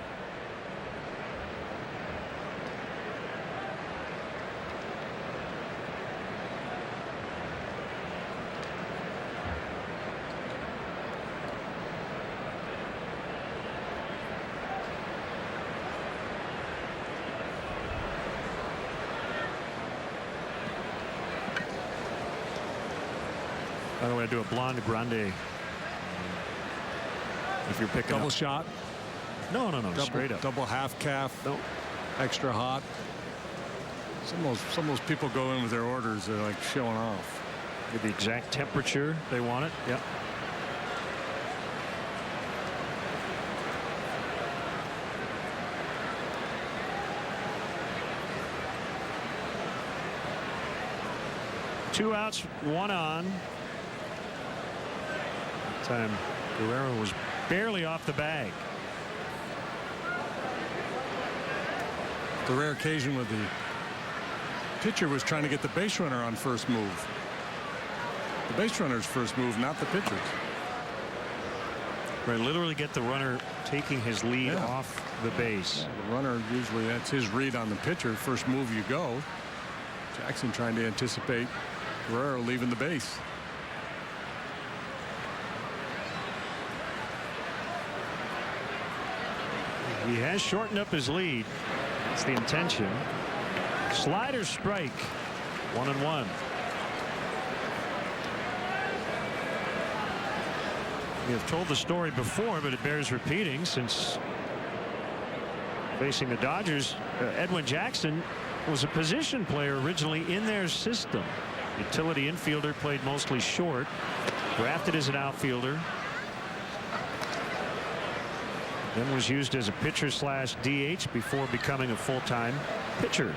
By the way, I do a blonde grande. If you're picking double up. Shot. No, straight up. Double half calf. Nope. Extra hot. Some of those people go in with their orders. They're like showing off. With the exact temperature they want it. Yep. Two outs, one on. Time Guerrero was barely off the bag. The rare occasion where the pitcher was trying to get the base runner on first move. The base runner's first move, not the pitcher's. Right, literally get the runner taking his lead off the base. Yeah, the runner, usually that's his read on the pitcher. First move you go. Jackson trying to anticipate Guerrero leaving the base. He has shortened up his lead. That's the intention. Slider strike. 1-1. We have told the story before, but it bears repeating since facing the Dodgers. Edwin Jackson was a position player originally in their system. Utility infielder, played mostly short. Drafted as an outfielder. Then was used as a pitcher / DH before becoming a full-time pitcher.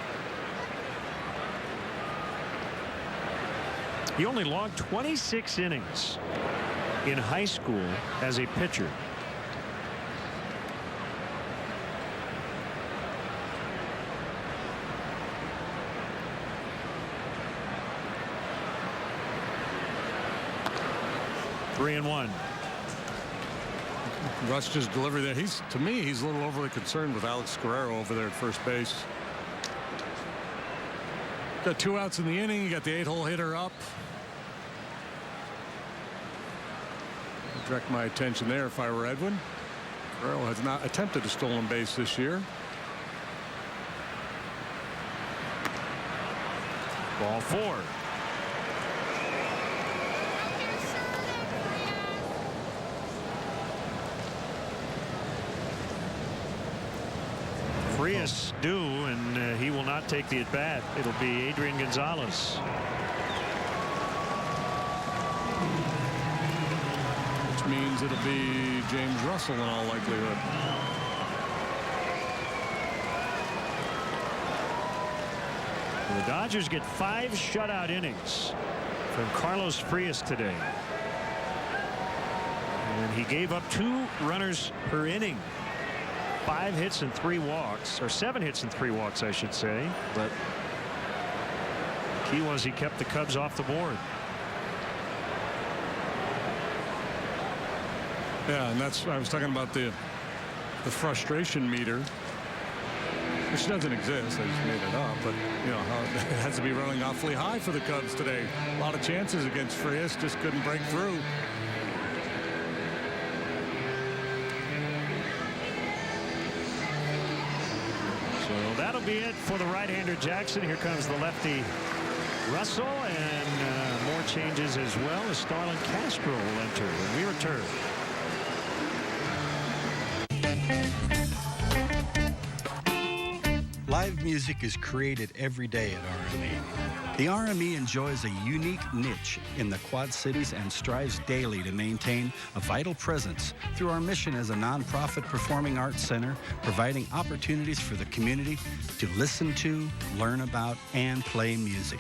He only logged 26 innings in high school as a pitcher. Three and one. Rushed his delivery there. To me, he's a little overly concerned with Alex Guerrero over there at first base. Got 2 outs in the inning. You got the 8-hole hitter up. Direct my attention there if I were Edwin. Guerrero has not attempted a stolen base this year. Ball 4. guests do, and he will not take the at-bat. It'll be Adrian Gonzalez. Which means it'll be James Russell in all likelihood. The Dodgers get 5 shutout innings from Carlos Frias today. And he gave up 2 runners per inning. 5 hits and 3 walks, or 7 hits and 3 walks, I should say. But the key was he kept the Cubs off the board. Yeah, and that's I was talking about the frustration meter, which doesn't exist. I just made it up, but you know how it has to be running awfully high for the Cubs today. A lot of chances against Frias, just couldn't break through. So that'll be it for the right-hander Jackson. Here comes the lefty Russell, and more changes as well as Starlin Castro will enter when we return. Live music is created every day at RME. The RME enjoys a unique niche in the Quad Cities and strives daily to maintain a vital presence through our mission as a nonprofit performing arts center, providing opportunities for the community to listen to, learn about, and play music.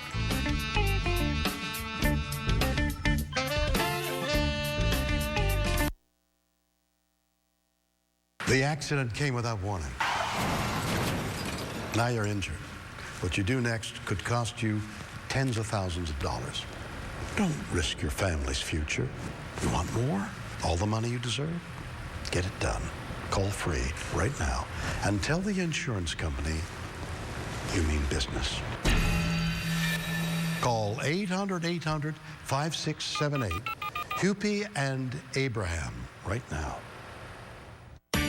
The accident came without warning. Now you're injured. What you do next could cost you tens of thousands of dollars. Don't risk your family's future. You want more? All the money you deserve? Get it done. Call free right now and tell the insurance company you mean business. Call 800-800-5678. Huppy and Abraham right now.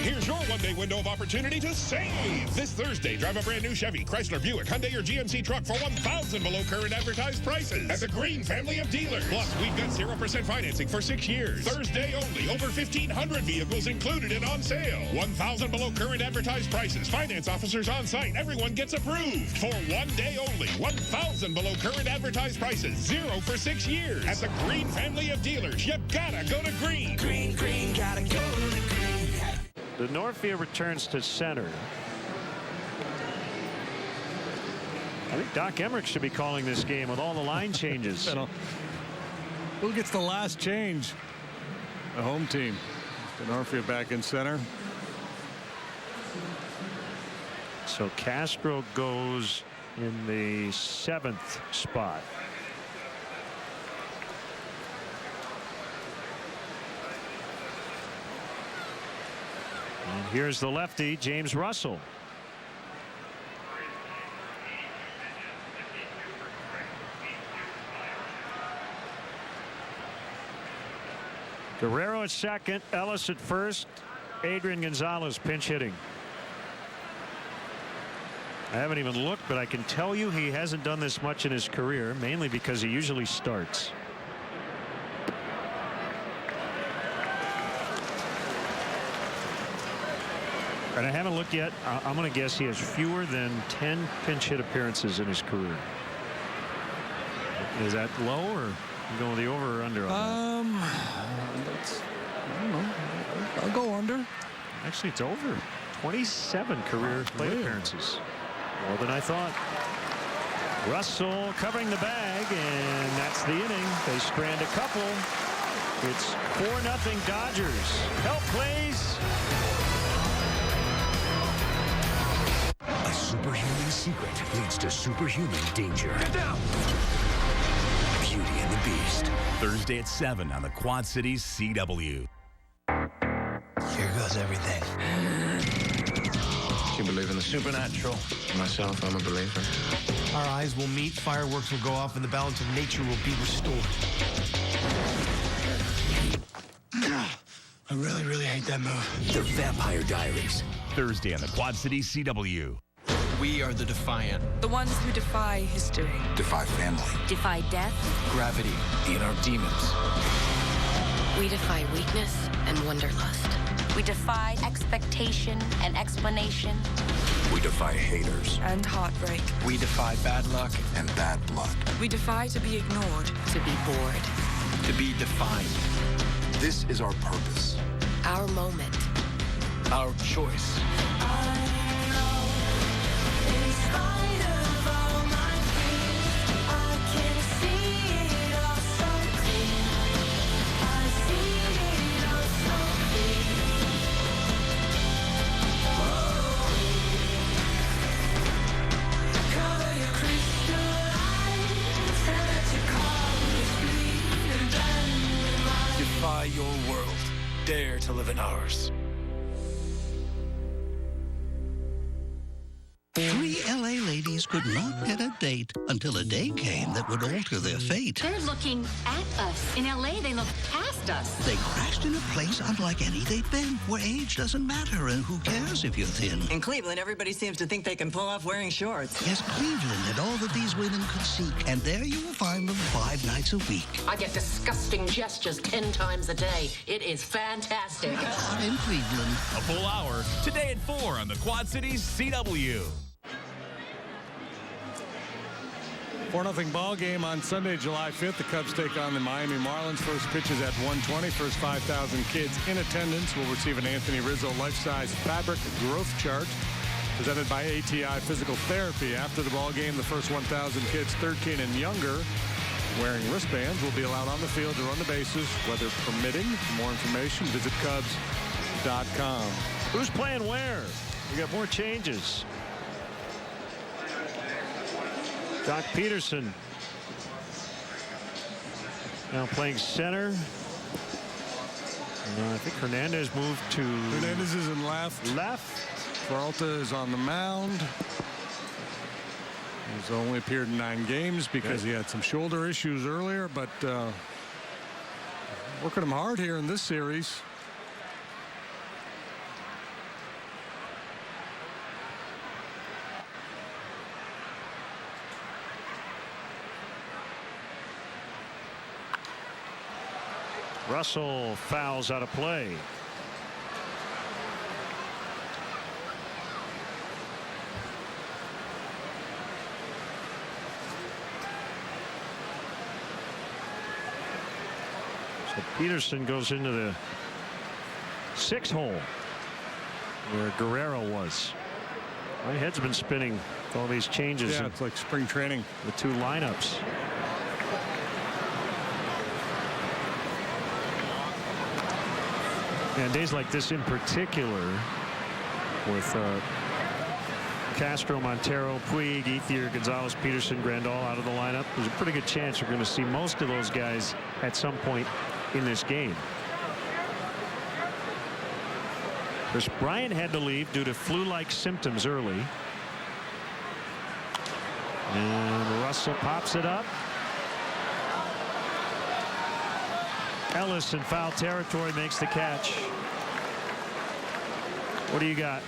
Here's your one-day window of opportunity to save. This Thursday, drive a brand new Chevy, Chrysler, Buick, Hyundai, or GMC truck for $1,000 below current advertised prices at the Green family of dealers. Plus, we've got 0% financing for 6 years. Thursday only, over 1,500 vehicles included and on sale. $1,000 below current advertised prices. Finance officers on site. Everyone gets approved. For 1 day only, $1,000 below current advertised prices. 0 for 6 years at the Green family of dealers. You gotta go to Green. Green, gotta go to Green. The Northfield returns to center. I think Doc Emmerich should be calling this game with all the line changes. Who gets the last change? The home team. The Northfield back in center. So Castro goes in the 7th spot. And here's the lefty, James Russell. Guerrero at second, Ellis at first, Adrian Gonzalez pinch hitting. I haven't even looked, but I can tell you he hasn't done this much in his career, mainly because he usually starts. And I haven't looked yet. I'm going to guess he has fewer than 10 pinch hit appearances in his career. Is that low, or you going with the over or under on that? I don't know. I'll go under. Actually, it's over. 27 career plate appearances. More than I thought. Russell covering the bag, and that's the inning. They strand a couple. It's 4-0 Dodgers. Help, please. A superhuman secret leads to superhuman danger. Get down! Beauty and the Beast. Thursday at 7 on the Quad Cities CW. Here goes everything. You believe in the supernatural? Myself, I'm a believer. Our eyes will meet, fireworks will go off, and the balance of nature will be restored. I really, really hate that move. The Vampire Diaries. Thursday on the Quad Cities CW. We are the defiant. The ones who defy history. Defy family. Defy death. Gravity. The inner demons. We defy weakness and wanderlust. We defy expectation and explanation. We defy haters. And heartbreak. We defy bad luck and bad blood. We defy to be ignored. To be bored. to be defined. This is our purpose. Our moment. Our choice. Defy your world. Dare to live in ours. 3 LA ladies could not get a date until a day came that would alter their fate. They're looking at us. In LA, they look past us. They crashed in a place unlike any they'd been, where age doesn't matter and who cares if you're thin. In Cleveland, everybody seems to think they can pull off wearing shorts. Yes, Cleveland had all that these women could seek, and there you will find them 5 nights a week. I get disgusting gestures 10 times a day. It is fantastic. In Cleveland. A full hour today at 4 on the Quad Cities CW. 4-0 ball game on Sunday, July 5th. The Cubs take on the Miami Marlins. First pitch is at 1:20. First 5,000 kids in attendance will receive an Anthony Rizzo life-size fabric growth chart presented by ATI Physical Therapy. After the ball game, the first 1,000 kids 13 and younger wearing wristbands will be allowed on the field to run the bases, weather permitting. For more information, visit Cubs.com. Who's playing where? We got more changes. Doc Peterson now playing center. I think Hernandez moved to... Hernandez is in left. Peralta is on the mound. He's only appeared in 9 games because he had some shoulder issues earlier, but working him hard here in this series. Russell fouls out of play. So Peterson goes into the 6th hole where Guerrero was. My head's been spinning with all these changes. Yeah, it's like spring training. The 2 lineups. And days like this in particular, with Castro, Montero, Puig, Ethier, Gonzalez, Peterson, Grandal out of the lineup, there's a pretty good chance you're going to see most of those guys at some point in this game. Chris Bryant had to leave due to flu-like symptoms early. And Russell pops it up. Ellis in foul territory makes the catch. What do you got?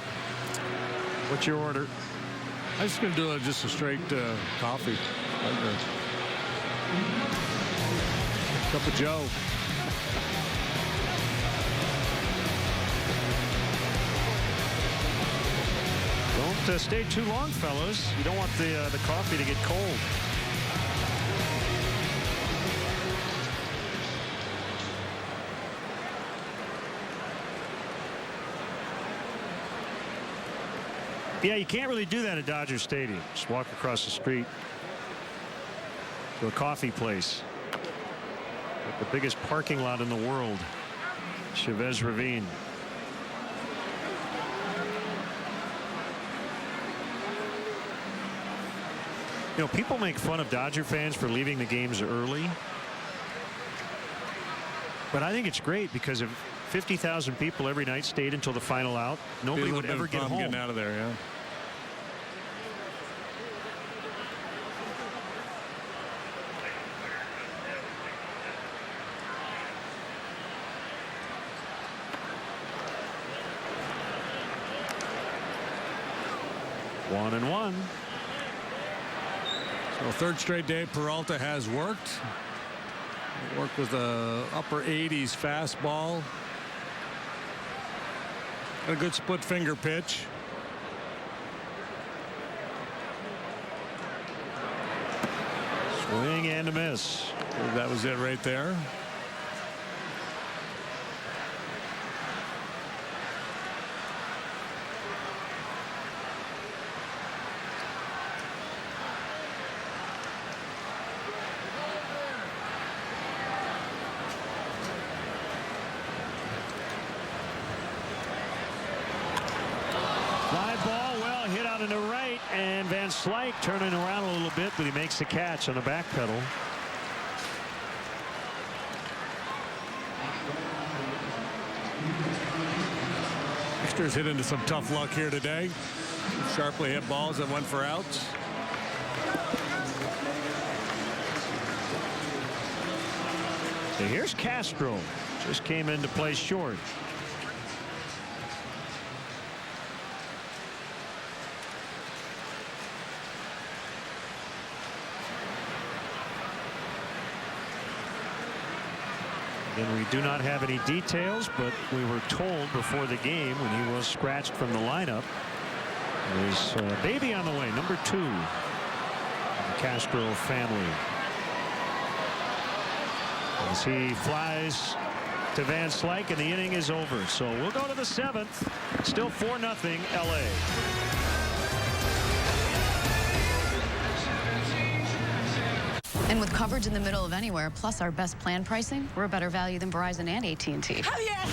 What's your order? I'm just going to do just a straight coffee. Cup of Joe. Don't stay too long, fellas. You don't want the coffee to get cold. Yeah, you can't really do that at Dodger Stadium. Just walk across the street to a coffee place. Like the biggest parking lot in the world, Chavez Ravine. You know, people make fun of Dodger fans for leaving the games early. But I think it's great because if 50,000 people every night stayed until the final out, nobody would ever get home. Getting out of there, yeah. One and one. So 3rd straight day Peralta has worked. Worked with a upper 80s fastball. A good split finger pitch. Swing and a miss. That was it right there. And Van Slyke turning around a little bit, but he makes the catch on the back pedal. Extras hit into some tough luck here today. Sharply hit balls that went for outs. So here's Castro. Just came into play short. And we do not have any details, but we were told before the game when he was scratched from the lineup. There's a baby on the way, number 2 in the Castro family. As he flies to Van Slyke, and the inning is over. So we'll go to the 7th. Still 4-0 LA. And with coverage in the middle of anywhere, plus our best plan pricing, we're a better value than Verizon and AT&T. Javier!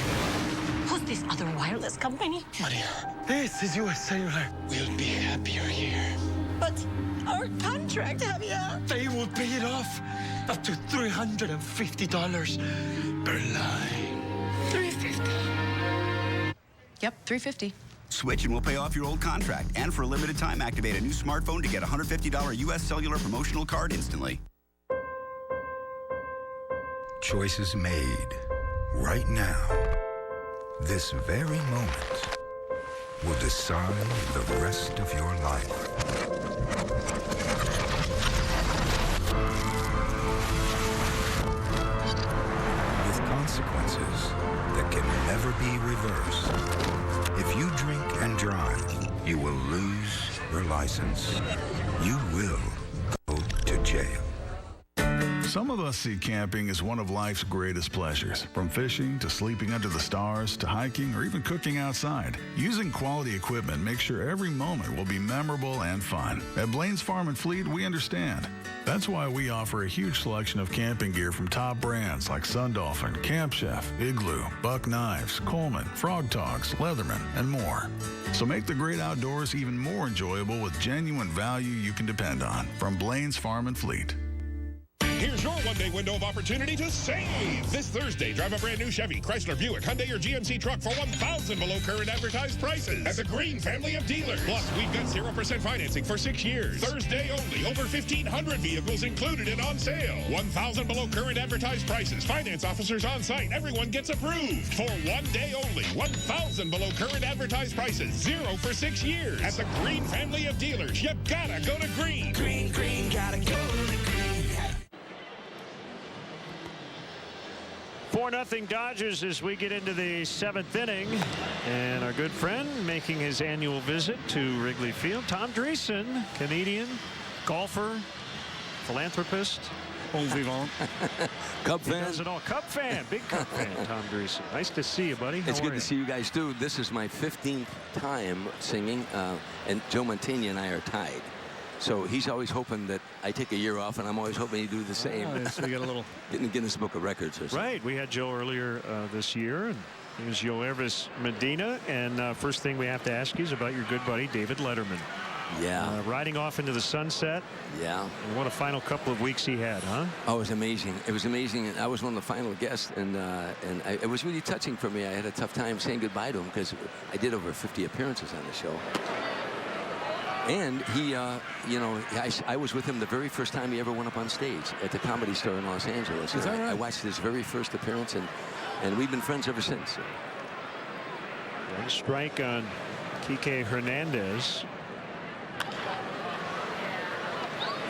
Who's this other wireless company? Maria, this is US Cellular. We'll be happier here. But our contract, Javier! They will pay it off up to $350 per line. $350. Yep, $350. Switch and we'll pay off your old contract. And for a limited time, activate a new smartphone to get a $150 US Cellular promotional card instantly. Choices made right now, this very moment, will decide the rest of your life. With consequences that can never be reversed. If you drink and drive, you will lose your license. You will go to jail. Some of us see camping as one of life's greatest pleasures. From fishing to sleeping under the stars to hiking or even cooking outside. Using quality equipment makes sure every moment will be memorable and fun. At Blaine's Farm and Fleet, we understand. That's why we offer a huge selection of camping gear from top brands like Sundolphin, Camp Chef, Igloo, Buck Knives, Coleman, Frog Togs, Leatherman, and more. So make the great outdoors even more enjoyable with genuine value you can depend on. From Blaine's Farm and Fleet. Here's your one-day window of opportunity to save. This Thursday, drive a brand new Chevy, Chrysler, Buick, Hyundai, or GMC truck for $1,000 below current advertised prices at the Green family of dealers. Plus, we've got 0% financing for 6 years. Thursday only, over 1,500 vehicles included and on sale. $1,000 below current advertised prices. Finance officers on site. Everyone gets approved. For one day only, $1,000 below current advertised prices. 0 for 6 years. At the Green family of dealers. You gotta go to Green. Green, green, gotta go to Green. 4-0 Dodgers as we get into the 7th inning. And our good friend making his annual visit to Wrigley Field, Tom Dreesen, Canadian golfer, philanthropist. Bon vivant. Cub He fan. does it all. Cub fan. Big Cub fan, Tom Dreesen. Nice to see you, buddy. How It's are good you? to see you guys, too. This is my 15th time singing, and Joe Mantegna and I are tied. So he's always hoping that I take a year off, and I'm always hoping you do the same. Oh, so we got a little Getting the Guinness Book of Records or something. Right. We had Joe earlier this year, and he was Yoervis Medina. And first thing we have to ask you is about your good buddy, David Letterman. Yeah. Riding off into the sunset. Yeah. And what a final couple of weeks he had, huh? Oh, it was amazing. It was amazing. I was one of the final guests, and it was really touching for me. I had a tough time saying goodbye to him because I did over 50 appearances on the show. And he, you know, I was with him the very first time he ever went up on stage at the Comedy Store in Los Angeles. Is that right? I watched his very first appearance, and we've been friends ever since. One strike on Kike Hernandez.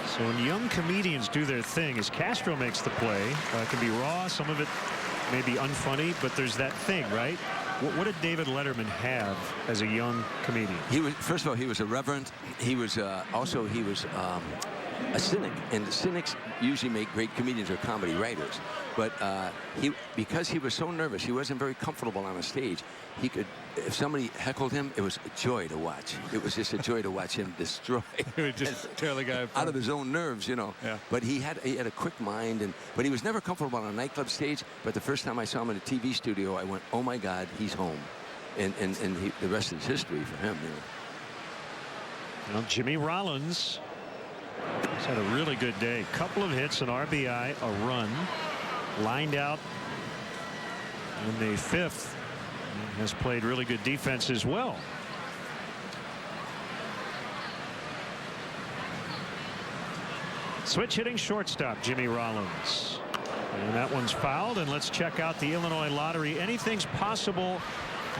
So when young comedians do their thing, as Castro makes the play, it can be raw, some of it may be unfunny, but there's that thing, right? What did David Letterman have as a young comedian? He was, first of all, he was irreverent. He was also a cynic, and the cynics usually make great comedians or comedy writers. But because he was so nervous, he wasn't very comfortable on a stage. He could, if somebody heckled him, it was a joy to watch. It was just a joy to watch him destroy. He would just tear the guy apart. Out of his own nerves, you know. Yeah. But he had a quick mind, but he was never comfortable on a nightclub stage. But the first time I saw him in a TV studio, I went, "Oh my God, he's home," and the rest is history for him. You know. Well, Jimmy Rollins has had a really good day. Couple of hits, an RBI, a run, lined out in the 5th. Has played really good defense as well. Switch hitting shortstop Jimmy Rollins, and that one's fouled. And let's check out the Illinois Lottery anything's possible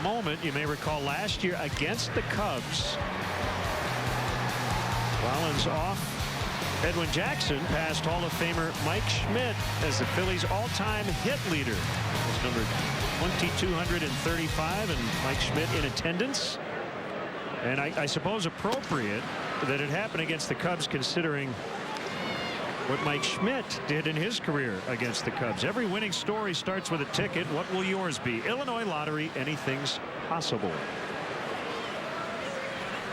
moment. You may recall last year against the Cubs, Rollins off Edwin Jackson past Hall of Famer Mike Schmidt as the Phillies all-time hit leader. It's number 2,235, and Mike Schmidt in attendance. And I suppose appropriate that it happened against the Cubs, considering what Mike Schmidt did in his career against the Cubs. Every winning story starts with a ticket. What will yours be? Illinois Lottery, anything's possible.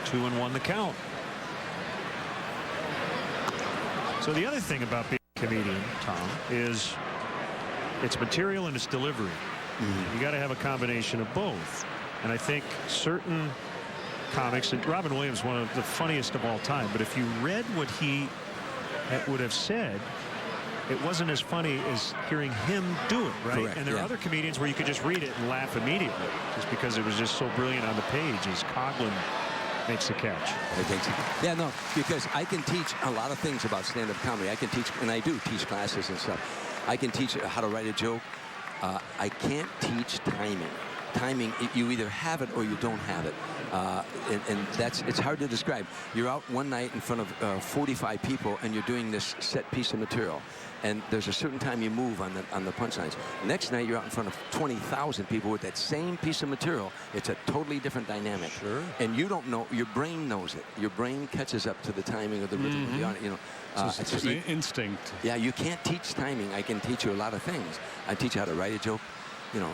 2-1 the count. So the other thing about being a comedian, Tom, is it's material and it's delivery. You got to have a combination of both. And I think certain comics, and Robin Williams, one of the funniest of all time, but if you read what he would have said, it wasn't as funny as hearing him do it, right? Correct, and there are other comedians where you could just read it and laugh immediately, just because it was just so brilliant on the page, as Coughlin makes the catch. Yeah, no, because I can teach a lot of things about stand-up comedy. I can teach, and I do teach classes and stuff. I can teach how to write a joke. I can't teach timing. Timing, you either have it or you don't have it. And it's hard to describe. You're out one night in front of 45 people and you're doing this set piece of material. And there's a certain time you move on the punchlines. Next night you're out in front of 20,000 people with that same piece of material. It's a totally different dynamic. Sure. And you don't know, your brain knows it. Your brain catches up to the timing of the rhythm of the audience. You know, it's just instinct. Yeah, you can't teach timing. I can teach you a lot of things. I teach you how to write a joke, you know.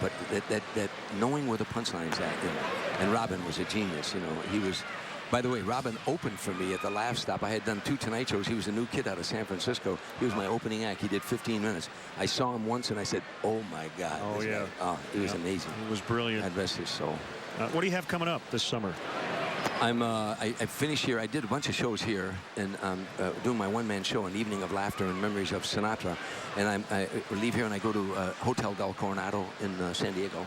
But that knowing where the punchline's at, you know. And Robin was a genius, you know. He was, by the way, Robin opened for me at the Laugh Stop. I had done 2 Tonight shows. He was a new kid out of San Francisco. He was my opening act. He did 15 minutes. I saw him once and I said, "Oh my God." Oh yeah. Oh, he was amazing. He was brilliant. God rest his soul. What do you have coming up this summer? I finished here. I did a bunch of shows here, and I'm doing my one-man show, An Evening of Laughter and Memories of Sinatra. And I leave here and I go to Hotel Del Coronado in San Diego,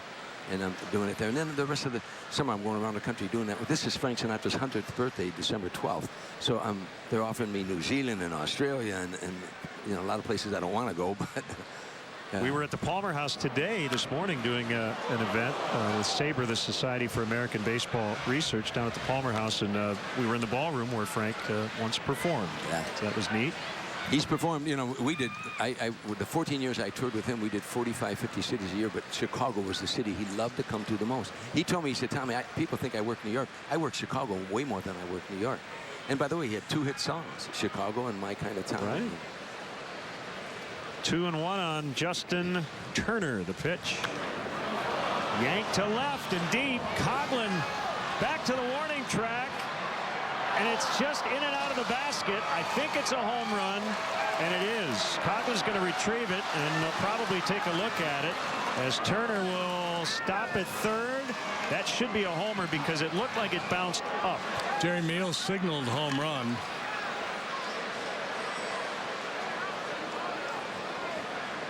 and I'm doing it there. And then the rest of the summer I'm going around the country doing that. This is Frank Sinatra's 100th birthday, December 12th. So they're offering me New Zealand and Australia and you know, a lot of places I don't want to go, but. We were at the Palmer House this morning, doing an event with SABRE, the Society for American Baseball Research, down at the Palmer House, and we were in the ballroom where Frank once performed. Yeah. So that was neat. He's performed, you know, we did, with the 14 years I toured with him, we did 45, 50 cities a year, but Chicago was the city he loved to come to the most. He told me, he said, "Tommy, people think I work New York. I work Chicago way more than I work New York." And by the way, he had 2 hit songs, Chicago and My Kind of Town. Right. 2-1 on Justin Turner. The pitch. Yanked to left and deep. Coughlin back to the warning track. And it's just in and out of the basket. I think it's a home run. And it is. Coughlin's going to retrieve it and probably take a look at it as Turner will stop at third. That should be a homer because it looked like it bounced up. Jerry Meals signaled home run.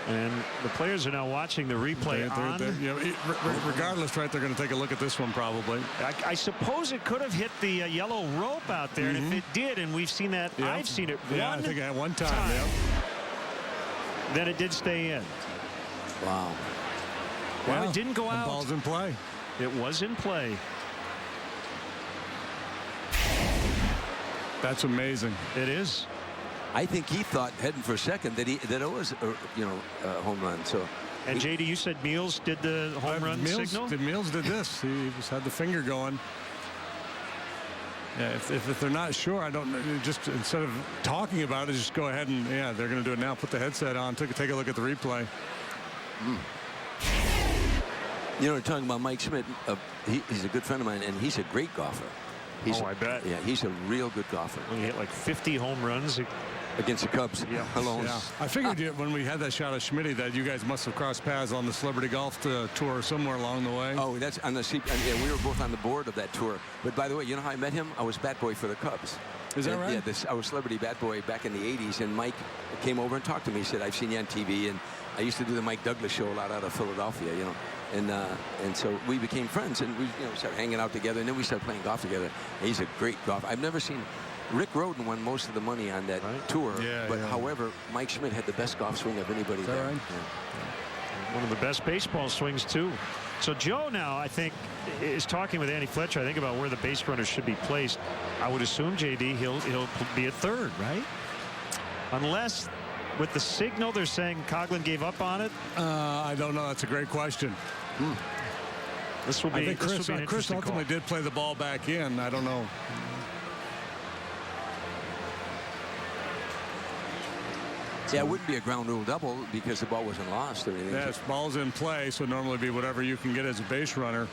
And the players are now watching the replay regardless, right, they're going to take a look at this one probably. I suppose it could have hit the yellow rope out there, and if it did, and we've seen that, I've seen it I think at one time. Yep. Then it did stay in. Wow. Well, it didn't go out. The ball's in play. It was in play. That's amazing. It is. I think he thought, heading for second, that it was a home run. So And JD, you said Meals did the home run signal? Meals did this. He just had the finger going. Yeah, if they're not sure, I don't know. Just instead of talking about it, just go ahead and, yeah, they're going to do it now. Put the headset on. Take a look at the replay. You know, we're talking about Mike Schmidt. He's a good friend of mine, and he's a great golfer. I bet. Yeah, he's a real good golfer. Well, he hit like 50 home runs against the Cubs. Yeah. Alone. Yeah. I figured when we had that shot of Schmidt that you guys must have crossed paths on the Celebrity Golf Tour somewhere along the way. Oh, that's on the yeah, we were both on the board of that tour. But by the way, you know how I met him? I was bat boy for the Cubs. Is that right? Yeah, I was celebrity bat boy back in the 80s, and Mike came over and talked to me. He said, I've seen you on TV, and I used to do the Mike Douglas show a lot out of Philadelphia, you know. And so we became friends, and we started hanging out together, and then we started playing golf together. And he's a great golfer. I've never seen Rick Rhoden won most of the money on that tour, but however, Mike Schmidt had the best golf swing of anybody there. Right? Yeah. One of the best baseball swings too. So Joe now, I think, is talking with Andy Fletcher, I think, about where the base runners should be placed. I would assume, JD, he'll be at third, right? Unless with the signal they're saying Coughlin gave up on it. I don't know. That's a great question. This will be. I think Chris ultimately did play the ball back in. I don't know. Yeah, it wouldn't be a ground rule double because the ball wasn't lost or anything. Yes, ball's in play, so normally be whatever you can get as a base runner.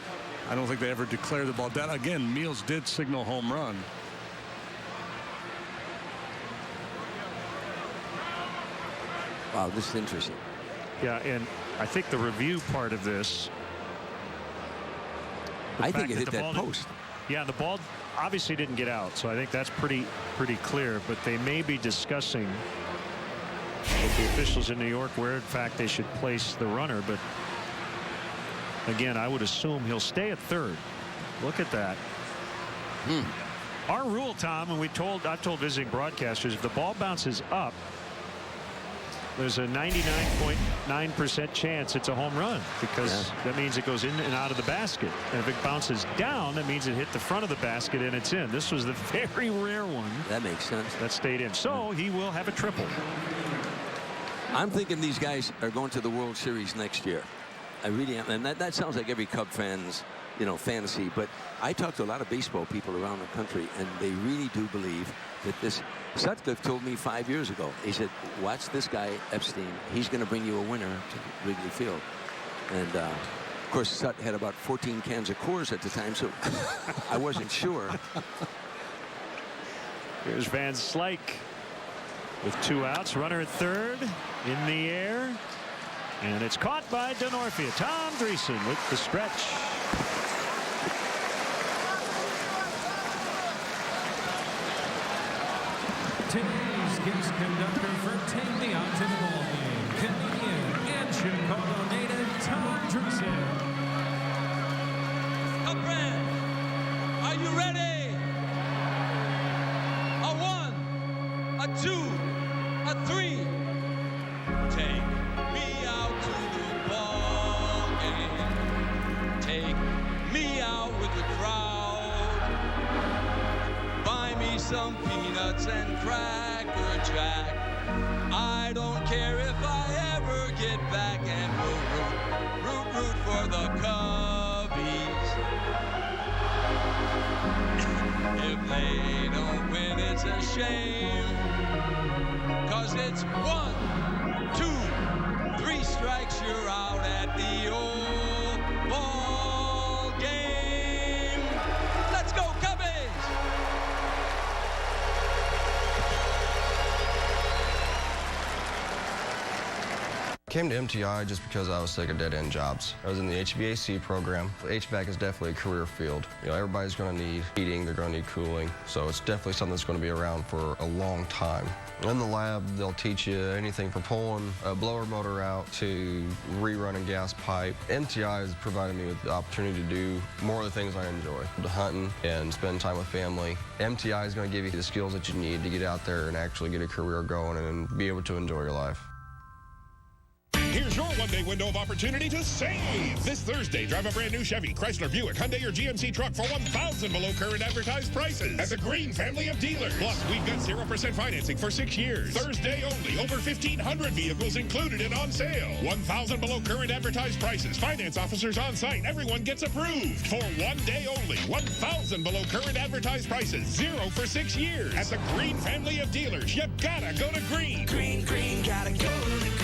I don't think they ever declare the ball dead. Again, Meals did signal home run. Wow, this is interesting. Yeah, and I think the review part of this. I think it hit that post. Yeah, the ball obviously didn't get out, so I think that's pretty clear. But they may be discussing with the officials in New York where, in fact, they should place the runner. But again, I would assume he'll stay at third. Look at that. Our rule, Tom, and I've told visiting broadcasters, if the ball bounces up, there's a 99.9% chance it's a home run, because that means it goes in and out of the basket. And if it bounces down, that means it hit the front of the basket and it's in. This was the very rare one. That makes sense. That stayed in. So he will have a triple. I'm thinking these guys are going to the World Series next year. I really am. And that sounds like every Cub fan's, fantasy. But I talk to a lot of baseball people around the country, and they really do believe that this. Sutcliffe told me 5 years ago, he said, watch this guy, Epstein. He's going to bring you a winner to Wrigley Field. And, of course, Sut had about 14 cans of Coors at the time, so I wasn't sure. Here's Van Slyke with 2 outs. Runner at third, in the air. And it's caught by Denorfia. Tom Dreesen with the stretch. Today's guest conductor for Take Me Out to the Ball Game, Canadian and Chicago native Tom Dreesen. Brad, are you ready? A 1, a 2, a 3. Take me out to the ball game. Take me out with the crowd. Buy me some peanuts and Cracker Jack. I don't care if I ever get back, and we'll root for the Cubbies. If they don't win, it's a shame, 'cause it's 1, 2, 3 strikes, you're out at the old ball game. Let's go, Cubbies! I came to MTI just because I was sick of dead-end jobs. I was in the HVAC program. HVAC is definitely a career field. Everybody's going to need heating, they're going to need cooling, so it's definitely something that's going to be around for a long time. In the lab, they'll teach you anything from pulling a blower motor out to rerunning gas pipe. MTI has provided me with the opportunity to do more of the things I enjoy, to hunting and spend time with family. MTI is going to give you the skills that you need to get out there and actually get a career going and be able to enjoy your life. Here's your your one-day window of opportunity to save. This Thursday, drive a brand new Chevy, Chrysler, Buick, Hyundai, or GMC truck for $1,000 below current advertised prices at the Green family of dealers. Plus, we've got 0% financing for 6 years. Thursday only, over 1,500 vehicles included and on sale. $1,000 below current advertised prices. Finance officers on site. Everyone gets approved. For one day only, $1,000 below current advertised prices. 0 for 6 years. At the Green family of dealers. You gotta go to Green. Green, gotta go to Green.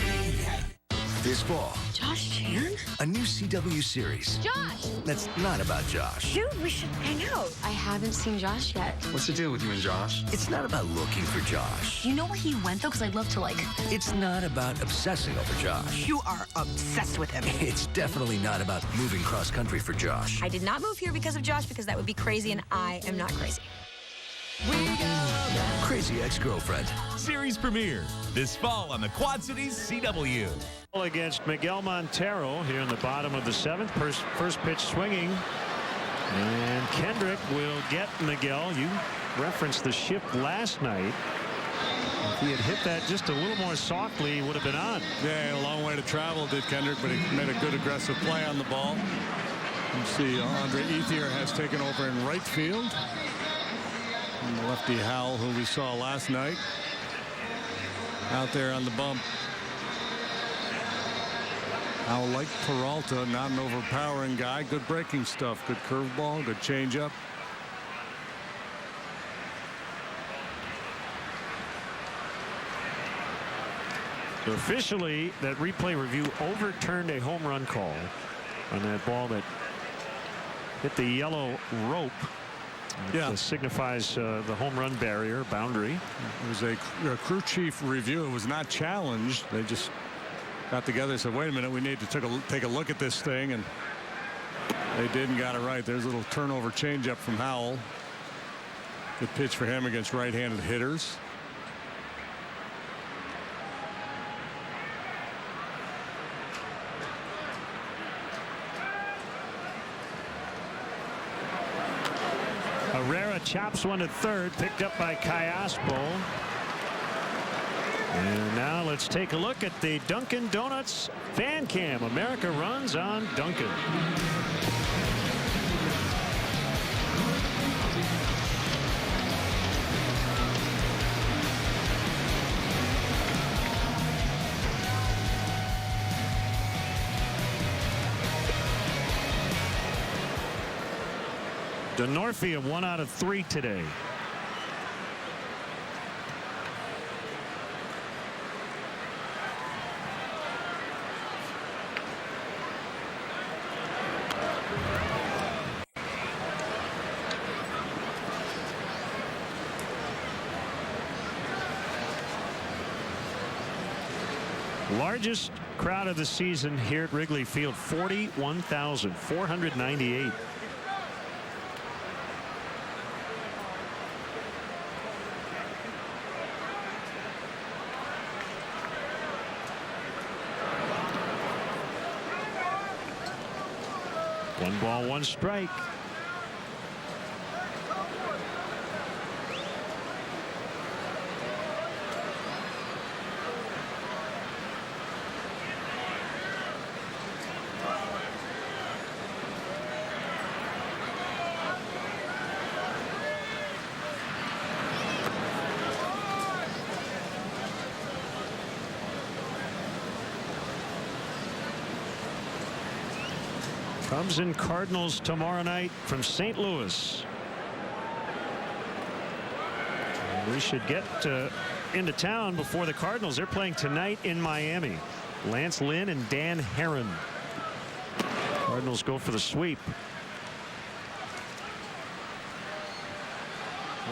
This fall, Josh Chan? a new CW series. Josh! That's not about Josh. Dude, we should hang out. I haven't seen Josh yet. What's the deal with you and Josh? It's not about looking for Josh. You know where he went, though? Because I'd love to, It's not about obsessing over Josh. You are obsessed with him. It's definitely not about moving cross-country for Josh. I did not move here because of Josh, because that would be crazy, and I am not crazy. Crazy Ex-Girlfriend. Series premiere this fall on the Quad Cities CW. Against Miguel Montero here in the bottom of the 7th. First pitch swinging. And Kendrick will get Miguel. You referenced the shift last night. If he had hit that just a little more softly, he would have been on. Yeah, a long way to travel, did Kendrick, but he made a good aggressive play on the ball. You see Andre Ethier has taken over in right field. And the lefty Howell, who we saw last night, out there on the bump. Howell, like Peralta, not an overpowering guy. Good breaking stuff. Good curveball. Good changeup. So officially, that replay review overturned a home run call on that ball that hit the yellow rope. It signifies the home run barrier boundary. It was a crew chief review. It was not challenged. They just got together and said, wait a minute, we need to take a look at this thing, and they did and got it right. There's a little turnover changeup from Howell. Good pitch for him against right-handed hitters. Herrera chops one to third, picked up by Callaspo. And now let's take a look at the Dunkin' Donuts fan cam. America runs on Dunkin'. Denorfia 1 out of 3 today. Largest crowd of the season here at Wrigley Field, 41,498. One ball, one strike. Cubs and Cardinals tomorrow night from St. Louis. And we should get into town before the Cardinals. They're playing tonight in Miami. Lance Lynn and Dan Herron. Cardinals go for the sweep.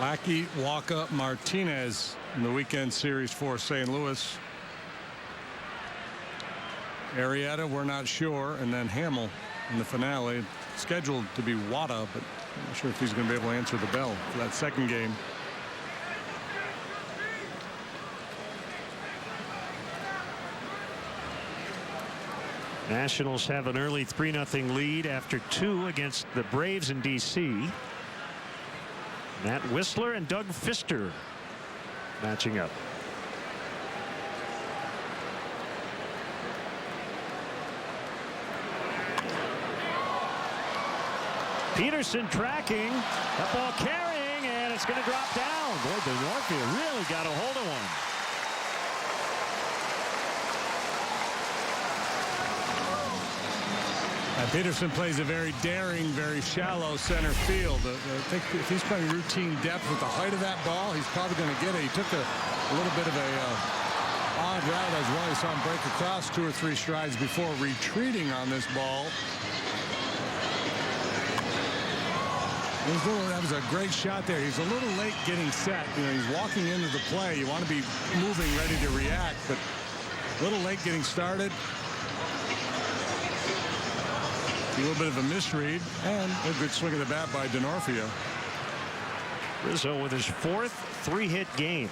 Lackey, Walker, Martinez in the weekend series for St. Louis. Arrieta, we're not sure, and then Hamill in the finale. Scheduled to be Wada, but I'm not sure if he's going to be able to answer the bell for that second game. Nationals have an early 3-0 lead after 2 against the Braves in D.C. Matt Whistler and Doug Fister matching up. Peterson tracking. That ball carrying, and it's going to drop down. Boy, DeNorfia really got a hold of one. Peterson plays a very daring, very shallow center field. I think if he's playing routine depth with the height of that ball, he's probably going to get it. He took a little bit of a odd route as well. He saw him break across 2 or 3 strides before retreating on this ball. That was a great shot there. He's a little late getting set. You know, he's walking into the play. You want to be moving, ready to react, but a little late getting started. A little bit of a misread, and a good swing of the bat by DeNorfia. Rizzo with his 4th 3-hit game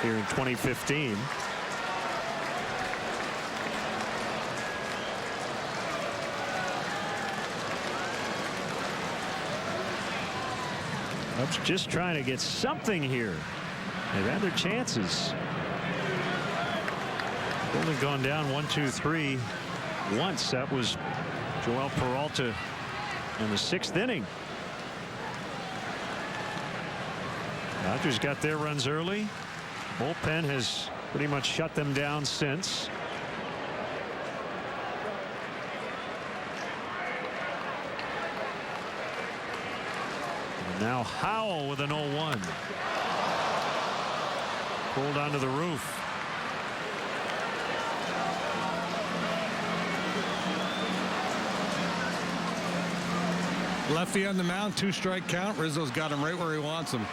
here in 2015. Cubs just trying to get something here. They've had their chances. Only gone down 1-2-3 once. That was Joel Peralta in the 6th inning. Dodgers got their runs early. Bullpen has pretty much shut them down since. And now Howell with an 0-1. Pulled onto the roof. Lefty on the mound, 2-strike count. Rizzo's got him right where he wants him.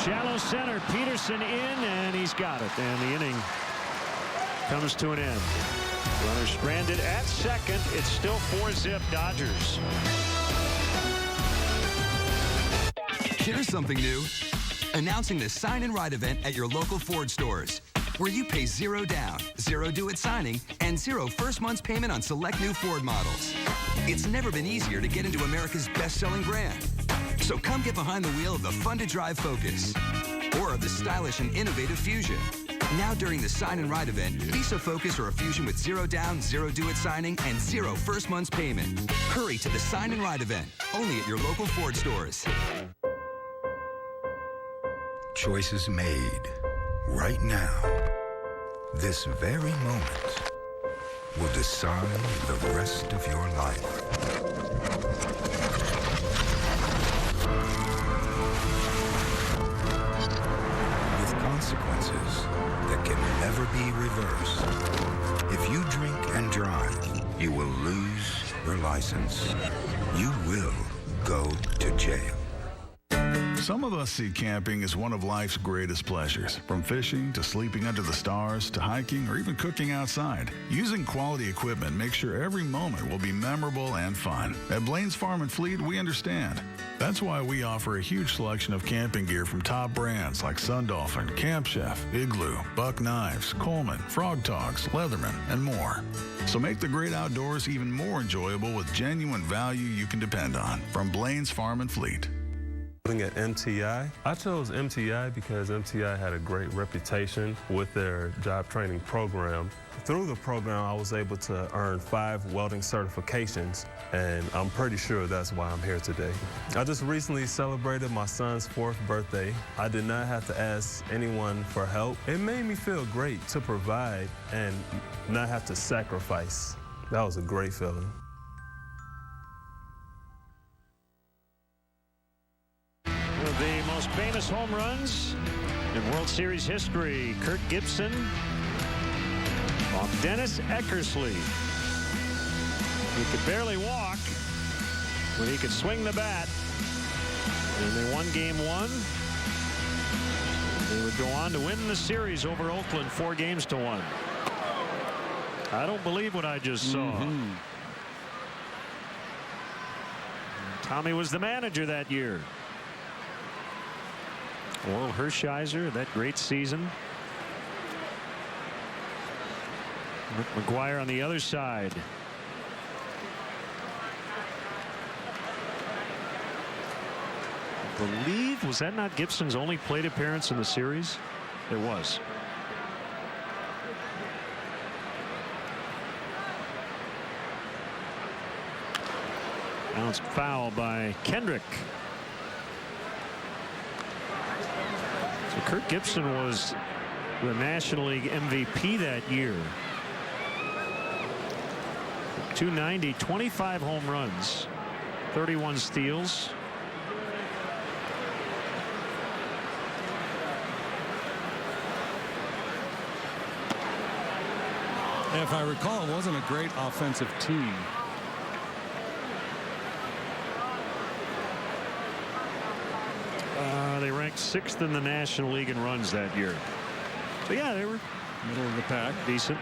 Shallow center, Peterson in, and he's got it. And the inning comes to an end. Runner stranded at second. It's still 4-zip Dodgers. Here's something new. Announcing the Sign and Ride event at your local Ford stores, where you pay 0 down, 0 due at signing, and 0 first month's payment on select new Ford models. It's never been easier to get into America's best-selling brand. So come get behind the wheel of the fun-to-drive Focus or of the stylish and innovative Fusion. Now during the Sign and Ride event, lease a Focus or a Fusion with 0 down, 0 due at signing, and 0 first month's payment. Hurry to the Sign and Ride event, only at your local Ford stores. Choices made right now, this very moment, will decide the rest of your life. Consequences that can never be reversed. If you drink and drive, you will lose your license. You will go to jail. Some of us see camping as one of life's greatest pleasures. From fishing to sleeping under the stars to hiking or even cooking outside. Using quality equipment makes sure every moment will be memorable and fun. At Blaine's Farm and Fleet, we understand. That's why we offer a huge selection of camping gear from top brands like Sun Dolphin, Camp Chef, Igloo, Buck Knives, Coleman, Frog Togs, Leatherman, and more. So make the great outdoors even more enjoyable with genuine value you can depend on from Blaine's Farm and Fleet. At MTI. I chose MTI because MTI had a great reputation with their job training program. Through the program, I was able to earn 5 welding certifications, and I'm pretty sure that's why I'm here today. I just recently celebrated my son's 4th birthday. I did not have to ask anyone for help. It made me feel great to provide and not have to sacrifice. That was a great feeling. The most famous home runs in World Series history. Kirk Gibson off Dennis Eckersley. He could barely walk, but he could swing the bat. And they won game 1. They would go on to win the series over Oakland 4-1. I don't believe what I just saw. Tommy was the manager that year. Oral Hershiser, that great season. Rick McGuire on the other side. I believe, was that not Gibson's only plate appearance in the series? It was. Bounced foul by Kendrick. So Kirk Gibson was the National League MVP that year. 290, 25 home runs, 31 steals. If I recall, it wasn't a great offensive team. They ranked 6th in the National League in runs that year. So yeah, they were middle of the pack. Decent.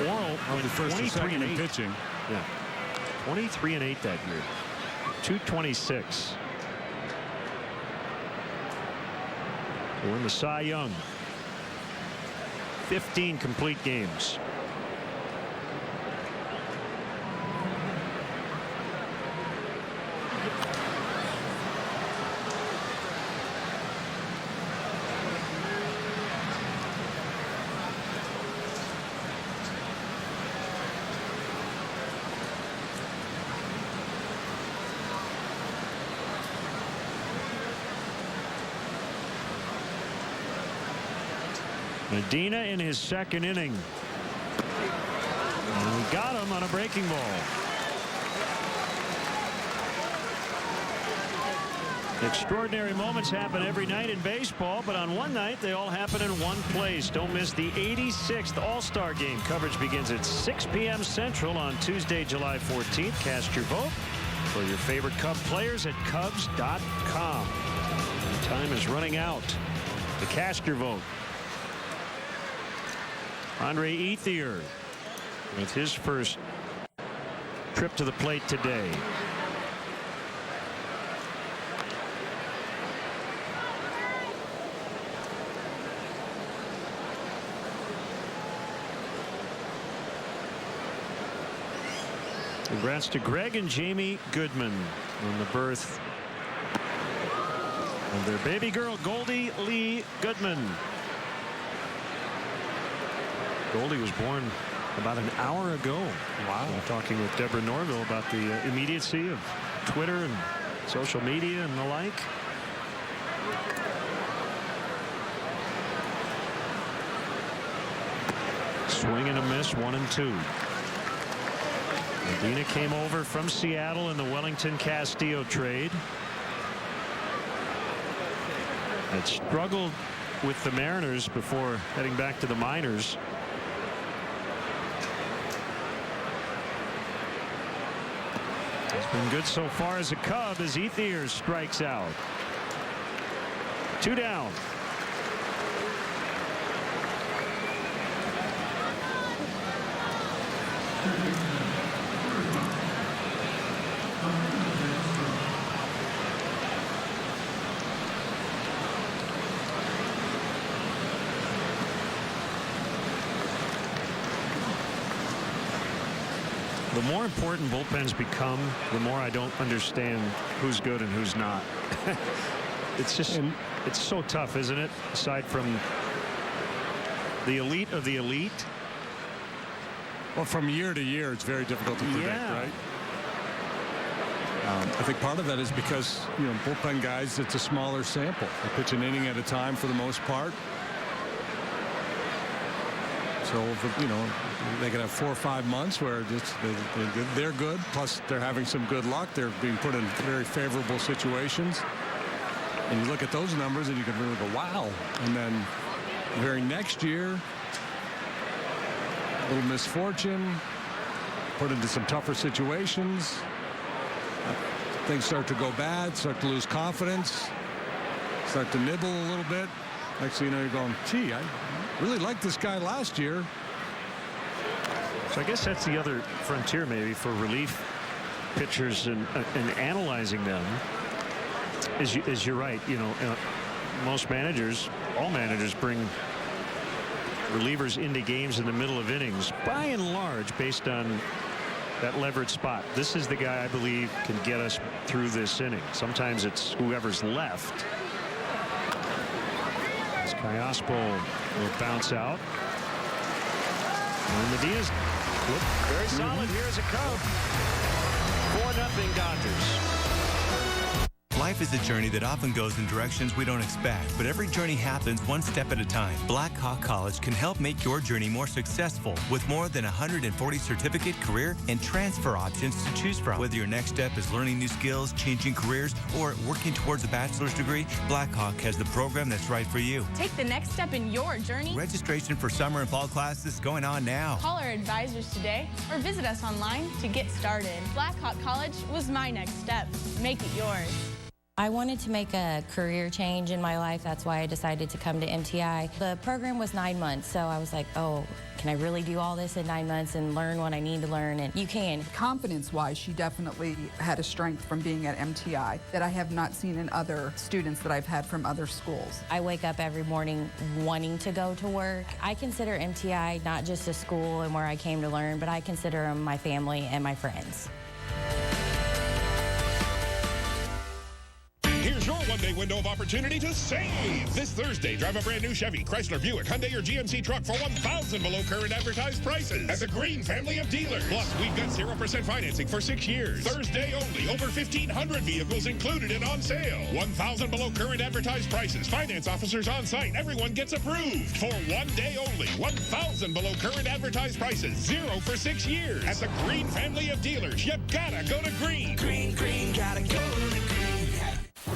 Oral the first or second in pitching. Yeah, 23-8 that year. 226. To win the Cy Young. 15 complete games. Medina in his second inning. And he got him on a breaking ball. Extraordinary moments happen every night in baseball, but on one night they all happen in one place. Don't miss the 86th All-Star Game. Coverage begins at 6 p.m. Central on Tuesday, July 14th. Cast your vote for your favorite Cub players at Cubs.com. Time is running out to cast your vote. Andre Ethier with his first trip to the plate today. Congrats to Greg and Jamie Goodman on the birth of their baby girl, Goldie Lee Goodman. Goldie was born about an hour ago. Wow. I'm talking with Deborah Norville about the immediacy of Twitter and social media and the like. Swing and a miss, 1-2. Medina came over from Seattle in the Wellington Castillo trade. Had struggled with the Mariners before heading back to the minors. He's been good so far as a Cub as Ethier strikes out. 2 down. The more important bullpens become, the more I don't understand who's good and who's not. It's just, it's so tough, isn't it? Aside from the elite of the elite. Well, from year to year, it's very difficult to predict, right? I think part of that is because, you know, bullpen guys, it's a smaller sample. They pitch an inning at a time for the most part. So, you know, they can have 4 or 5 months where they're good, plus they're having some good luck. They're being put in very favorable situations. And you look at those numbers and you can really go, wow. And then the very next year, a little misfortune, put into some tougher situations. Things start to go bad, start to lose confidence, start to nibble a little bit. Next thing you know, you're going, gee, I really liked this guy last year. So I guess that's the other frontier maybe for relief pitchers and analyzing them, is you're right. You know, most managers, all managers, bring relievers into games in the middle of innings, by and large, based on that leverage spot. This is the guy I believe can get us through this inning. Sometimes it's whoever's left. As Kayaspo will bounce out. And Medina's very solid here as a Cub. 4-0 Dodgers. Life is a journey that often goes in directions we don't expect, but every journey happens one step at a time. Black Hawk College can help make your journey more successful with more than 140 certificate, career, and transfer options to choose from. Whether your next step is learning new skills, changing careers, or working towards a bachelor's degree, Black Hawk has the program that's right for you. Take the next step in your journey. Registration for summer and fall classes is going on now. Call our advisors today or visit us online to get started. Black Hawk College was my next step. Make it yours. I wanted to make a career change in my life. That's why I decided to come to MTI. The program was 9 months, so I was like, oh, can I really do all this in 9 months and learn what I need to learn? And you can. Confidence-wise, she definitely had a strength from being at MTI that I have not seen in other students that I've had from other schools. I wake up every morning wanting to go to work. I consider MTI not just a school and where I came to learn, but I consider them my family and my friends. Here's your one-day window of opportunity to save. This Thursday, drive a brand new Chevy, Chrysler, Buick, Hyundai, or GMC truck for $1,000 below current advertised prices at the Green family of dealers. Plus, we've got 0% financing for 6 years. Thursday only, over 1,500 vehicles included and on sale. $1,000 below current advertised prices. Finance officers on site. Everyone gets approved. For 1 day only, $1,000 below current advertised prices. 0 for 6 years. At the Green family of dealers. You gotta go to Green. Green, gotta go to Green.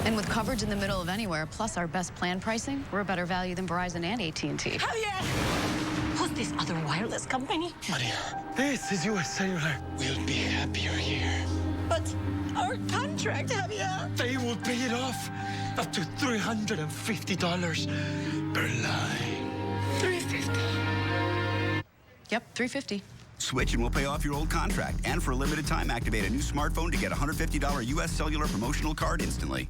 And with coverage in the middle of anywhere, plus our best plan pricing, we're a better value than Verizon and AT&T. Hell yeah! Who's this other wireless company? Maria, this is US Cellular. We'll be happier here. But our contract, Javier. They will pay it off up to $350 per line. $350. Yep, $350. Switch and we'll pay off your old contract. And for a limited time, activate a new smartphone to get a $150 US Cellular promotional card instantly.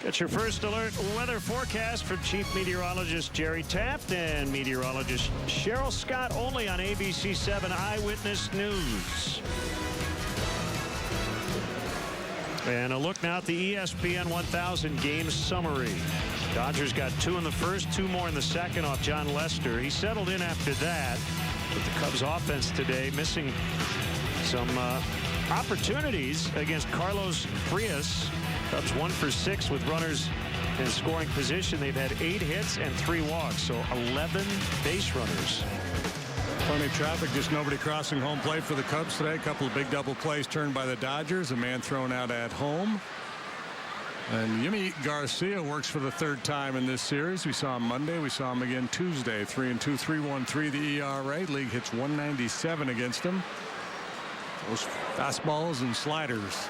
Get your first alert weather forecast from Chief Meteorologist Jerry Taft and Meteorologist Cheryl Scott, only on ABC7 Eyewitness News. And a look now at the ESPN 1000 game summary. Dodgers got 2 in the first, 2 more in the second off John Lester. He settled in after that. But the Cubs offense today missing some opportunities against Carlos Frias. Cubs 1 for 6 with runners in scoring position. They've had 8 hits and 3 walks, so 11 base runners. Plenty of traffic, just nobody crossing home plate for the Cubs today. A couple of big double plays turned by the Dodgers. A man thrown out at home. And Yimi Garcia works for the 3rd time in this series. We saw him Monday. We saw him again Tuesday. 3-2, 3.13 the ERA. League hits 197 against him. Those fastballs and sliders.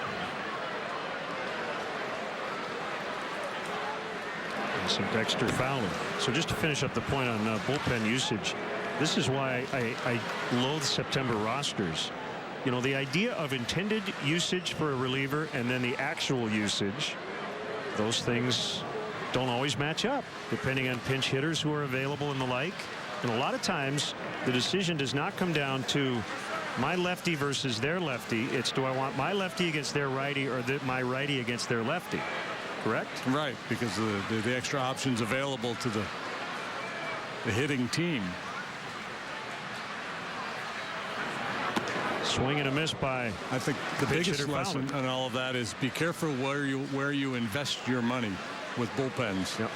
And some Dexter Fowler. So just to finish up the point on bullpen usage, this is why I loathe September rosters. You know, the idea of intended usage for a reliever and then the actual usage, those things don't always match up depending on pinch hitters who are available and the like. And a lot of times the decision does not come down to my lefty versus their lefty. It's, do I want my lefty against their righty or my righty against their lefty? Correct? Right, because the extra options available to the hitting team. Swing and a miss by, I think the biggest lesson in all of that is be careful where you invest your money with bullpens. Yep.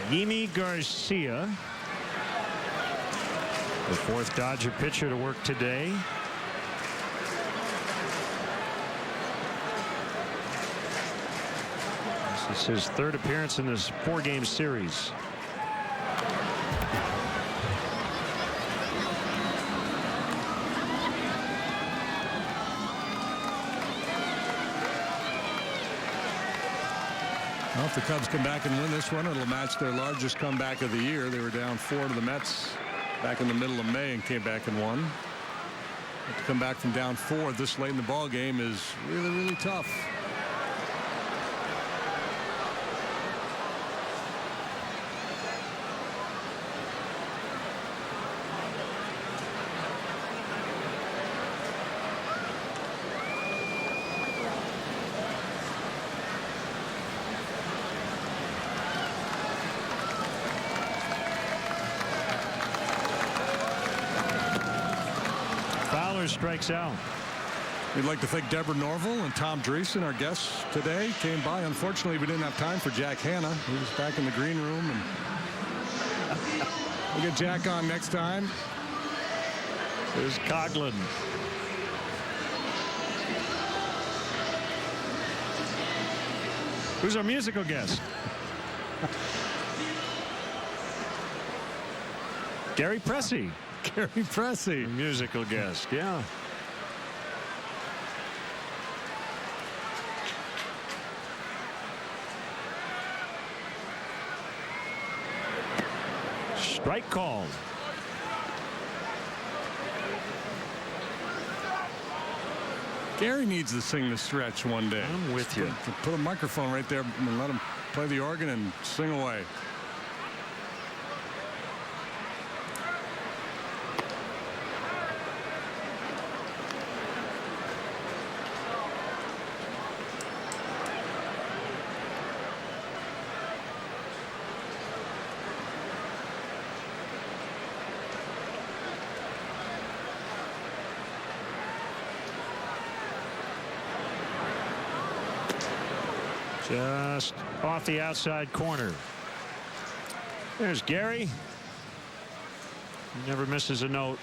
Yimi Garcia, the 4th Dodger pitcher to work today. This is his 3rd appearance in this 4-game series. Well, if the Cubs come back and win this one, it'll match their largest comeback of the year. They were down 4 to the Mets back in the middle of May and came back and won. But to come back from down 4 this late in the ball game is really, really tough. Strikes out. We'd like to thank Deborah Norville and Tom Dreesen, our guests today. Came by. Unfortunately, we didn't have time for Jack Hanna. He was back in the green room. And we'll get Jack on next time. There's Coughlin. Who's our musical guest? Gary Pressey. Gary Pressey. Musical guest, yeah. Strike called. Gary needs to sing the stretch one day. I'm with you. Put a microphone right there and let him play the organ and sing away. Just off the outside corner. There's Gary. He never misses a note.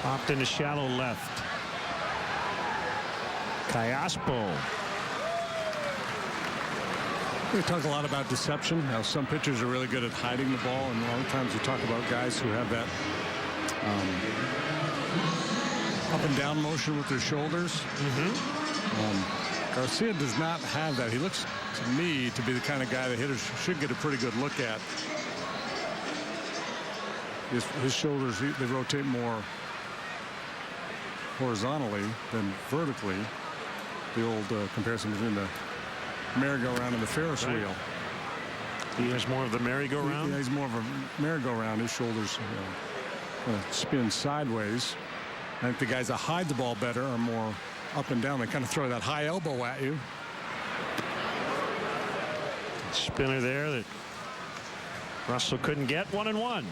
Popped into shallow left. Callaspo. We talk a lot about deception. How some pitchers are really good at hiding the ball, and a lot of times we talk about guys who have that up and down motion with their shoulders. Garcia does not have that. He looks to me to be the kind of guy that hitters should get a pretty good look at. His shoulders, they rotate more horizontally than vertically. The old comparison between the merry-go-round and the Ferris wheel. He has more of the merry-go-round? Yeah, he's more of a merry-go-round. His shoulders spin sideways. I think the guys that hide the ball better are more up and down. They kind of throw that high elbow at you. Spinner there that Russell couldn't get. 1-1.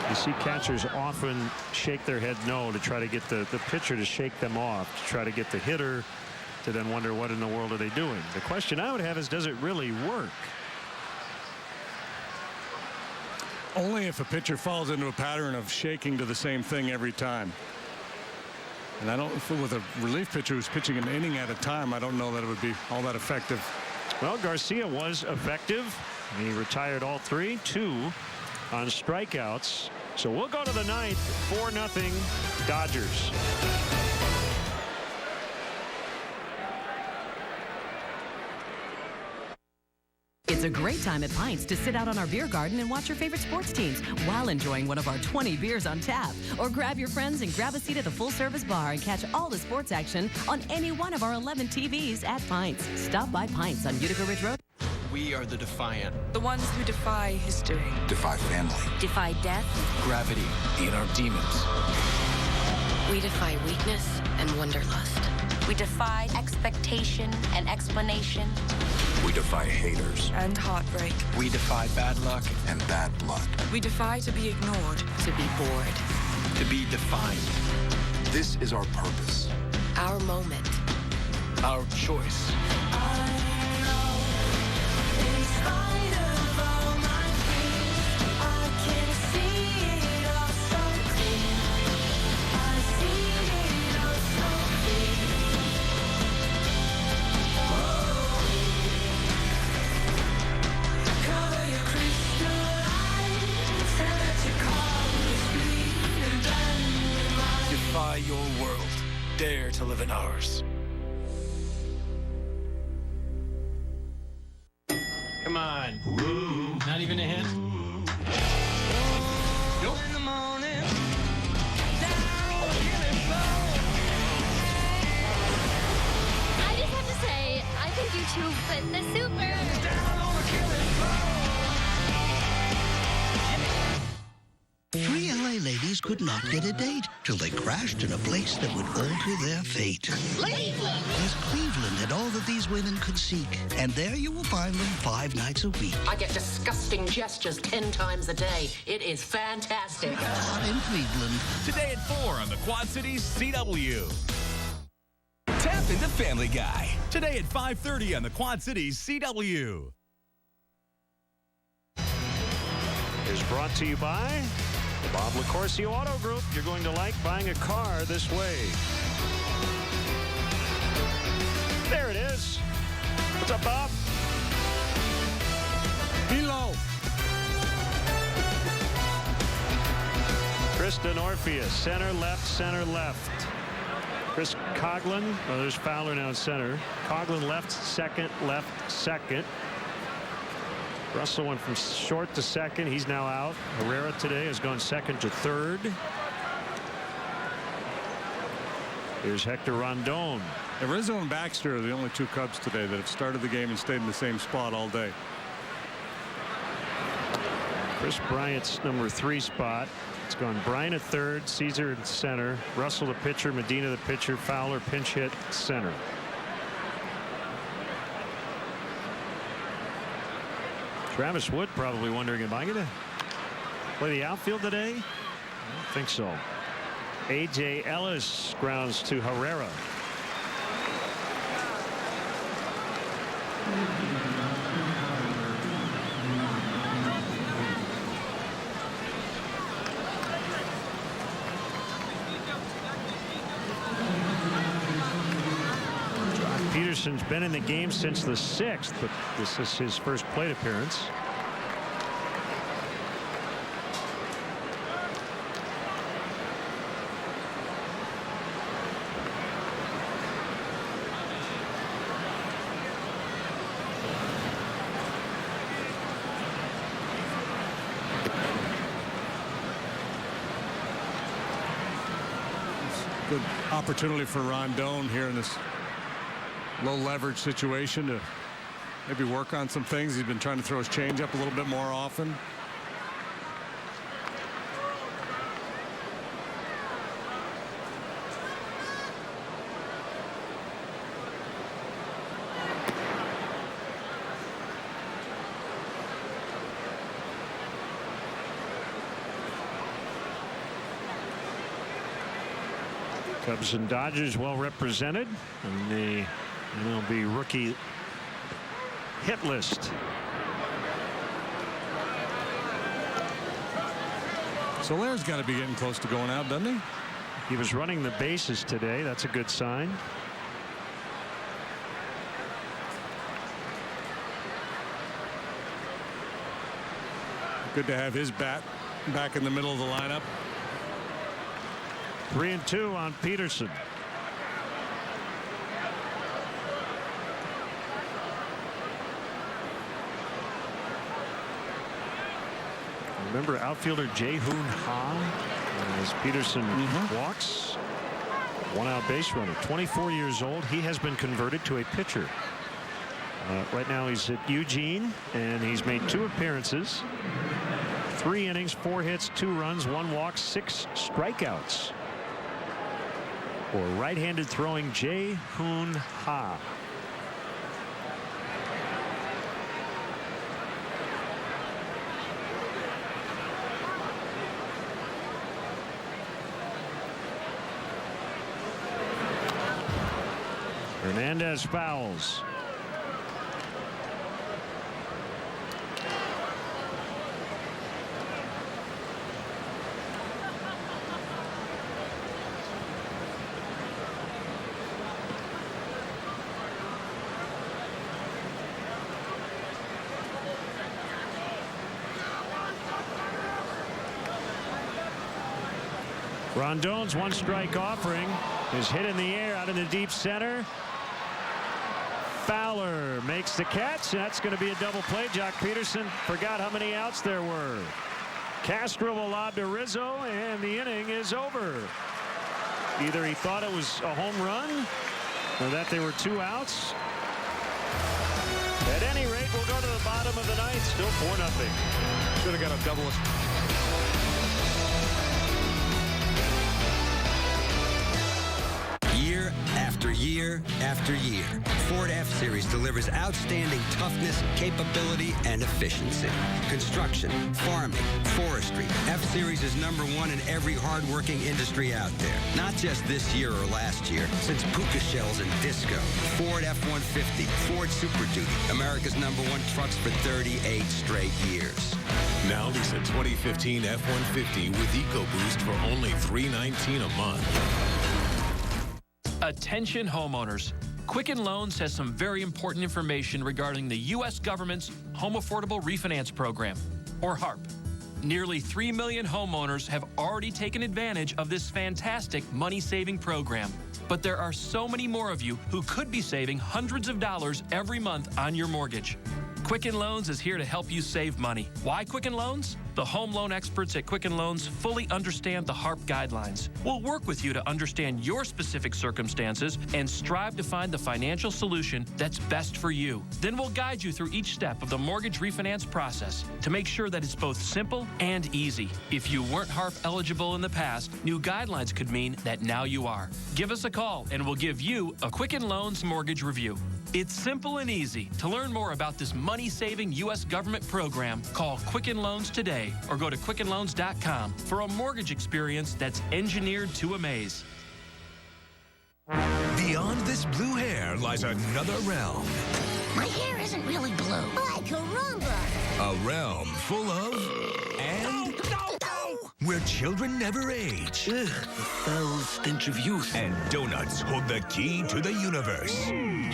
You see catchers often shake their head no to try to get the pitcher to shake them off, to try to get the hitter to then wonder what in the world are they doing. The question I would have is, does it really work? Only if a pitcher falls into a pattern of shaking to the same thing every time. And I don't, with a relief pitcher who's pitching an inning at a time, I don't know that it would be all that effective. Well, Garcia was effective. He retired all 3, 2 on strikeouts. So we'll go to the 9th, 4-0 Dodgers. It's a great time at Pints to sit out on our beer garden and watch your favorite sports teams while enjoying one of our 20 beers on tap. Or grab your friends and grab a seat at the full-service bar and catch all the sports action on any one of our 11 TVs at Pints. Stop by Pints on Utica Ridge Road. We are the defiant. The ones who defy history. Defy family. Defy death. Gravity. In our demons. We defy weakness and wanderlust. We defy expectation and explanation. We defy haters. And heartbreak. We defy bad luck. And bad blood. We defy to be ignored. To be bored. To be defined. This is our purpose. Our moment. Our choice. dare to live in ours. Come on. Not even a hint? Nope. I just have to say, I think you two fit the super. Three LA ladies could not get a date till they crashed in a place that would alter their fate. Cleveland! Yes, Cleveland had all that these women could seek, and there you will find them 5 nights a week. I get disgusting gestures 10 times a day. It is fantastic. Not in Cleveland. Today at 4 on the Quad Cities CW. Tap into Family Guy. Today at 5:30 on the Quad Cities CW. Is brought to you by the Bob LaCourcie Auto Group. You're going to like buying a car this way. There it is. What's up, Bob? Below. Kristen Orpheus, center, left. Chris Coughlin, oh, there's Fowler now in center. Coughlin left, second. Russell went from short to second. He's now out. Herrera today has gone second to third. Here's Hector Rondon. And Rizzo and Baxter are the only 2 Cubs today that have started the game and stayed in the same spot all day. Chris Bryant's number 3 spot. It's gone Bryant at third, Caesar at center, Russell the pitcher, Medina the pitcher, Fowler pinch hit center. Travis Wood probably wondering, am I going to play the outfield today? I don't think so. A.J. Ellis grounds to Herrera. Peterson's been in the game since the 6th, but this is his first plate appearance. Good opportunity for Rondon here in this low leverage situation to maybe work on some things. He's been trying to throw his changeup a little bit more often. Cubs and Dodgers well represented in the MLB rookie hit list. Solaire's got to be getting close to going out, doesn't he? He was running the bases today. That's a good sign. Good to have his bat back in the middle of the lineup. 3-2 on Peterson. Remember outfielder Jae-Hoon Ha as Peterson walks. 1 out base runner. 24 years old. He has been converted to a pitcher. Right now he's at Eugene and he's made 2 appearances. 3 innings, 4 hits, 2 runs, 1 walk, 6 strikeouts. For right-handed throwing Jae-Hoon Ha. Hernandez fouls. Rondon's 1 strike offering is hit in the air out in the deep center. Fowler makes the catch. That's going to be a double play. Jock Peterson forgot how many outs there were. Castro will lob to Rizzo, and the inning is over. Either he thought it was a home run or that there were 2 outs. At any rate, we'll go to the bottom of the ninth. Still 4-0. Should have got a double. Year after year after year, Ford F-Series delivers outstanding toughness, capability, and efficiency. Construction, farming, forestry. F-Series is #1 in every hard-working industry out there. Not just this year or last year, since puka shells and disco. Ford F-150, Ford Super Duty, America's #1 trucks for 38 straight years. Now lease a 2015 F-150 with EcoBoost for only $319 a month. Attention homeowners. Quicken Loans has some very important information regarding the U.S. government's Home Affordable Refinance Program, or HARP. Nearly 3 million homeowners have already taken advantage of this fantastic money-saving program. But there are so many more of you who could be saving hundreds of dollars every month on your mortgage. Quicken Loans is here to help you save money. Why Quicken Loans? The home loan experts at Quicken Loans fully understand the HARP guidelines. We'll work with you to understand your specific circumstances and strive to find the financial solution that's best for you. Then we'll guide you through each step of the mortgage refinance process to make sure that it's both simple and easy. If you weren't HARP eligible in the past, new guidelines could mean that now you are. Give us a call and we'll give you a Quicken Loans mortgage review. It's simple and easy. To learn more about this money-saving U.S. government program, call Quicken Loans today or go to quickenloans.com for a mortgage experience that's engineered to amaze. Beyond this blue hair lies another realm. My hair isn't really blue. Like caramba. A realm full of where children never age. Ugh, the foul stench of youth. And donuts hold the key to the universe.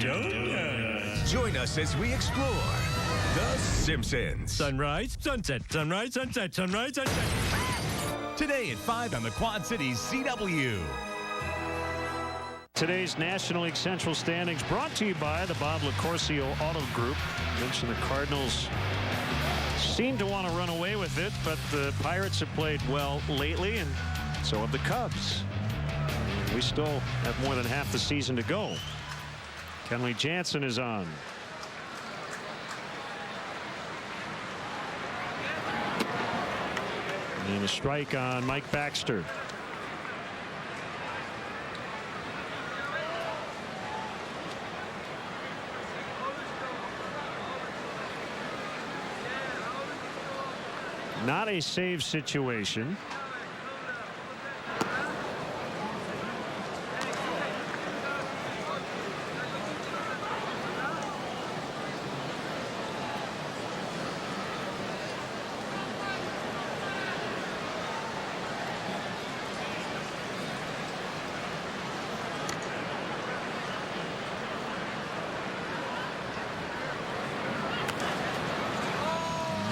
Donuts. Join us as we explore The Simpsons. Sunrise, sunset, sunrise, sunset, sunrise, sunset. Today at 5 on the Quad Cities CW. Today's National League Central standings brought to you by the Bob Licorcio Auto Group. I mentioned the Cardinals seem to want to run away with it, but the Pirates have played well lately, and so have the Cubs. We still have more than half the season to go. Kenley Jansen is on. And a strike on Mike Baxter. Not a save situation.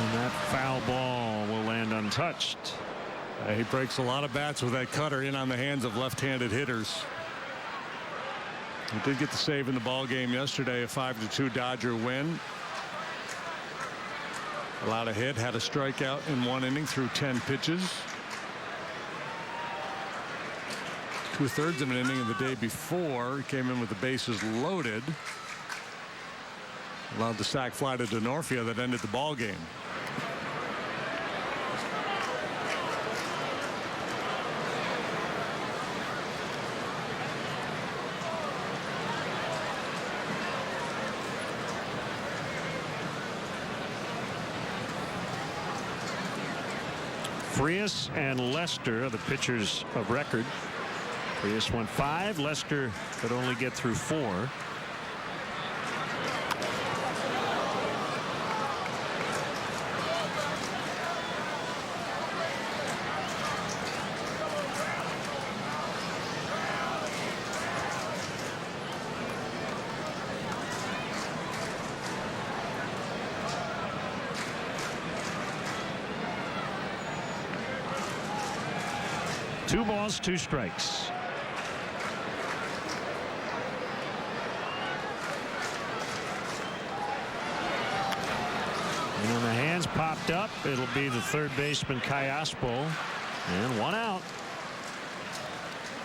And that foul ball will land untouched. He breaks a lot of bats with that cutter in on the hands of left-handed hitters. He did get the save in the ball game yesterday, a 5-2 Dodger win. Allowed a hit, had a strikeout in 1 inning through 10 pitches. 2/3 of an inning of the day before. He came in with the bases loaded. Allowed the sac fly to Denorfia that ended the ball game. Frias and Lester are the pitchers of record. Frias won 5. Lester could only get through 4. Two balls, 2 strikes. And when the hands popped up, it'll be the third baseman, Kayaspo. And one out.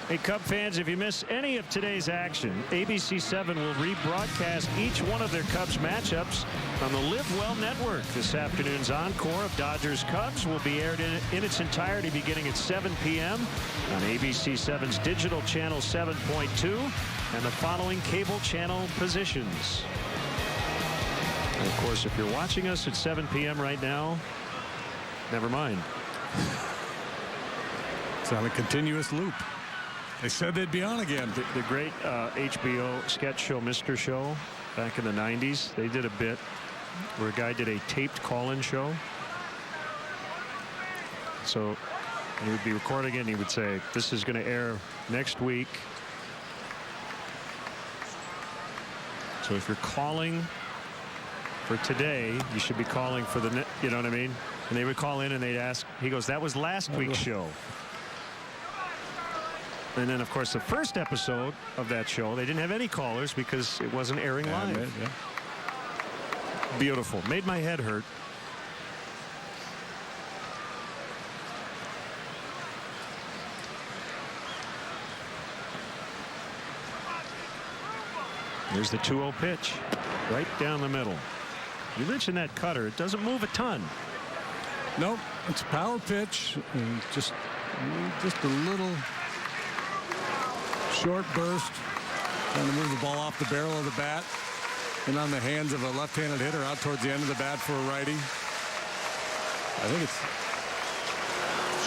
Hey, Cub fans, if you miss any of today's action, ABC7 will rebroadcast each one of their Cubs matchups on the Live Well Network. This afternoon's encore of Dodgers-Cubs will be aired in its entirety beginning at 7 p.m. on ABC7's digital channel 7.2 and the following cable channel positions. And of course, if you're watching us at 7 p.m. right now, never mind. It's on a continuous loop. They said they'd be on again. The great HBO sketch show, Mr. Show, back in the 90s, they did a bit where a guy did a taped call-in show. So he would be recording it and he would say, this is going to air next week. So if you're calling for today, you should be calling for the, you know what I mean? And they would call in and they'd ask, he goes, that was last week's show. And then, of course, the first episode of that show, they didn't have any callers because it wasn't airing live. Yeah. Beautiful. Made my head hurt. Here's the 2-0 pitch. Right down the middle. You mentioned that cutter. It doesn't move a ton. Nope. It's a power pitch. And just a little short burst, trying to move the ball off the barrel of the bat and on the hands of a left-handed hitter out towards the end of the bat for a righty. I think it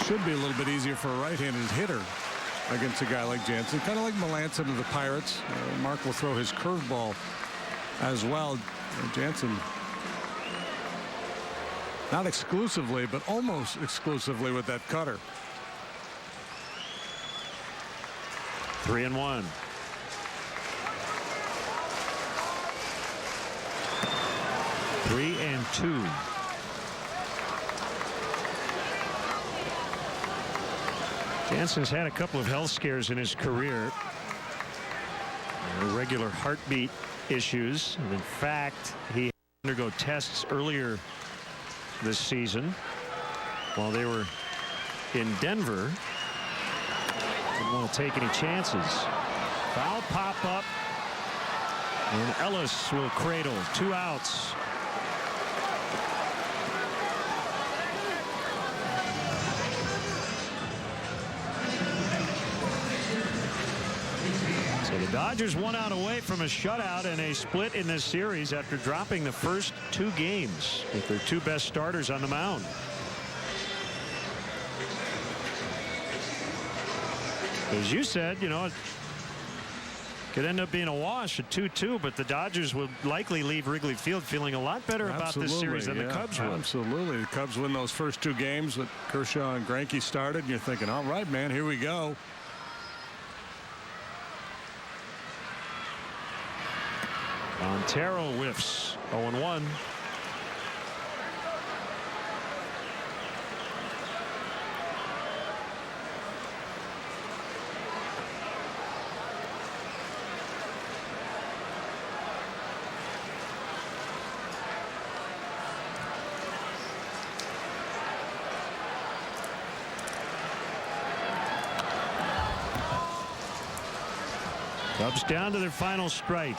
should be a little bit easier for a right-handed hitter against a guy like Jansen, kind of like Melanson of the Pirates. Mark will throw his curveball as well. Jansen, not exclusively, but almost exclusively with that cutter. 3-1. Three and 2. Jansen's had a couple of health scares in his career. Irregular heartbeat issues. And in fact, he had to undergo tests earlier this season while they were in Denver. Didn't want to take any chances. Foul pop up. And Ellis will cradle. 2 outs. So the Dodgers 1 out away from a shutout and a split in this series after dropping the first 2 games with their 2 best starters on the mound. As you said, you know, it could end up being a wash at 2-2, but the Dodgers would likely leave Wrigley Field feeling a lot better about this series than the Cubs would. Absolutely. The Cubs win those first 2 games that Kershaw and Greinke started, and you're thinking, all right, man, here we go. Montero whiffs. 0-1. Cubs down to their final strike.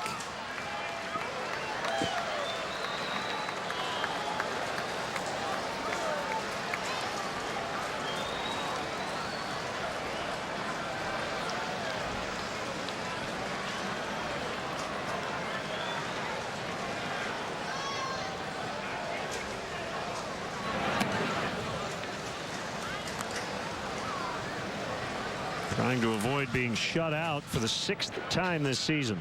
Trying to avoid being shut out for the 6th time this season.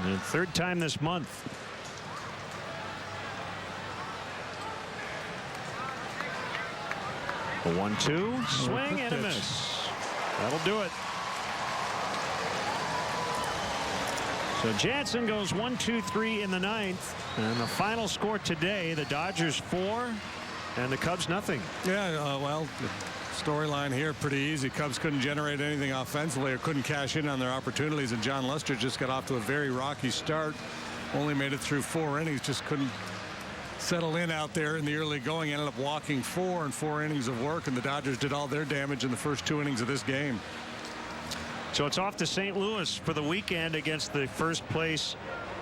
And 3rd time this month. A 1-2 swing and a miss. That'll do it. So Jansen goes 1-2-3 in the 9th. And the final score today, the Dodgers 4 and the Cubs nothing. Yeah, well, storyline here pretty easy. Cubs couldn't generate anything offensively or couldn't cash in on their opportunities, and John Lester just got off to a very rocky start. Only made it through 4 innings, just couldn't settle in out there in the early going. Ended up walking 4 in 4 innings of work, and the Dodgers did all their damage in the first 2 innings of this game. So it's off to St. Louis for the weekend against the first place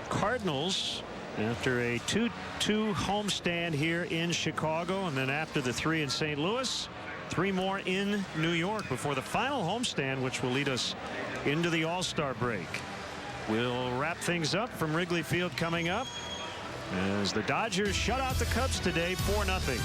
Cardinals after a 2-2 homestand here in Chicago, and then after the 3 in St. Louis, 3 more in New York before the final homestand, which will lead us into the All-Star break. We'll wrap things up from Wrigley Field coming up as the Dodgers shut out the Cubs today 4-0.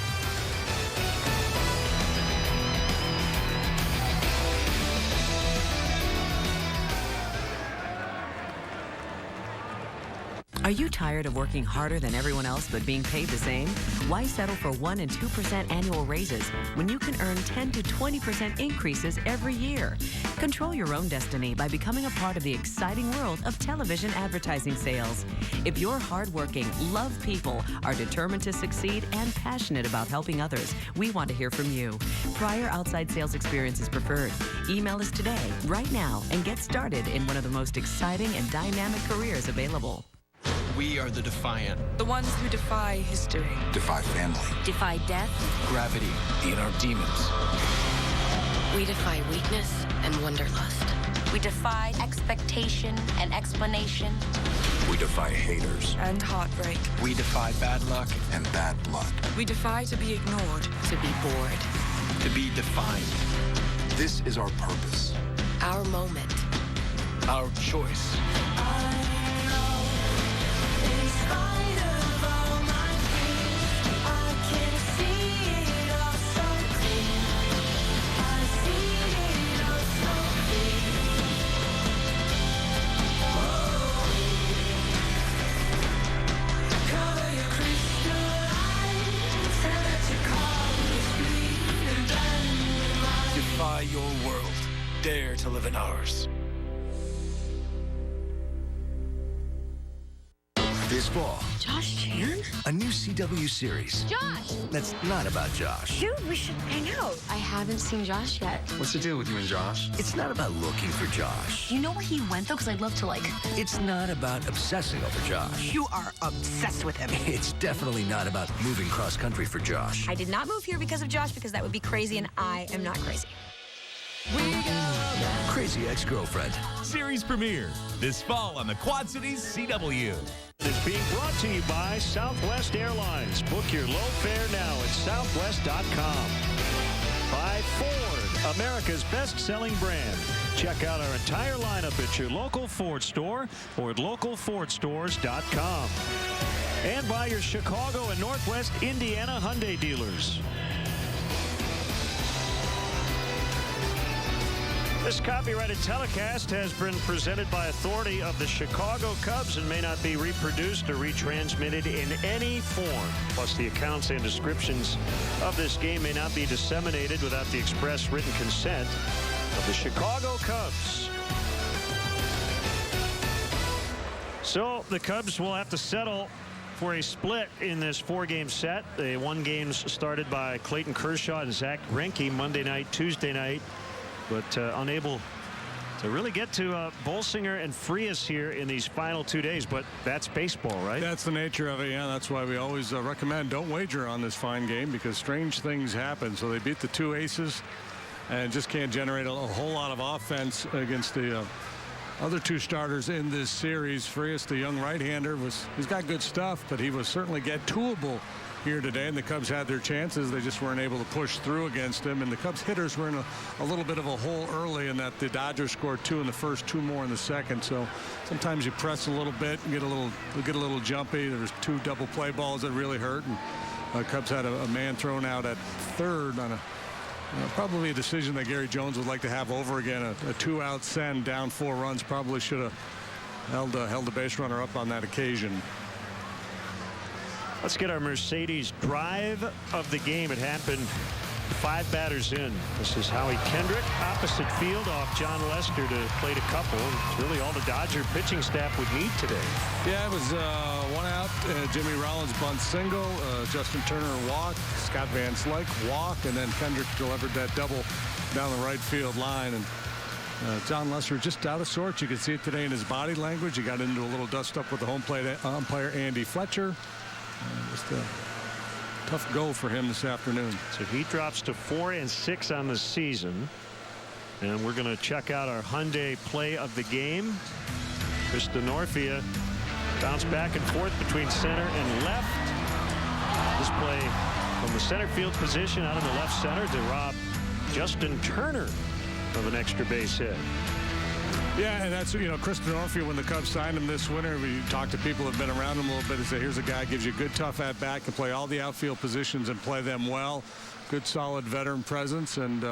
Are you tired of working harder than everyone else but being paid the same? Why settle for 1% and 2% annual raises when you can earn 10 to 20% increases every year? Control your own destiny by becoming a part of the exciting world of television advertising sales. If you're hardworking, love people, are determined to succeed, and passionate about helping others, we want to hear from you. Prior outside sales experience is preferred. Email us today, right now, and get started in one of the most exciting and dynamic careers available. We are the defiant. The ones who defy history. Defy family. Defy death. Gravity in our demons. We defy weakness and wanderlust. We defy expectation and explanation. We defy haters. And heartbreak. We defy bad luck. And bad blood. We defy to be ignored. To be bored. To be defined. This is our purpose. Our moment. Our choice. Defy your world. Dare to live in ours. This fall, Josh Chan? a new CW series. Josh! That's not about Josh. Dude, we should hang out. I haven't seen Josh yet. What's the deal with you and Josh? It's not about looking for Josh. You know where he went, though? Because I'd love to, It's not about obsessing over Josh. You are obsessed with him. It's definitely not about moving cross country for Josh. I did not move here because of Josh, because that would be crazy, and I am not crazy. Crazy Ex-Girlfriend. Series premiere this fall on the Quad Cities CW. Is being brought to you by Southwest Airlines. Book your low fare now at southwest.com. By Ford, America's best-selling brand. Check out our entire lineup at your local Ford store or at localfordstores.com. And by your Chicago and Northwest Indiana Hyundai dealers. This copyrighted telecast has been presented by authority of the Chicago Cubs and may not be reproduced or retransmitted in any form. Plus, the accounts and descriptions of this game may not be disseminated without the express written consent of the Chicago Cubs. So the Cubs will have to settle for a split in this 4-game set. The 1 games started by Clayton Kershaw and Zach Greinke Monday night, Tuesday night. But unable to really get to Bolsinger and Frias here in these final 2 days. But that's baseball, right? That's the nature of it. Yeah, that's why we always recommend don't wager on this fine game, because strange things happen. So they beat the 2 aces and just can't generate a whole lot of offense against the other 2 starters in this series. Frias, the young right-hander, he's got good stuff, but he was certainly get-toable here today, and the Cubs had their chances. They just weren't able to push through against him, and the Cubs hitters were in a little bit of a hole early in that the Dodgers scored 2 in the first, 2 more in the second. So sometimes you press a little bit and get a little jumpy. There was 2 double play balls that really hurt, and Cubs had a man thrown out at third on probably a decision that Gary Jones would like to have over again. A 2-out send down 4 runs. Probably should have held the base runner up on that occasion. Let's get our Mercedes drive of the game. It happened 5 batters in. This is Howie Kendrick, opposite field off John Lester to plate a couple. It's really all the Dodger pitching staff would need today. Yeah, it was 1 out. Jimmy Rollins bunt single. Justin Turner walk. Scott Van Slyke walk. And then Kendrick delivered that double down the right field line. And John Lester just out of sorts. You could see it today in his body language. He got into a little dust up with the home plate umpire Andy Fletcher. Just a tough go for him this afternoon. So he drops to 4-6 on the season. And we're going to check out our Hyundai play of the game. Chris DeNorfia bounce back and forth between center and left. This play from the center field position out in the left center to rob Justin Turner of an extra base hit. Yeah, and that's, Chris DeNorfia, when the Cubs signed him this winter, we talked to people who have been around him a little bit and say, here's a guy who gives you a good, tough at-bat, can play all the outfield positions and play them well. Good, solid veteran presence, and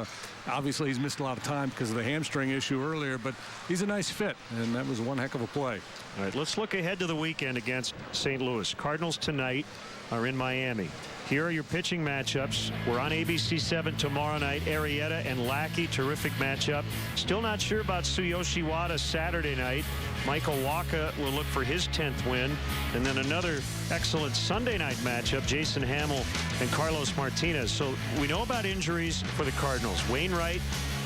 obviously he's missed a lot of time because of the hamstring issue earlier, but he's a nice fit, and that was one heck of a play. All right, let's look ahead to the weekend against St. Louis. Cardinals tonight are in Miami. Here are your pitching matchups. We're on ABC7 tomorrow night. Arrieta and Lackey, terrific matchup. Still not sure about Tsuyoshi Wada Saturday night. Michael Wacha will look for his 10th win. And then another excellent Sunday night matchup, Jason Hamill and Carlos Martinez. So we know about injuries for the Cardinals. Wainwright,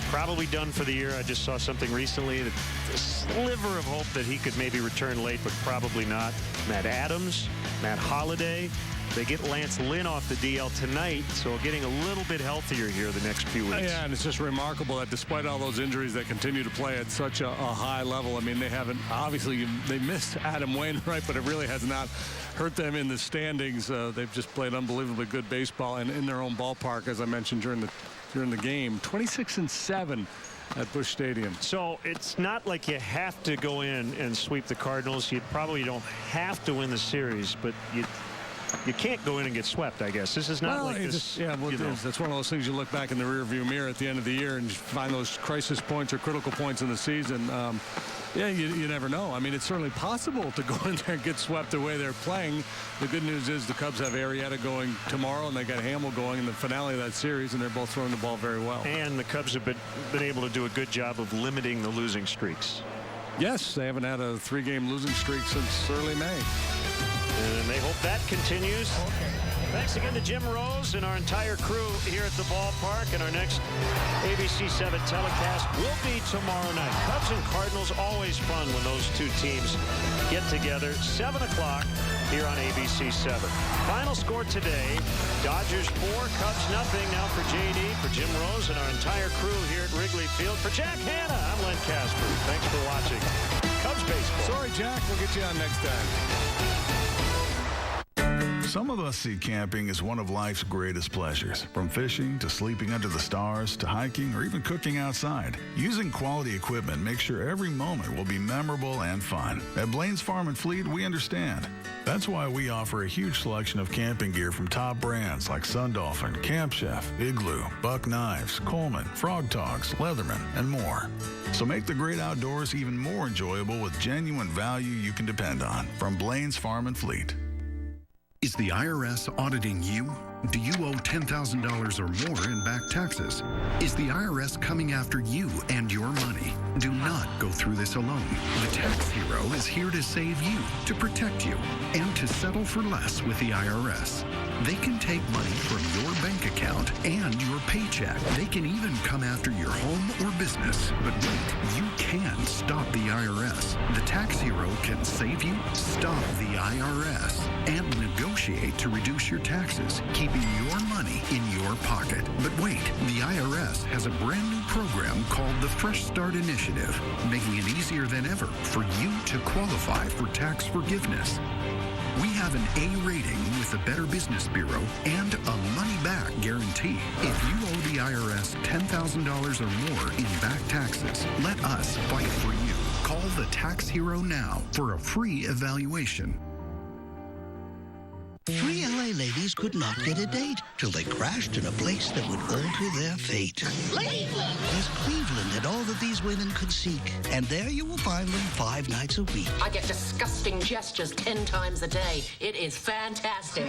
probably done for the year. I just saw something recently, that a sliver of hope that he could maybe return late, but probably not. Matt Adams, Matt Holliday. They get Lance Lynn off the DL tonight, so getting a little bit healthier here the next few weeks. Yeah, and it's just remarkable that despite all those injuries, they continue to play at such a high level. I mean, they haven't, obviously, they missed Adam Wainwright, but it really has not hurt them in the standings. They've just played unbelievably good baseball and in their own ballpark, as I mentioned during the game. 26-7 at Busch Stadium. So it's not like you have to go in and sweep the Cardinals. You probably don't have to win the series, but you can't go in and get swept, I guess. This is not like this. That's one of those things you look back in the rearview mirror at the end of the year and find those crisis points or critical points in the season. You never know. I mean, it's certainly possible to go in there and get swept the way they're playing. The good news is the Cubs have Arrieta going tomorrow, and they got Hamill going in the finale of that series, and they're both throwing the ball very well. And the Cubs have been able to do a good job of limiting the losing streaks. Yes, they haven't had a 3-game losing streak since early May. And they hope that continues. Thanks again to Jim Rose and our entire crew here at the ballpark. And our next ABC7 telecast will be tomorrow night. Cubs and Cardinals, always fun when those two teams get together. 7 o'clock here on ABC7. Final score today, Dodgers 4, Cubs nothing. Now for JD, for Jim Rose, and our entire crew here at Wrigley Field. For Jack Hanna, I'm Len Casper. Thanks for watching Cubs baseball. Sorry, Jack. We'll get you on next time. Some of us see camping as one of life's greatest pleasures. From fishing to sleeping under the stars to hiking or even cooking outside. Using quality equipment makes sure every moment will be memorable and fun. At Blaine's Farm and Fleet, we understand. That's why we offer a huge selection of camping gear from top brands like Sun Dolphin, Camp Chef, Igloo, Buck Knives, Coleman, Frog Togs, Leatherman, and more. So make the great outdoors even more enjoyable with genuine value you can depend on from Blaine's Farm and Fleet. Is the IRS auditing you? Do you owe $10,000 or more in back taxes? Is the IRS coming after you and your money? Do not go through this alone. The Tax Hero is here to save you, to protect you, and to settle for less with the IRS. They can take money from your bank account and your paycheck. They can even come after your home or business. But wait, you can stop the IRS. The Tax Hero can save you, stop the IRS, and negotiate to reduce your taxes, keeping your money in your pocket. But wait, the IRS has a brand new program called the Fresh Start Initiative, making it easier than ever for you to qualify for tax forgiveness. We have an A rating with the Better Business Bureau and a money-back guarantee. If you owe the IRS $10,000 or more in back taxes, let us fight for you. Call the Tax Hero now for a free evaluation. 3 LA ladies could not get a date till they crashed in a place that would alter their fate. Cleveland! Yes, Cleveland had all that these women could seek, and there you will find them 5 nights a week. I get disgusting gestures 10 times a day. It is fantastic.